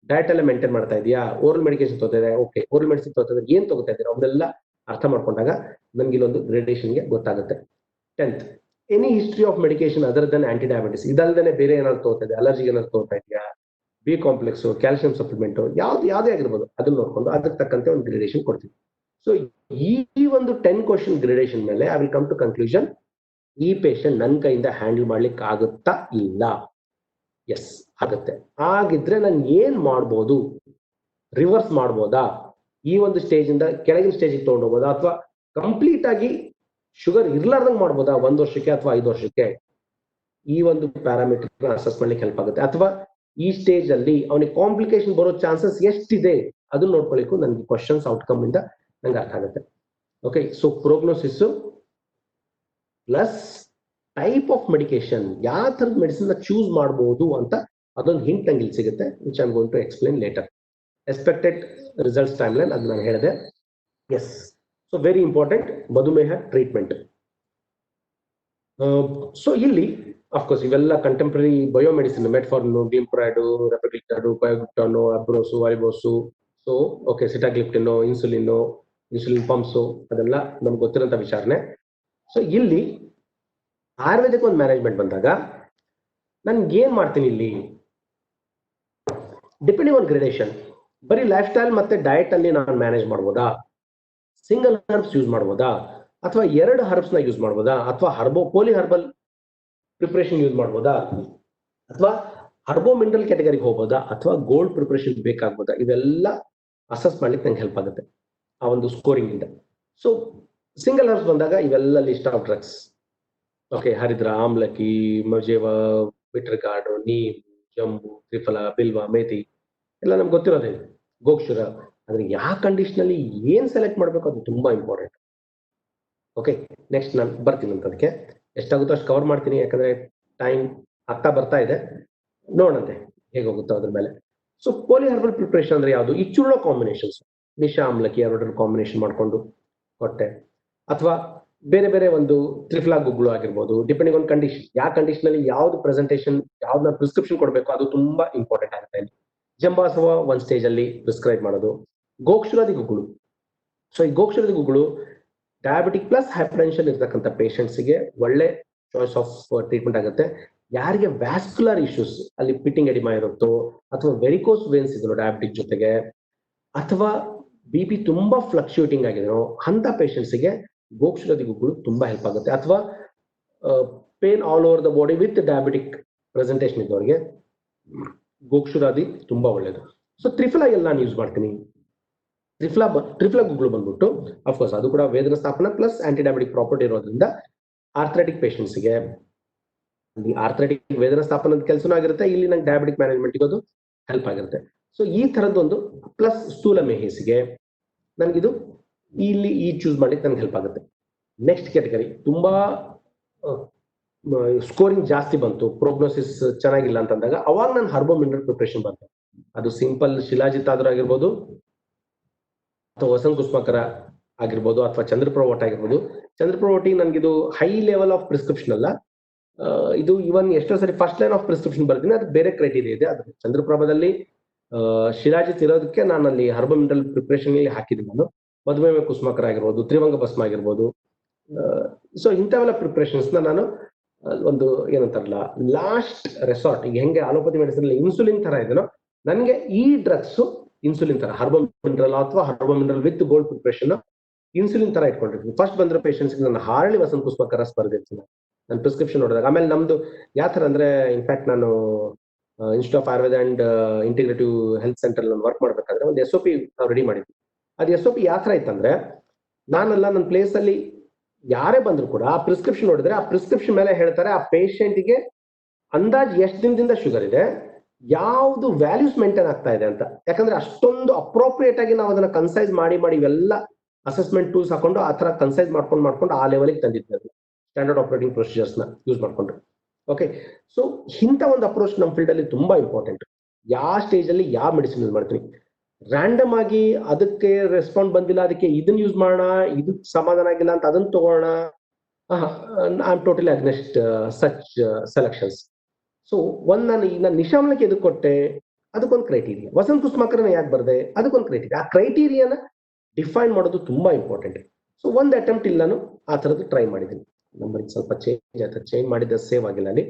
ಡಯಟ್ ಎಲ್ಲ ಮೇಂಟೈನ್ ಮಾಡ್ತಾ ಇದೆಯಾ, ಓರಲ್ ಮೆಡಿಕೇಶನ್ ತಗೋತಾ ಇದೆ, ಓಕೆ ಓರಲ್ ಮೆಡಿಸಿನ್ ತಗೋತಾ ಇದ್ರೆ ಏನ್ ತಗೋತಾ ಇದ್ದೀರಾ ಅವನ್ನೆಲ್ಲ ಅರ್ಥ ಮಾಡ್ಕೊಂಡಾಗ ನನ್ಗೆ ಇಲ್ಲೊಂದು ಗ್ರೇಡೇಷನ್ಗೆ ಗೊತ್ತಾಗುತ್ತೆ. 10th, any history of medication other than anti diabetes. ಇದಲ್ದೇ ಬೇರೆ ಏನಾದ್ರು ತಗೋತಾ ಇದೆ, ಅಲರ್ಜಿಗೆ ಏನಾದ್ರು ತಗೋತಾ ಇದೆಯಾ, B ಕಾಂಪ್ಲೆಕ್ಸ್, ಕ್ಯಾಲ್ಸಿಯಂ ಸಪ್ಲಿಮೆಂಟ್, ಯಾವುದೇ ಆಗಿರ್ಬೋದು ಅದನ್ನ ನೋಡ್ಕೊಂಡು ಅದಕ್ಕೆ ತಕ್ಕಂತೆ ಒಂದು ಗ್ರೇಡೇಷನ್ ಕೊಡ್ತೀವಿ. ಸೊ ಈ ಒಂದು 10 ಕ್ವಶನ್ ಗ್ರೇಡೇಷನ್ ಮೇಲೆ I will come to conclusion. ಈ ಪೇಷಂಟ್ ನನ್ನ ಕೈಯಿಂದ ಹ್ಯಾಂಡಲ್ ಮಾಡ್ಲಿಕ್ಕೆ ಆಗುತ್ತಾ ಇಲ್ಲ? ಎಸ್ ಆಗುತ್ತೆ. ಆಗಿದ್ರೆ ನಾನು ಏನ್ ಮಾಡ್ಬೋದು, ರಿವರ್ಸ್ ಮಾಡ್ಬೋದಾ, ಈ ಒಂದು ಸ್ಟೇಜ್ ಇಂದ ಕೆಳಗಿನ ಸ್ಟೇಜಿಗೆ ತಗೊಂಡೋಗ್ಬೋದಾ, ಅಥವಾ ಕಂಪ್ಲೀಟ್ ಆಗಿ ಶುಗರ್ ಇರ್ಲಾರ್ದಂಗೆ ಮಾಡ್ಬೋದಾ 1 ವರ್ಷಕ್ಕೆ ಅಥವಾ 5 ವರ್ಷಕ್ಕೆ, ಈ ಒಂದು ಪ್ಯಾರಾಮೀಟರ್ ಅಸೆಸ್ ಮಾಡ್ಲಿಕ್ಕೆ ಹೆಲ್ಪ್ ಆಗುತ್ತೆ. ಅಥವಾ ಈ ಸ್ಟೇಜ್ ಅಲ್ಲಿ ಅವನಿಗೆ ಕಾಂಪ್ಲಿಕೇಶನ್ ಬರೋ ಚಾನ್ಸಸ್ ಎಷ್ಟಿದೆ ಅದನ್ನ ನೋಡ್ಕೊಳ್ಳಿಕ್ಕೂ ನನಗೆ ಕ್ವಶನ್ಸ್ ಔಟ್ಕಮ್ ಇಂದ ನಂಗೆ ಅರ್ಥ ಆಗುತ್ತೆ. Okay, so prognosis plus type of medication, ಯಾವ ತರದ ಮೆಡಿಸಿನ್ ಚೂಸ್ ಮಾಡಬಹುದು ಅಂತ ಅದೊಂದು ಹಿಂಟ್ ನಂಗೆ ಇಲ್ಲಿ ಸಿಗುತ್ತೆ, which I am going to explain later. Expected results timeline ಅದು ನಾನು ಹೇಳಿದೆ. ಎಸ್, ಸೊ ವೆರಿ ಇಂಪಾರ್ಟೆಂಟ್ ಮಧುಮೇಹ ಟ್ರೀಟ್ಮೆಂಟ್. ಸೊ ಇಲ್ಲಿ ಅಫ್ಕೋರ್ಸ್ ಇವೆಲ್ಲ contemporary biomedicine, metformin, glimepiride, repaglinide, pioglitazone, acarbose, voglibose, so okay sitagliptin, insulin pumps, ಅದೆಲ್ಲ ನಮ್ಗೆ ಗೊತ್ತಿರೋಂಥ ವಿಚಾರಣೆ. ಸೊ ಇಲ್ಲಿ ಆಯುರ್ವೇದಕ್ಕೆ ಒಂದು ಮ್ಯಾನೇಜ್ಮೆಂಟ್ ಬಂದಾಗ ನನ್ಗೆ ಏನ್ ಮಾಡ್ತೀನಿ ಇಲ್ಲಿ, ಡಿಪೆಂಡಿಂಗ್ ಆನ್ ಗ್ರೇಡೇಷನ್, ಬರೀ ಲೈಫ್ ಸ್ಟೈಲ್ ಮತ್ತೆ ಡಯಟ್ ಅಲ್ಲಿ ನಾನು ಮ್ಯಾನೇಜ್ ಮಾಡ್ಬೋದಾ, ಸಿಂಗಲ್ ಹರ್ಬ್ಸ್ ಯೂಸ್ ಮಾಡ್ಬೋದಾ, ಅಥವಾ 2 ಹರ್ಬ್ಸ್ ನ ಯೂಸ್ ಮಾಡ್ಬೋದಾ, ಅಥವಾ ಪೋಲಿ ಹರ್ಬಲ್ ಪ್ರಿಪರೇಷನ್ ಯೂಸ್ ಮಾಡ್ಬೋದಾ, ಅಥವಾ ಹರ್ಬೋ ಮಿನರಲ್ ಕ್ಯಾಟಗರಿಗೆ ಹೋಗ್ಬೋದಾ, ಅಥವಾ ಗೋಲ್ಡ್ ಪ್ರಿಪರೇಷನ್ ಬೇಕಾಗ್ಬೋದಾ, ಇವೆಲ್ಲ ಅಸೆಸ್ ಮಾಡ್ಲಿಕ್ಕೆ ನಂಗೆ ಹೆಲ್ಪ್ ಆಗುತ್ತೆ ಆ ಒಂದು ಸ್ಕೋರಿಂಗ್ ಇಂದ. ಸೊ ಸಿಂಗಲ್ ಹರ್ಬ್ಸ್ ಬಂದಾಗ ಇವೆಲ್ಲ ಲಿಸ್ಟ್ ಆಫ್ ಡ್ರಗ್ಸ್, ಓಕೆ, ಹರಿದ್ರ, ಆಮ್ಲಕಿ, ಮಜೇವ, ಬಿಟ್ರಗಾರ್ಡ್, ನೀಮ್, ಜಂಬು, ತ್ರಿಫಲ, ಬಿಲ್ವ, ಮೇಥಿ ಎಲ್ಲ ನಮ್ಗೆ ಗೊತ್ತಿರೋದೇ, ಗೋಕ್ಷುರ. ಆದ್ರೆ ಯಾವ ಕಂಡೀಷನ್ ಅಲ್ಲಿ ಏನ್ ಸೆಲೆಕ್ಟ್ ಮಾಡ್ಬೇಕು ಅದು ತುಂಬಾ ಇಂಪಾರ್ಟೆಂಟ್. ಓಕೆ, ನೆಕ್ಸ್ಟ್ ನಾನು ಬರ್ತೀನಿ ಅಂತ, ಅದಕ್ಕೆ ಎಷ್ಟಾಗುತ್ತೋ ಅಷ್ಟು ಕವರ್ ಮಾಡ್ತೀನಿ, ಯಾಕಂದ್ರೆ ಟೈಮ್ ಆಗ್ತಾ ಬರ್ತಾ ಇದೆ, ನೋಡಂತೆ ಹೇಗೆ ಹೋಗುತ್ತೋ ಅದ್ರ ಮೇಲೆ. ಸೊ ಪೋಲಿ ಹರ್ಬಲ್ ಪ್ರಿಪರೇಷನ್ ಅಂದ್ರೆ ಯಾವುದು, ಈ ಚೂರ್ಣ ಕಾಂಬಿನೇಷನ್ಸ್, ನಿಶಾ ಆಮ್ಲಕಿ ಎರಡರ ಕಾಂಬಿನೇಷನ್ ಮಾಡ್ಕೊಂಡು ಕೊಟ್ಟೆ, ಅಥವಾ ಬೇರೆ ಬೇರೆ ಒಂದು ತ್ರಿಫಲಾ ಗುಗ್ಗಳು ಆಗಿರ್ಬೋದು, ಡಿಪೆಂಡಿಂಗ್ ಆನ್ ಕಂಡೀಷನ್, ಯಾವ ಕಂಡೀಷನ್ ಅಲ್ಲಿ ಯಾವ್ದು ಪ್ರೆಸೆಂಟೇಷನ್, ಯಾವ್ದನ್ನ ಪ್ರಿಸ್ಕ್ರಿಪ್ಷನ್ ಕೊಡಬೇಕು ಅದು ತುಂಬಾ ಇಂಪಾರ್ಟೆಂಟ್ ಆಗುತ್ತೆ ಇಲ್ಲಿ. ಜಂಬಾಸವ ಒಂದ್ ಸ್ಟೇಜ್ ಅಲ್ಲಿ ಪ್ರಿಸ್ಕ್ರೈಬ್ ಮಾಡೋದು. ಗೋಕ್ಷುರಾದಿ ಗುಗ್ಗಳು, ಸೊ ಈ ಗೋಕ್ಷುರಾದಿ ಗುಗ್ಗಳು ಡಯಾಬಿಟಿಕ್ ಪ್ಲಸ್ ಹೈಪರ್ಟೆನ್ಷನ್ ಇರ್ತಕ್ಕಂಥ ಪೇಷಂಟ್ಸ್ಗೆ ಒಳ್ಳೆ ಚಾಯ್ಸ್ ಆಫ್ ಟ್ರೀಟ್ಮೆಂಟ್ ಆಗುತ್ತೆ. ಯಾರಿಗೆ ವ್ಯಾಸ್ಕ್ಯುಲರ್ ಇಶ್ಯೂಸ್, ಅಲ್ಲಿ ಪಿಟ್ಟಿಂಗ್ ಎಡಿಮಾ ಇರುತ್ತೋ, ಅಥವಾ ವೆರಿಕೋಸ್ ವೇನ್ಸ್ ಇದ್ರು ಡಯಾಬಿಟಿಕ್ ಜೊತೆಗೆ, ಅಥವಾ BP ತುಂಬಾ ಫ್ಲಕ್ಚುಯೇಟಿಂಗ್ ಆಗಿದ್ರು ಅಂತ ಪೇಷಂಟ್ಸ್ಗೆ ಗೋಕ್ಷುರಾದಿ ಗುಗ್ಗಳು ತುಂಬಾ ಹೆಲ್ಪ್ ಆಗುತ್ತೆ. ಅಥವಾ pain all over the body with diabetic presentation ಇದ್ದವರಿಗೆ ಗೋಕ್ಷುರಾದಿ ತುಂಬಾ ಒಳ್ಳೇದು. ಸೊ ತ್ರಿಫಲ ಎಲ್ಲ ನಾನು ಯೂಸ್ ಮಾಡ್ತೀನಿ. ತ್ರಿಫಲಾ ಗುಗ್ಗಳು ಬಂದ್ಬಿಟ್ಟು ಅಫ್ಕೋರ್ಸ್ ಅದು ಕೂಡ ವೇದನ ಸ್ಥಾಪನ ಪ್ಲಸ್ ಆಂಟಿ ಡಯಾಬಿಟಿಕ್ ಪ್ರಾಪರ್ಟಿ ಇರೋದ್ರಿಂದ ಆರ್ಥ್ರೈಟಿಕ್ ಪೇಷಂಟ್ಸ್ಗೆ ಆರ್ಥ್ರೈಟಿಕ್ ವೇದನ ಸ್ಥಾಪನದ ಕೆಲಸನೂ ಆಗಿರುತ್ತೆ, ಇಲ್ಲಿ ನಂಗೆ ಡಯಾಬಿಟಿಕ್ ಮ್ಯಾನೇಜ್ಮೆಂಟ್ಗೆ ಅದು ಹೆಲ್ಪ್ ಆಗಿರುತ್ತೆ. ಸೊ ಈ ತರದೊಂದು ಪ್ಲಸ್ ಸ್ಥೂಲ ಮೇಹಿಸ್ಗೆ ನನಗಿದು ಇಲ್ಲಿ ಈ ಚೂಸ್ ಮಾಡ್ಲಿಕ್ಕೆ ನನ್ಗೆ ಹೆಲ್ಪ್ ಆಗುತ್ತೆ. ನೆಕ್ಸ್ಟ್ ಕ್ಯಾಟಗರಿ ತುಂಬಾ ಸ್ಕೋರಿಂಗ್ ಜಾಸ್ತಿ ಬಂತು, ಪ್ರೋಗ್ನೋಸಿಸ್ ಚೆನ್ನಾಗಿಲ್ಲ ಅಂತಂದಾಗ ಅವಾಗ ನಾನು ಹರ್ಬೋ ಮಿನರಲ್ ಪ್ರಿಪರೇಷನ್ ಬಂತು. ಅದು ಸಿಂಪಲ್ ಶಿಲಾಜಿತ್ ಆದ್ರೂ ಆಗಿರ್ಬೋದು, ಅಥವಾ ವಸಂತ ಕುಸುಮಾಕರ ಆಗಿರ್ಬೋದು, ಅಥವಾ ಚಂದ್ರಪ್ರಭ ಆಗಿರ್ಬೋದು. Chandraprabha ನನ್ಗಿದು high level of prescription ಅಲ್ಲ, ಇದು ಇವನ್ ಎಷ್ಟೋ ಸರಿ ಫಸ್ಟ್ ಲೈನ್ ಆಫ್ ಪ್ರಿಸ್ಕ್ರಿಪ್ಷನ್ ಬರ್ತೀನಿ, ಅದು ಬೇರೆ ಕ್ರೈಟೀರಿಯಾ ಇದೆ. ಅದು ಚಂದ್ರಪ್ರಭದಲ್ಲಿ ಶಿಲಾಜಿತ್ ಇರೋದಕ್ಕೆ ನಾನು ಅಲ್ಲಿ ಹರ್ಬೋ ಮಿನರಲ್ ಪ್ರಿಪರೇಷನ್ ಹಾಕಿದ್ದೀನಿ. ನಾನು ಮಧುಮೇಹ ಕುಸುಮಾಕರ ಆಗಿರ್ಬೋದು, ತ್ರಿವಂಗ ಭಸ್ಮ ಆಗಿರ್ಬೋದು. ಸೊ ಇಂಥವೆಲ್ಲ ಪ್ರಿಪರೇಷನ್ಸ್ ನಾನು ಒಂದು ಏನಂತಾರಲ್ಲ ಲಾಸ್ಟ್ ರೆಸಾರ್ಟ್, ಈಗ ಹೆಂಗೆ ಅಲೋಪತಿ ಮೆಡಿಸಿನ್ ಇನ್ಸುಲಿನ್ ತರ ಇದೆನೋ, ನನಗೆ ಈ ಡ್ರಗ್ಸ್ ಇನ್ಸುಲಿನ್ ತರ ಹರ್ಬೋ ಮಿನರಲ್ ಅಥವಾ herbo mineral with gold preparation insulin ತರ ಇಟ್ಕೊಂಡಿರ್ತೀನಿ. ಫಸ್ಟ್ ಬಂದಿರೋ ಪೇಷಂಟ್ಸ್ಗೆ ನಾನು ಹಾರಳಿ ವಸಂತ ಕುಸುಮಾಕರ ಬರ್ದಿರ್ತೀನಿ ನಾನು ಪ್ರಿಸ್ಕ್ರಿಪ್ಷನ್ ನೋಡಿದಾಗ. ಆಮೇಲೆ ನಮ್ದು ಯಾವ ತರ ಅಂದ್ರೆ, ಇನ್ಫ್ಯಾಕ್ಟ್ ನಾನು institute of Ayurveda and integrative health centre ನಾನು ವರ್ಕ್ ಮಾಡ್ಬೇಕಾದ್ರೆ ಒಂದು SOP ನಾವು ರೆಡಿ ಮಾಡಿದ್ವಿ. ಅದು SOP ಯಾವ ತರ ಇತ್ತಂದ್ರೆ, ನಾನೆಲ್ಲ ನನ್ನ ಪ್ಲೇಸ್ ಅಲ್ಲಿ ಯಾರೇ ಬಂದ್ರು ಕೂಡ ಆ ಪ್ರಿಸ್ಕ್ರಿಪ್ಷನ್ ನೋಡಿದ್ರೆ ಆ ಪ್ರಿಸ್ಕ್ರಿಪ್ಷನ್ ಮೇಲೆ ಹೇಳ್ತಾರೆ ಆ ಪೇಷಂಟ್ಗೆ ಅಂದಾಜ್ ಎಷ್ಟು ದಿನದಿಂದ ಶುಗರ್ ಇದೆ, ಯಾವ್ದು ವ್ಯಾಲ್ಯೂಸ್ ಮೇಂಟೈನ್ ಆಗ್ತಾ ಇದೆ ಅಂತ. ಯಾಕಂದ್ರೆ ಅಷ್ಟೊಂದು ಅಪ್ರೋಪ್ರಿಯೇಟ್ ಆಗಿ ನಾವು ಅದನ್ನ ಕನ್ಸೈಸ್ ಮಾಡಿ ಇವೆಲ್ಲ ಅಸೆಸ್ಮೆಂಟ್ ಟೂಲ್ಸ್ ಹಾಕೊಂಡು ಆ ತರ ಕನ್ಸೈಸ್ ಮಾಡ್ಕೊಂಡು ಆ ಲೆವೆಲ್ಗೆ ತಂದಿದ್ವಿ, ಸ್ಟ್ಯಾಂಡರ್ಡ್ ಆಪರೇಟಿಂಗ್ ಪ್ರೊಸೀಜರ್ಸ್ ನ ಯೂಸ್ ಮಾಡ್ಕೊಂಡು. ಓಕೆ, ಸೊ ಇಂಥ ಒಂದು ಅಪ್ರೋಚ್ ನಮ್ಮ ಫೀಲ್ಡ್ ಅಲ್ಲಿ ತುಂಬಾ ಇಂಪಾರ್ಟೆಂಟ್. ಯಾವ ಸ್ಟೇಜ್ ಅಲ್ಲಿ ಯಾವ ಮೆಡಿಸಿನ್ ಯೂಸ್ ಮಾಡ್ತೀನಿ, ರ್ಯಾಂಡಮ್ ಆಗಿ ಅದಕ್ಕೆ ರೆಸ್ಪಾಂಡ್ ಬಂದಿಲ್ಲ ಅದಕ್ಕೆ ಇದನ್ನ ಯೂಸ್ ಮಾಡೋಣ, ಇದಕ್ಕೆ ಸಮಾಧಾನ ಆಗಿಲ್ಲ ಅಂತ ಅದನ್ನ ತಗೋಣ, I am totally against such selections. So ನಾನು ನಿಶಾಮ್ಲಕ್ಕೆ ಎದಕ್ಕೆ ಕೊಟ್ಟೆ, ಅದಕ್ಕೊಂದು ಕ್ರೈಟೀರಿಯಾ. ವಸಂತ ಕುಸುಮಾಕರನ ಯಾಕೆ ಬರ್ದೆ, ಅದಕ್ಕೊಂದು ಕ್ರೈಟೀರಿಯಾ. ಆ ಕ್ರೈಟೀರಿಯಾನ ಡಿಫೈನ್ ಮಾಡೋದು ತುಂಬಾ ಇಂಪಾರ್ಟೆಂಟ್. ಸೊ ಒಂದು ಅಟೆಂಪ್ಟ್ ಇಲ್ಲಿ ನಾನು ಆ ಥರದ್ದು ಟ್ರೈ ಮಾಡಿದ್ದೀನಿ. ನಂಬರ್ ಸ್ವಲ್ಪ ಚೇಂಜ್ ಆಯ್ತು, ಚೇಂಜ್ ಮಾಡಿದ ಸೇವ್ ಆಗಿಲ್ಲ ಅಲ್ಲಿ.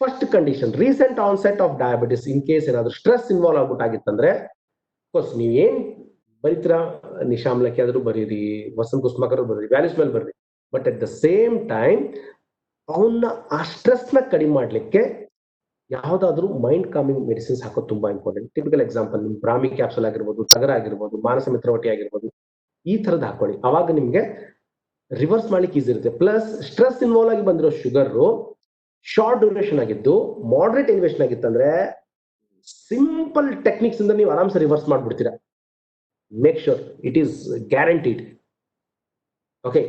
First condition recent onset of diabetes. In case ಏನಾದ್ರು ಸ್ಟ್ರೆಸ್ ಇನ್ವಾಲ್ವ್ ಆಗ್ಬಿಟ್ಟಾಗಿತ್ತಂದ್ರೆ ಕೋರ್ಸ್ ನೀವೇನ್ ಬರೀತೀರಾ, ನಿಶಾಮ್ಲಕ್ಕೆ ಆದ್ರೂ ಬರೀರಿ, ವಸಂತ ಕುಸುಮಾಕರ್ ಬರೀರಿ, ವ್ಯಾಲ್ಯೂಸ್ ಮೇಲೆ ಬರ್ರಿ, but at the same time ಅವನ್ನ ಆ ಸ್ಟ್ರೆಸ್ ನ ಕಡಿಮೆ ಮಾಡ್ಲಿಕ್ಕೆ ಯಾವ್ದಾದ್ರು ಮೈಂಡ್ ಕಾಮಿಂಗ್ ಮೆಡಿಸಿನ್ಸ್ ಹಾಕೋದು ತುಂಬಾ ಇಂಪಾರ್ಟೆಂಟ್. ಟಿಪಿಕಲ್ ಎಕ್ಸಾಂಪಲ್ ನಿಮ್ ಬ್ರಾಹ್ಮಿ ಕ್ಯಾಪ್ಸೂಲ್ ಆಗಿರ್ಬೋದು, ತಗರ ಆಗಿರ್ಬೋದು, ಮಾನಸ ಮಿತ್ರವಟಿ ಆಗಿರ್ಬೋದು, ಈ ತರದ್ ಹಾಕೊಳ್ಳಿ. ಅವಾಗ ನಿಮ್ಗೆ ರಿವರ್ಸ್ ಮಾಡ್ಲಿಕ್ಕೆ ಈಸಿ ಇರುತ್ತೆ. ಪ್ಲಸ್ ಸ್ಟ್ರೆಸ್ ಇನ್ವಾಲ್ವ್ ಆಗಿ ಬಂದಿರೋ ಶುಗರ್ ಶಾರ್ಟ್ ಡ್ಯೂರೇಷನ್ ಆಗಿದ್ದು ಮಾಡರೇಟ್ ಎಲಿವೇಶನ್ ಆಗಿತ್ತಂದ್ರೆ ಸಿಂಪಲ್ ಟೆಕ್ನಿಕ್ಸ್ ಇಂದ ನೀವು ಆರಾಮ್ಸೆ ರಿವರ್ಸ್ ಮಾಡ್ಬಿಡ್ತೀರಾ. Make sure it is guaranteed. Okay,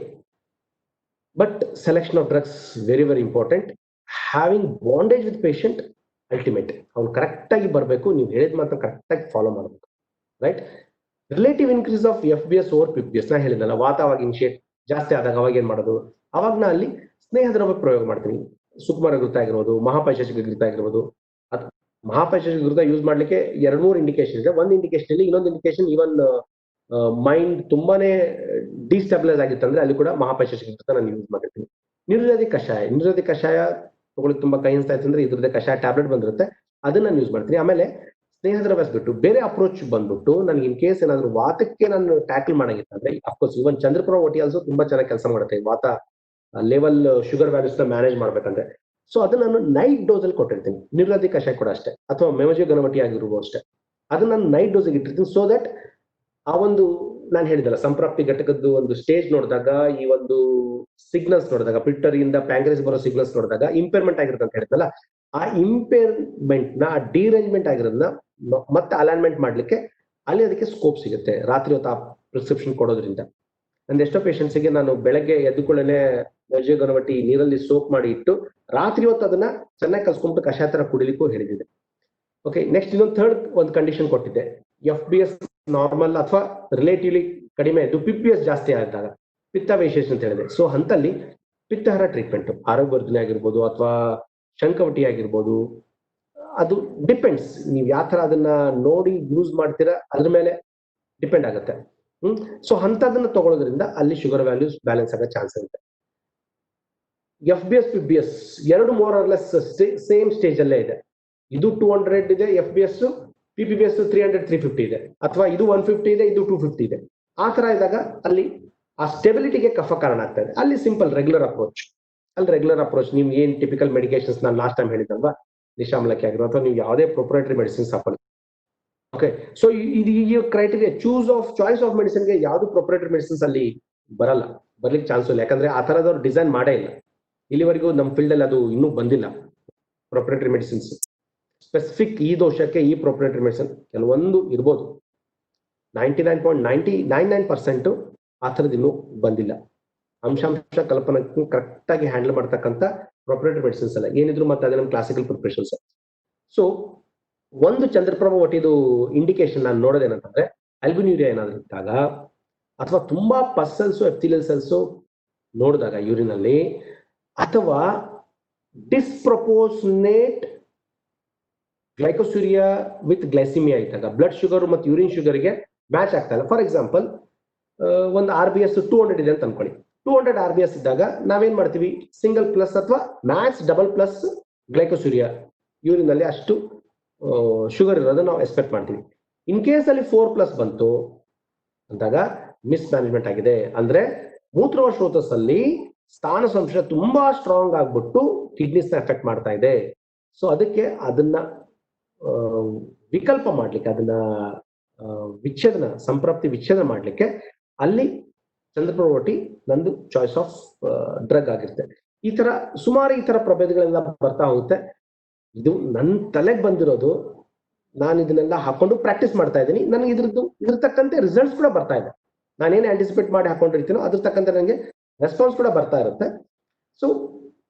but selection of drugs very very important. Having bondage with patient ultimate. ಅವ್ನು ಕರೆಕ್ಟ್ ಆಗಿ ಬರಬೇಕು, ನೀವು ಹೇಳಿದ ಮಾತ್ರ ಕರೆಕ್ಟ್ ಆಗಿ ಫಾಲೋ ಮಾಡಬೇಕು, right? Relative increase of FBS over PPS ನಾ ಹೇಳಿದ್ನಲ್ಲ, ವಾತಾವಾಗ ಇನಿಷಿಯೇಟ್ ಜಾಸ್ತಿ ಆದಾಗ ಅವಾಗ ಏನ್ ಮಾಡೋದು, ಅವಾಗ ನಾ ಅಲ್ಲಿ ಸ್ನೇಹ ದ್ರವ್ಯ ಪ್ರಯೋಗ ಮಾಡ್ತೀನಿ. ಸುಕುಮಾರ ಘೃತ ಆಗಿರ್ಬೋದು, ಮಹಾಪೈಶಾಚಿಕ ಘೃತ ಆಗಿರ್ಬೋದು. ಮಹಾಪೈಶಾಚಿಕ ಘೃತ ಯೂಸ್ ಮಾಡ್ಲಿಕ್ಕೆ 2-3 ಇಂಡಿಕೇಶನ್ ಇದೆ. ಒಂದು ಇಂಡಿಕೇಶನ್ ಇಲ್ಲಿ, ಇನ್ನೊಂದು ಇಂಡಿಕೇಶನ್ ಈವನ್ ಮೈಂಡ್ ತುಂಬಾನೇ ಡಿಸ್ಟೆಬಿಲೈಸ್ ಆಗಿತ್ತಂದ್ರೆ ಅಲ್ಲಿ ಕೂಡ ಮಹಾಪೈಶಾಚಿಕ ಘೃತ ನಾನು ಯೂಸ್ ಮಾಡಿರ್ತೀನಿ. ನಿರ್ವೇದಿ ಕಷಾಯ ತಗೊಳ್ಳಿಕ್ಕೆ ತುಂಬಾ ಕೈ ಅನ್ಸ್ತಾ ಇತ್ತು ಅಂದ್ರೆ ಇದ್ರದ್ದೇ ಕಷಾಯ ಟ್ಯಾಬ್ಲೆಟ್ ಬಂದಿರುತ್ತೆ, ಅದನ್ನ ನಾನು ಯೂಸ್ ಮಾಡ್ತೀನಿ. ಆಮೇಲೆ ಸ್ನೇಹ ದ್ರವ್ಯ ಬಿಟ್ಟು ಬೇರೆ ಅಪ್ರೋಚ್ ಬಂದ್ಬಿಟ್ಟು ನನಗೆ ಇನ್ ಕೇಸ್ ಏನಾದ್ರು ವಾತಕ್ಕೆ ನಾನು ಟ್ಯಾಕಲ್ ಮಾಡಾಗಿತ್ತಂದ್ರೆ, ಅಫ್ಕೋರ್ಸ್ ಇವನ್ ಚಂದ್ರಪುರ OT ಆಲ್ಸೋ ತುಂಬಾ ಚೆನ್ನಾಗಿ ಕೆಲಸ ಮಾಡುತ್ತೆ ವಾತ ಲೆವೆಲ್ ಶುಗರ್ ವ್ಯಾಲ್ಯೂಸ್ ನ ಮ್ಯಾನೇಜ್ ಮಾಡ್ಬೇಕಂದ್ರೆ. ಸೊ ಅದನ್ನ ನಾನು ನೈಟ್ ಡೋಸ್ ಅಲ್ಲಿ ಕೊಟ್ಟಿರ್ತೀನಿ. ನಿರ್ವೇದಿ ಕಷಾಯ ಕೂಡ ಅಷ್ಟೇ, ಅಥವಾ ಮೆಮೊಜಿ ಗಣವಟಿ ಆಗಿರುವ ಅಷ್ಟೇ, ಅದನ್ನ ನಾನು ನೈಟ್ ಡೋಸ್ ಇಟ್ಟಿರ್ತೀನಿ. ಸೊ ದಟ್ ಆ ಒಂದು ನಾನು ಹೇಳಿದಲ್ಲ ಸಂಪ್ರಾಪ್ತಿ ಘಟಕದ್ದು ಒಂದು ಸ್ಟೇಜ್ ನೋಡಿದಾಗ, ಈ ಒಂದು ಸಿಗ್ನಲ್ಸ್ ನೋಡಿದಾಗ, ಪಿಟ್ಟರಿಯಿಂದ ಪ್ಯಾಂಕ್ರಿಯಾಸ್ ಬರೋ ಸಿಗ್ನಲ್ಸ್ ನೋಡಿದಾಗ ಇಂಪೇರ್ಮೆಂಟ್ ಆಗಿರುತ್ತೆ ಅಂತ ಹೇಳಿದ್ನಲ್ಲ, ಆ ಇಂಪೇರ್ಮೆಂಟ್ ನ ಡಿರೇಂಜ್ಮೆಂಟ್ ಆಗಿರೋದನ್ನ ಮತ್ತೆ ಅಲೈನ್ಮೆಂಟ್ ಮಾಡ್ಲಿಕ್ಕೆ ಅಲ್ಲಿ ಅದಕ್ಕೆ ಸ್ಕೋಪ್ ಸಿಗುತ್ತೆ ರಾತ್ರಿ ಹೊತ್ತು ಆ ಪ್ರಿಸ್ಕ್ರಿಪ್ಷನ್ ಕೊಡೋದ್ರಿಂದ. ನಂದು ಎಷ್ಟೋ ಪೇಷಂಟ್ಸ್ಗೆ ನಾನು ಬೆಳಗ್ಗೆ ಎದ್ದುಕೊಳ್ಳೇನೆ ಮೆಮೊಜಿ ಗಣವಟಿ ನೀರಲ್ಲಿ ಸೋಪ್ ಮಾಡಿ ಇಟ್ಟು ರಾತ್ರಿ ಹೊತ್ತು ಅದನ್ನ ಚೆನ್ನಾಗಿ ಕಲ್ಸ್ಕೊಂಡ್ಬಿಟ್ಟು ಕಷಾಯ ತರ ಕುಡಿಲಿಕ್ಕೂ ಹೇಳಿದ್ದೆ. ಓಕೆ, ನೆಕ್ಸ್ಟ್ ಇನ್ನೊಂದು ಥರ್ಡ್ ಒಂದು ಕಂಡೀಷನ್ ಕೊಟ್ಟಿದ್ದೆ. FBS ನಾರ್ಮಲ್ ಅಥವಾ ರಿಲೇಟಿವ್ಲಿ ಕಡಿಮೆ ಇದ್ದು PPS ಜಾಸ್ತಿ ಆದಾಗ ಪಿತ್ತವೇಶೇಷನ್ ಅಂತ ಹೇಳಿದೆ. ಸೊ ಅಂತಲ್ಲಿ ಪಿತ್ತಹರ ಟ್ರೀಟ್ಮೆಂಟ್ ಆರೋಗ್ಯವರ್ಧನೆ ಆಗಿರ್ಬೋದು ಅಥವಾ ಶಂಕವಟಿ ಆಗಿರ್ಬೋದು, ಅದು ಡಿಪೆಂಡ್ಸ್ ನೀವು ಯಾವ ತರ ಅದನ್ನ ನೋಡಿ ಯೂಸ್ ಮಾಡ್ತೀರಾ ಅದ್ರ ಮೇಲೆ ಡಿಪೆಂಡ್ ಆಗುತ್ತೆ. ಸೊ ಅಂತದನ್ನ ತಗೊಳ್ಳೋದ್ರಿಂದ ಅಲ್ಲಿ ಶುಗರ್ ವ್ಯಾಲ್ಯೂಸ್ ಬ್ಯಾಲೆನ್ಸ್ ಆಗೋ ಚಾನ್ಸ್ ಇರುತ್ತೆ. FBS PBS ಎರಡು more or less same stage ಅಲ್ಲೇ ಇದೆ. ಇದು 200 ಇದೆ FBS, PPS 300-350 ಇದೆ, ಅಥವಾ ಇದು 150 ಇದೆ, ಇದು 250 ಇದೆ. ಆ ತರ ಇದ್ದಾಗ ಅಲ್ಲಿ ಆ ಸ್ಟೆಬಿಲಿಟಿಗೆ ಕಫ ಕಾರಣ ಆಗ್ತಾ ಇದೆ. ಅಲ್ಲಿ ಸಿಂಪಲ್ ರೆಗ್ಯುಲರ್ ಅಪ್ರೋಚ್ ನೀವು ಏನ್ ಟಿಪಿಕಲ್ ಮೆಡಿಕೇಶನ್ಸ್ ನಾನು ಲಾಸ್ಟ್ ಟೈಮ್ ಹೇಳಿದಲ್ವಾ, ನಿಶಾಮಲಕ್ಕೆ ಆಗಿರೋ ಅಥವಾ ನೀವು ಯಾವುದೇ ಪ್ರೊಪ್ರೈಟರಿ ಮೆಡಿಸಿನ್ಸ್ ಹಾಕೊಳ್ಳಿ. ಓಕೆ, ಸೊ ಇದು ಈ ಕ್ರೈಟೀರಿಯಾ ಚಾಯ್ಸ್ ಆಫ್ ಮೆಡಿಸಿನ್ಗೆ ಯಾವ್ದು ಪ್ರೊಪ್ರೈಟರಿ ಮೆಡಿಸಿನ್ಸ್ ಅಲ್ಲಿ ಬರ್ಲಿಕ್ಕೆ ಚಾನ್ಸ್ ಇಲ್ಲ. ಯಾಕಂದ್ರೆ ಆ ತರದವ್ರು ಡಿಸೈನ್ ಮಾಡೇ ಇಲ್ಲ ಇಲ್ಲಿವರೆಗೂ. ನಮ್ಮ ಫೀಲ್ಡ್ ಅಲ್ಲಿ ಅದು ಇನ್ನೂ ಬಂದಿಲ್ಲ ಪ್ರೊಪ್ರೈಟರಿ ಮೆಡಿಸಿನ್ಸ್. ಸ್ಪೆಸಿಫಿಕ್ ಈ ದೋಷಕ್ಕೆ ಈ ಪ್ರೊಪ್ರೈಟರಿ ಮೆಡಿಸಿನ್ ಕೆಲವೊಂದು ಇರ್ಬೋದು, 99.99% ಆ ಥರದ್ದು ಇನ್ನೂ ಬಂದಿಲ್ಲ. ಅಂಶಾಂಶ ಕಲ್ಪನಕ್ಕೆ ಕರೆಕ್ಟ್ ಆಗಿ ಹ್ಯಾಂಡಲ್ ಮಾಡ್ತಕ್ಕಂಥ ಪ್ರೊಪ್ರೈಟರಿ ಮೆಡಿಸಿನ್ಸ್ ಅಲ್ಲ ಏನಿದ್ರು, ಮತ್ತೆ ಅದೇ ನಮ್ಮ ಕ್ಲಾಸಿಕಲ್ ಪ್ರಿಪ್ರೇಷನ್ಸ್. ಸೊ ಒಂದು ಚಂದ್ರಪ್ರಭ ಒಟ್ಟಿದು ಇಂಡಿಕೇಶನ್ ನಾನು ನೋಡೋದೇನಂತಂದ್ರೆ, ಆಲ್ಬುಮಿಯೂರಿಯಾ ಏನಾದ್ರು ಇದ್ದಾಗ ಅಥವಾ ತುಂಬಾ ಪಸ್ ಸೆಲ್ಸು ಎಪ್ಥಿಲಿಯಲ್ ಸೆಲ್ಸು ನೋಡಿದಾಗ ಯೂರಿನ್ ಅಲ್ಲಿ, ಅಥವಾ ಡಿಸ್ಪ್ರಪೋರ್ಷನೇಟ್ ಗ್ಲೈಕೋಸ್ಯೂರಿಯಾ ವಿತ್ ಗ್ಲೈಸಿಮಿಯಾ ಇದ್ದಾಗ, ಬ್ಲಡ್ ಶುಗರ್ ಮತ್ತು ಯೂರಿನ್ ಶುಗರ್ಗೆ ಮ್ಯಾಚ್ ಆಗ್ತಾ ಇಲ್ಲ. ಫಾರ್ ಎಕ್ಸಾಂಪಲ್ ಒಂದು RBS 200 ಇದೆ ಅಂತ ಅನ್ಕೊಳ್ಳಿ. 200 RBS ಇದ್ದಾಗ ನಾವೇನ್ ಮಾಡ್ತೀವಿ, ಸಿಂಗಲ್ ಪ್ಲಸ್ ಅಥವಾ ಮ್ಯಾಕ್ಸ್ ಡಬಲ್ ಪ್ಲಸ್ ಗ್ಲೈಕೋಸ್ಯೂರಿಯಾ ಯೂರಿನ್ ಅಲ್ಲಿ ಅಷ್ಟು ಶುಗರ್ ಇರೋದು ನಾವು ಎಕ್ಸ್ಪೆಕ್ಟ್ ಮಾಡ್ತೀವಿ. ಇನ್ ಕೇಸ್ ಅಲ್ಲಿ 4+ ಬಂತು ಅಂದಾಗ ಮಿಸ್ ಮ್ಯಾನೇಜ್ಮೆಂಟ್ ಆಗಿದೆ. ಅಂದ್ರೆ ಮೂತ್ರವ ಸ್ರೋತಸ್ಸಲ್ಲಿ ಸ್ಥಾನ ಸಂಶಯ ತುಂಬಾ ಸ್ಟ್ರಾಂಗ್ ಆಗ್ಬಿಟ್ಟು ಕಿಡ್ನಿಸ್ ನ ಎಫೆಕ್ಟ್ ಮಾಡ್ತಾ ಇದೆ. ಸೊ ಅದಕ್ಕೆ ಅದನ್ನ ವಿಕಲ್ಪ ಮಾಡ್ಲಿಕ್ಕೆ, ಅದನ್ನ ಸಂಪ್ರಾಪ್ತಿ ವಿಚ್ಛೇದನ ಮಾಡ್ಲಿಕ್ಕೆ ಅಲ್ಲಿ ಚಂದ್ರಪ್ರಭ ಒಟಿ ನಂದು ಚಾಯ್ಸ್ ಆಫ್ ಡ್ರಗ್ ಆಗಿರುತ್ತೆ. ಈ ತರ ಸುಮಾರು ಈ ತರ ಪ್ರಭೇದಗಳೆಲ್ಲ ಬರ್ತಾ ಹೋಗುತ್ತೆ. ಇದು ನನ್ನ ತಲೆಗೆ ಬಂದಿರೋದು, ನಾನು ಇದನ್ನೆಲ್ಲ ಹಾಕೊಂಡು ಪ್ರಾಕ್ಟೀಸ್ ಮಾಡ್ತಾ ಇದ್ದೀನಿ. ನನಗೆ ಇದ್ರ ತಕ್ಕಂತೆ ರಿಸಲ್ಟ್ಸ್ ಕೂಡ ಬರ್ತಾ ಇದೆ. ನಾನೇನು ಆಂಟಿಸಿಪೇಟ್ ಮಾಡಿ ಹಾಕೊಂಡಿರ್ತೀನೋ ಅದ್ರ ತಕ್ಕಂತೆ ನನಗೆ ರೆಸ್ಪಾನ್ಸ್ ಕೂಡ ಬರ್ತಾ ಇರುತ್ತೆ. ಸೊ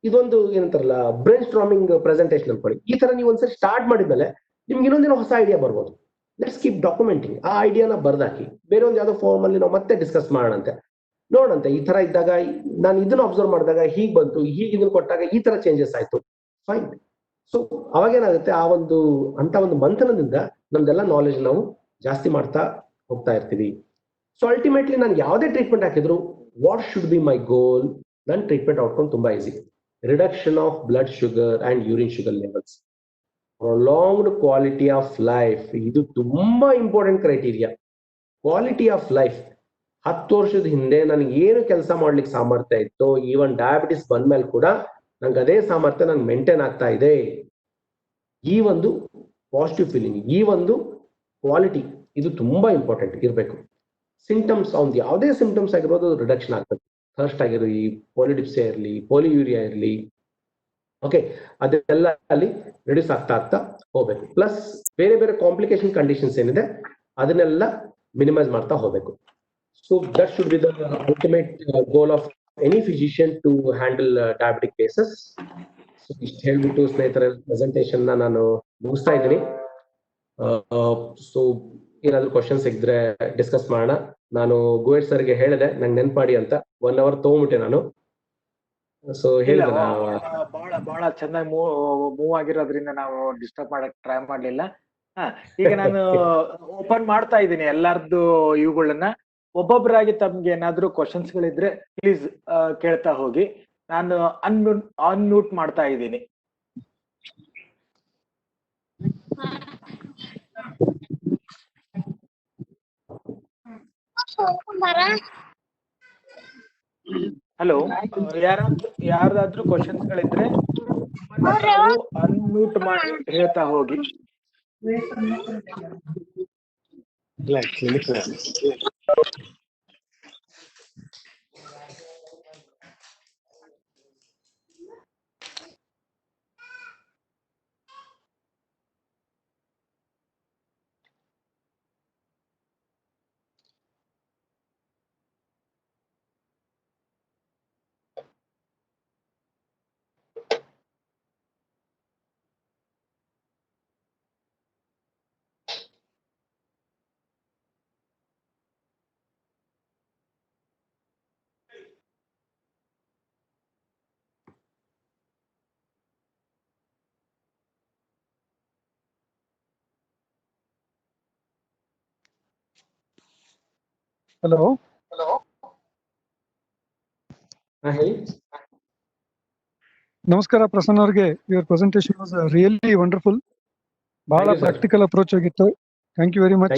ಇದೊಂದು ಏನಂತಾರಲ್ಲ ಬ್ರೈನ್ ಸ್ಟ್ರಾಮಿಂಗ್ ಪ್ರೆಸೆಂಟೇಷನ್ ಅನ್ಕೊಳ್ಳಿ. ಈ ತರ ನೀವು ಒಂದ್ಸರಿ ಸ್ಟಾರ್ಟ್ ಮಾಡಿದ್ಮೇಲೆ ನಿಮ್ಗೆ ಇನ್ನೊಂದಿನ ಹೊಸ ಐಡಿಯಾ ಬರ್ಬೋದು. Let's keep documenting. ಆ ಐಡಿಯಾನ ಬರ್ದಾಕಿ ಬೇರೆ ಒಂದು ಯಾವ್ದೋ ಫಾರ್ಮ್ ಅಲ್ಲಿ ನಾವು ಮತ್ತೆ ಡಿಸ್ಕಸ್ ಮಾಡೋಣಂತೆ, ನೋಡಂತೆ ಈ ತರ ಇದ್ದಾಗ ನಾನು ಇದನ್ನ ಅಬ್ಸರ್ವ್ ಮಾಡಿದಾಗ ಹೀಗೆ ಬಂತು, ಹೀಗೆ ಇದನ್ನ ಕೊಟ್ಟಾಗ ಈ ತರ ಚೇಂಜಸ್ ಆಯ್ತು, ಫೈನ್. ಸೊ ಅವಾಗೇನಾಗುತ್ತೆ, ಅಂತ ಒಂದು ಮಂಥನದಿಂದ ನಮ್ದೆಲ್ಲ ನಾಲೆಜ್ ನಾವು ಜಾಸ್ತಿ ಮಾಡ್ತಾ ಹೋಗ್ತಾ ಇರ್ತೀವಿ. ಸೊ ಅಲ್ಟಿಮೇಟ್ಲಿ ನಾನು ಯಾವುದೇ ಟ್ರೀಟ್ಮೆಂಟ್ ಹಾಕಿದ್ರು, ವಾಟ್ ಶುಡ್ ಬಿ ಮೈ ಗೋಲ್? ನನ್ನ ಟ್ರೀಟ್ಮೆಂಟ್ ಔಟ್ಕಮ್ ತುಂಬಾ easy. Reduction of blood sugar and urine sugar levels, prolonged quality of life. ಇದು ತುಂಬಾ important criteria. Quality of life. 10 ವರ್ಷದ ಹಿಂದೆ ನನಗೆ ಏನು ಕೆಲಸ ಮಾಡ್ಲಿಕ್ಕೆ ಸಾಮರ್ಥ್ಯ ಇತ್ತು, ಈವನ್ ಡಯಾಬಿಟಿಸ್ ಬಂದ್ಮೇಲೆ ಕೂಡ ನಂಗೆ ಅದೇ ಸಾಮರ್ಥ್ಯ ನಂಗೆ ಮೇಂಟೈನ್ ಆಗ್ತಾ ಇದೆ. ಈ ಒಂದು ಪಾಸಿಟಿವ್ ಫೀಲಿಂಗ್, ಈ ಒಂದು ಕ್ವಾಲಿಟಿ, ಇದು ತುಂಬಾ ಇಂಪಾರ್ಟೆಂಟ್ ಇರಬೇಕು. ಸಿಂಟಮ್ಸ್, ಅವ್ನು ಯಾವುದೇ ಸಿಂಟಮ್ಸ್ ಆಗಿರೋದು ರಿಡಕ್ಷನ್ ಆಗ್ತದೆ. ಥರ್ಸ್ಟ್ ಆಗಿರಲಿ, ಪಾಲಿಡಿಪ್ಸಿಯಾ ಇರಲಿ, ಪಾಲಿಯೂರಿಯಾ ಇರಲಿ, ಓಕೆ, ಅದೆಲ್ಲ ಅಲ್ಲಿ ರಿಡ್ಯೂಸ್ ಆಗ್ತಾ ಆಗ್ತಾ ಹೋಗ್ಬೇಕು. ಪ್ಲಸ್ ಬೇರೆ ಬೇರೆ ಕಾಂಪ್ಲಿಕೇಶನ್ ಕಂಡೀಷನ್ಸ್ ಏನಿದೆ ಅದನ್ನೆಲ್ಲ ಮಿನಿಮೈಸ್ ಮಾಡ್ತಾ ಹೋಗ್ಬೇಕು. So that should be the ultimate goal of any physician to handle diabetic cases. So ಇಷ್ಟು ಹೇಳ್ಬಿಟ್ಟು ಸ್ನೇಹಿತರೆ ಪ್ರೆಸೆಂಟೇಶನ್ ನಾನು ಮುಗಿಸ್ತಾ ಇದ್ದೀನಿ. ಸೊ ಏನಾದ್ರು ಕ್ವಶನ್ಸ್ ಇದ್ರೆ ಡಿಸ್ಕಸ್ ಮಾಡೋಣ. ನಾನು ಗೋಯಡ್ ಸರ್ಗೆ ಹೇಳಿದೆ ನಂಗೆ ನೆನ್ಪಾಡಿ ಅಂತ, 1 hour ತಗೊಂಡ್ಬಿಟ್ಟೆ ನಾನು. ಸೊ ಹೇಳಿದೆ ಬಹಳ ಚೆನ್ನಾಗಿ ಮೂವ್ ಆಗಿರೋದ್ರಿಂದ ನಾವು ಡಿಸ್ಟರ್ಬ್ ಮಾಡಕ್ ಟ್ರೈ ಮಾಡ್ಲಿಲ್ಲ. ಈಗ ನಾನು ಓಪನ್ ಮಾಡ್ತಾ ಇದ್ದೀನಿ ಎಲ್ಲಾರ್ದು ಇವುಗಳನ್ನ. ಒಬ್ಬೊಬ್ಬರಾಗಿ ತಮ್ಗೆ ಏನಾದ್ರು ಕ್ವಶನ್ಸ್ ಗಳಿದ್ರೆ ಪ್ಲೀಸ್ ಕೇಳ್ತಾ ಹೋಗಿ. ನಾನು ಅನ್ಮ್ಯೂಟ್ ಮಾಡ್ತಾ ಇದ್ದೀನಿ. ಹಲೋ, ಯಾರ್ದಾದ್ರೂ ಕ್ವಶನ್ಸ್ ಗಳಿದ್ರೆ ಅನ್ಮ್ಯೂಟ್ ಮಾಡಿ ಹೇಳ್ತಾ ಹೋಗಿ. Hello. ಹೇಳಿ. ನಮಸ್ಕಾರ ಪ್ರಸನ್ನ ಅವ್ರಿಗೆ. Your presentation was really wonderful. ಬಹಳ ಪ್ರಾಕ್ಟಿಕಲ್ ಅಪ್ರೋಚ್ ಆಗಿತ್ತು. Thank you very much.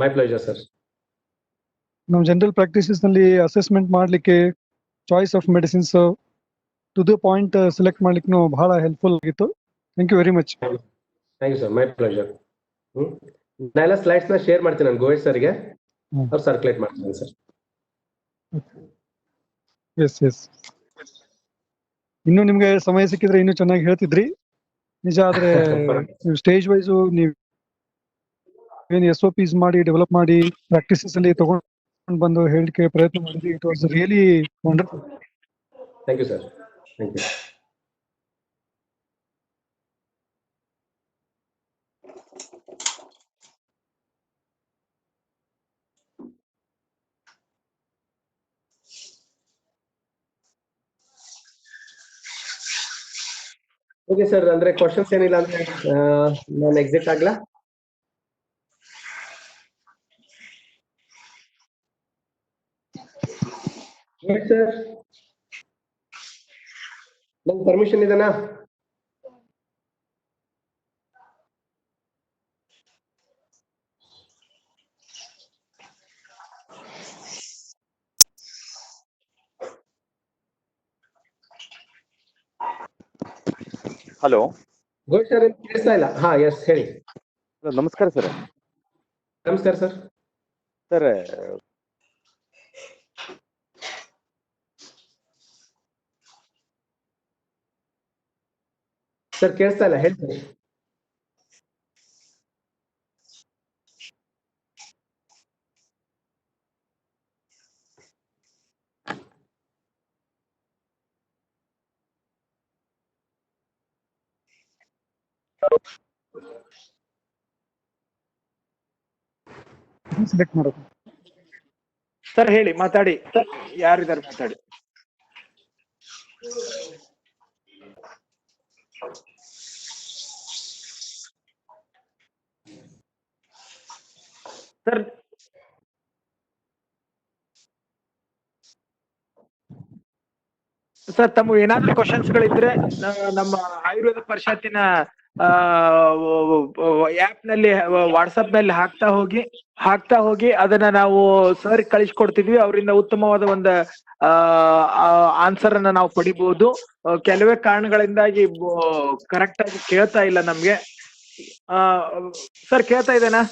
My pleasure sir. ನಮ್ಮ ಜನರಲ್ ಪ್ರಾಕ್ಟೀಸಸ್ ನಲ್ಲಿ ಅಸೆಸ್ಮೆಂಟ್ ಮಾಡ್ಲಿಕ್ಕೆ, choice of medicines to the point select ಮಾಡ್ಲಿಕ್ಕೆ ಬಹಳ ಹೆಲ್ಪ್ಫುಲ್ ಆಗಿತ್ತು. Thank you very much. Thank you sir, my pleasure. ನಾನೆಲ್ಲ ಸ್ಲೈಡ್ಸ್ ನ ಶೇರ್ ಮಾಡ್ತೀನಿ ನಾನು ಗೋಯಡ್ ಸರ್ಗೆ, ಅವ್ರು ಸರ್ಕ್ಯುಲೇಟ್ ಮಾಡ್ತೀನಿ ಸರ್. S S. ಇನ್ನು ನಿಮ್ಗೆ ಸಮಯ ಸಿಕ್ಕಿದ್ರೆ ಇನ್ನೂ ಚೆನ್ನಾಗಿ ಹೇಳ್ತಿದ್ರಿ ನಿಜ. ಆದ್ರೆ ನೀವು ಸ್ಟೇಜ್ ವೈಸ್ ನೀವು ಏನು SOPs ಮಾಡಿ ಡೆವಲಪ್ ಮಾಡಿ ಪ್ರಾಕ್ಟೀಸಸ್ ಅಲ್ಲಿ ತಗೊಂಡು ಬಂದು ಹೇಳಿಕೆ ಪ್ರಯತ್ನ ಮಾಡಿದ್ರಿ. It was really wonderful. Thank you sir. Thank you. Okay sir, ಅಂದ್ರೆ ಕ್ವಶನ್ಸ್ ಏನಿಲ್ಲ ಅಂದ್ರೆ ನಾನು ಎಕ್ಸಿಟ್ ಆಗ್ಲಾ? ಸರ್ ನಂಗೆ ಪರ್ಮಿಷನ್ ಇದೆನಾ? ಹಲೋ, ಗೋಯಡ್ ಸರ್ ಕೇಳಿಸ್ತಾ ಇಲ್ಲ? ಹಾ, ಎಸ್ ಹೇಳಿ. ನಮಸ್ಕಾರ ಸರ್. ನಮಸ್ಕಾರ ಸರ್. ಸರ್ ಸರ್ ಕೇಳಿಸ್ತಾ ಇಲ್ಲ, ಹೇಳ್ತೀನಿ. ಸೆಲೆಕ್ಟ್ ಮಾಡೋದು ಸರ್ ಹೇಳಿ, ಮಾತಾಡಿ. ಯಾರಿದ್ದಾರೆ ಮಾತಾಡಿ. ಸರ್ ಸರ್ ತಮ್ಮ ಏನಾದ್ರೂ ಕ್ವಶನ್ಸ್ ಗಳಿದ್ರೆ ನಮ್ಮ ಆಯುರ್ವೇದ ಪರಿಷತ್ತಿನ ಆಪ್ ನಲ್ಲಿ, ವಾಟ್ಸಪ್ ನಲ್ಲಿ ಹಾಕ್ತಾ ಹೋಗಿ ಅದನ್ನ ನಾವು ಸರ್ ಕಳಿಸ್ಕೊಡ್ತಿದ್ವಿ. ಅವರಿಂದ ಉತ್ತಮವಾದ ಒಂದು ಆನ್ಸರ್ ಅನ್ನ ನಾವು ಪಡಿಬಹುದು. ಕೆಲವೇ ಕಾರಣಗಳಿಂದಾಗಿ ಕರೆಕ್ಟ್ ಆಗಿ ಕೇಳ್ತಾ ಇಲ್ಲ ನಮ್ಗೆ. ಸರ್ ಕೇಳ್ತಾ ಇದ್ದೇನಾ?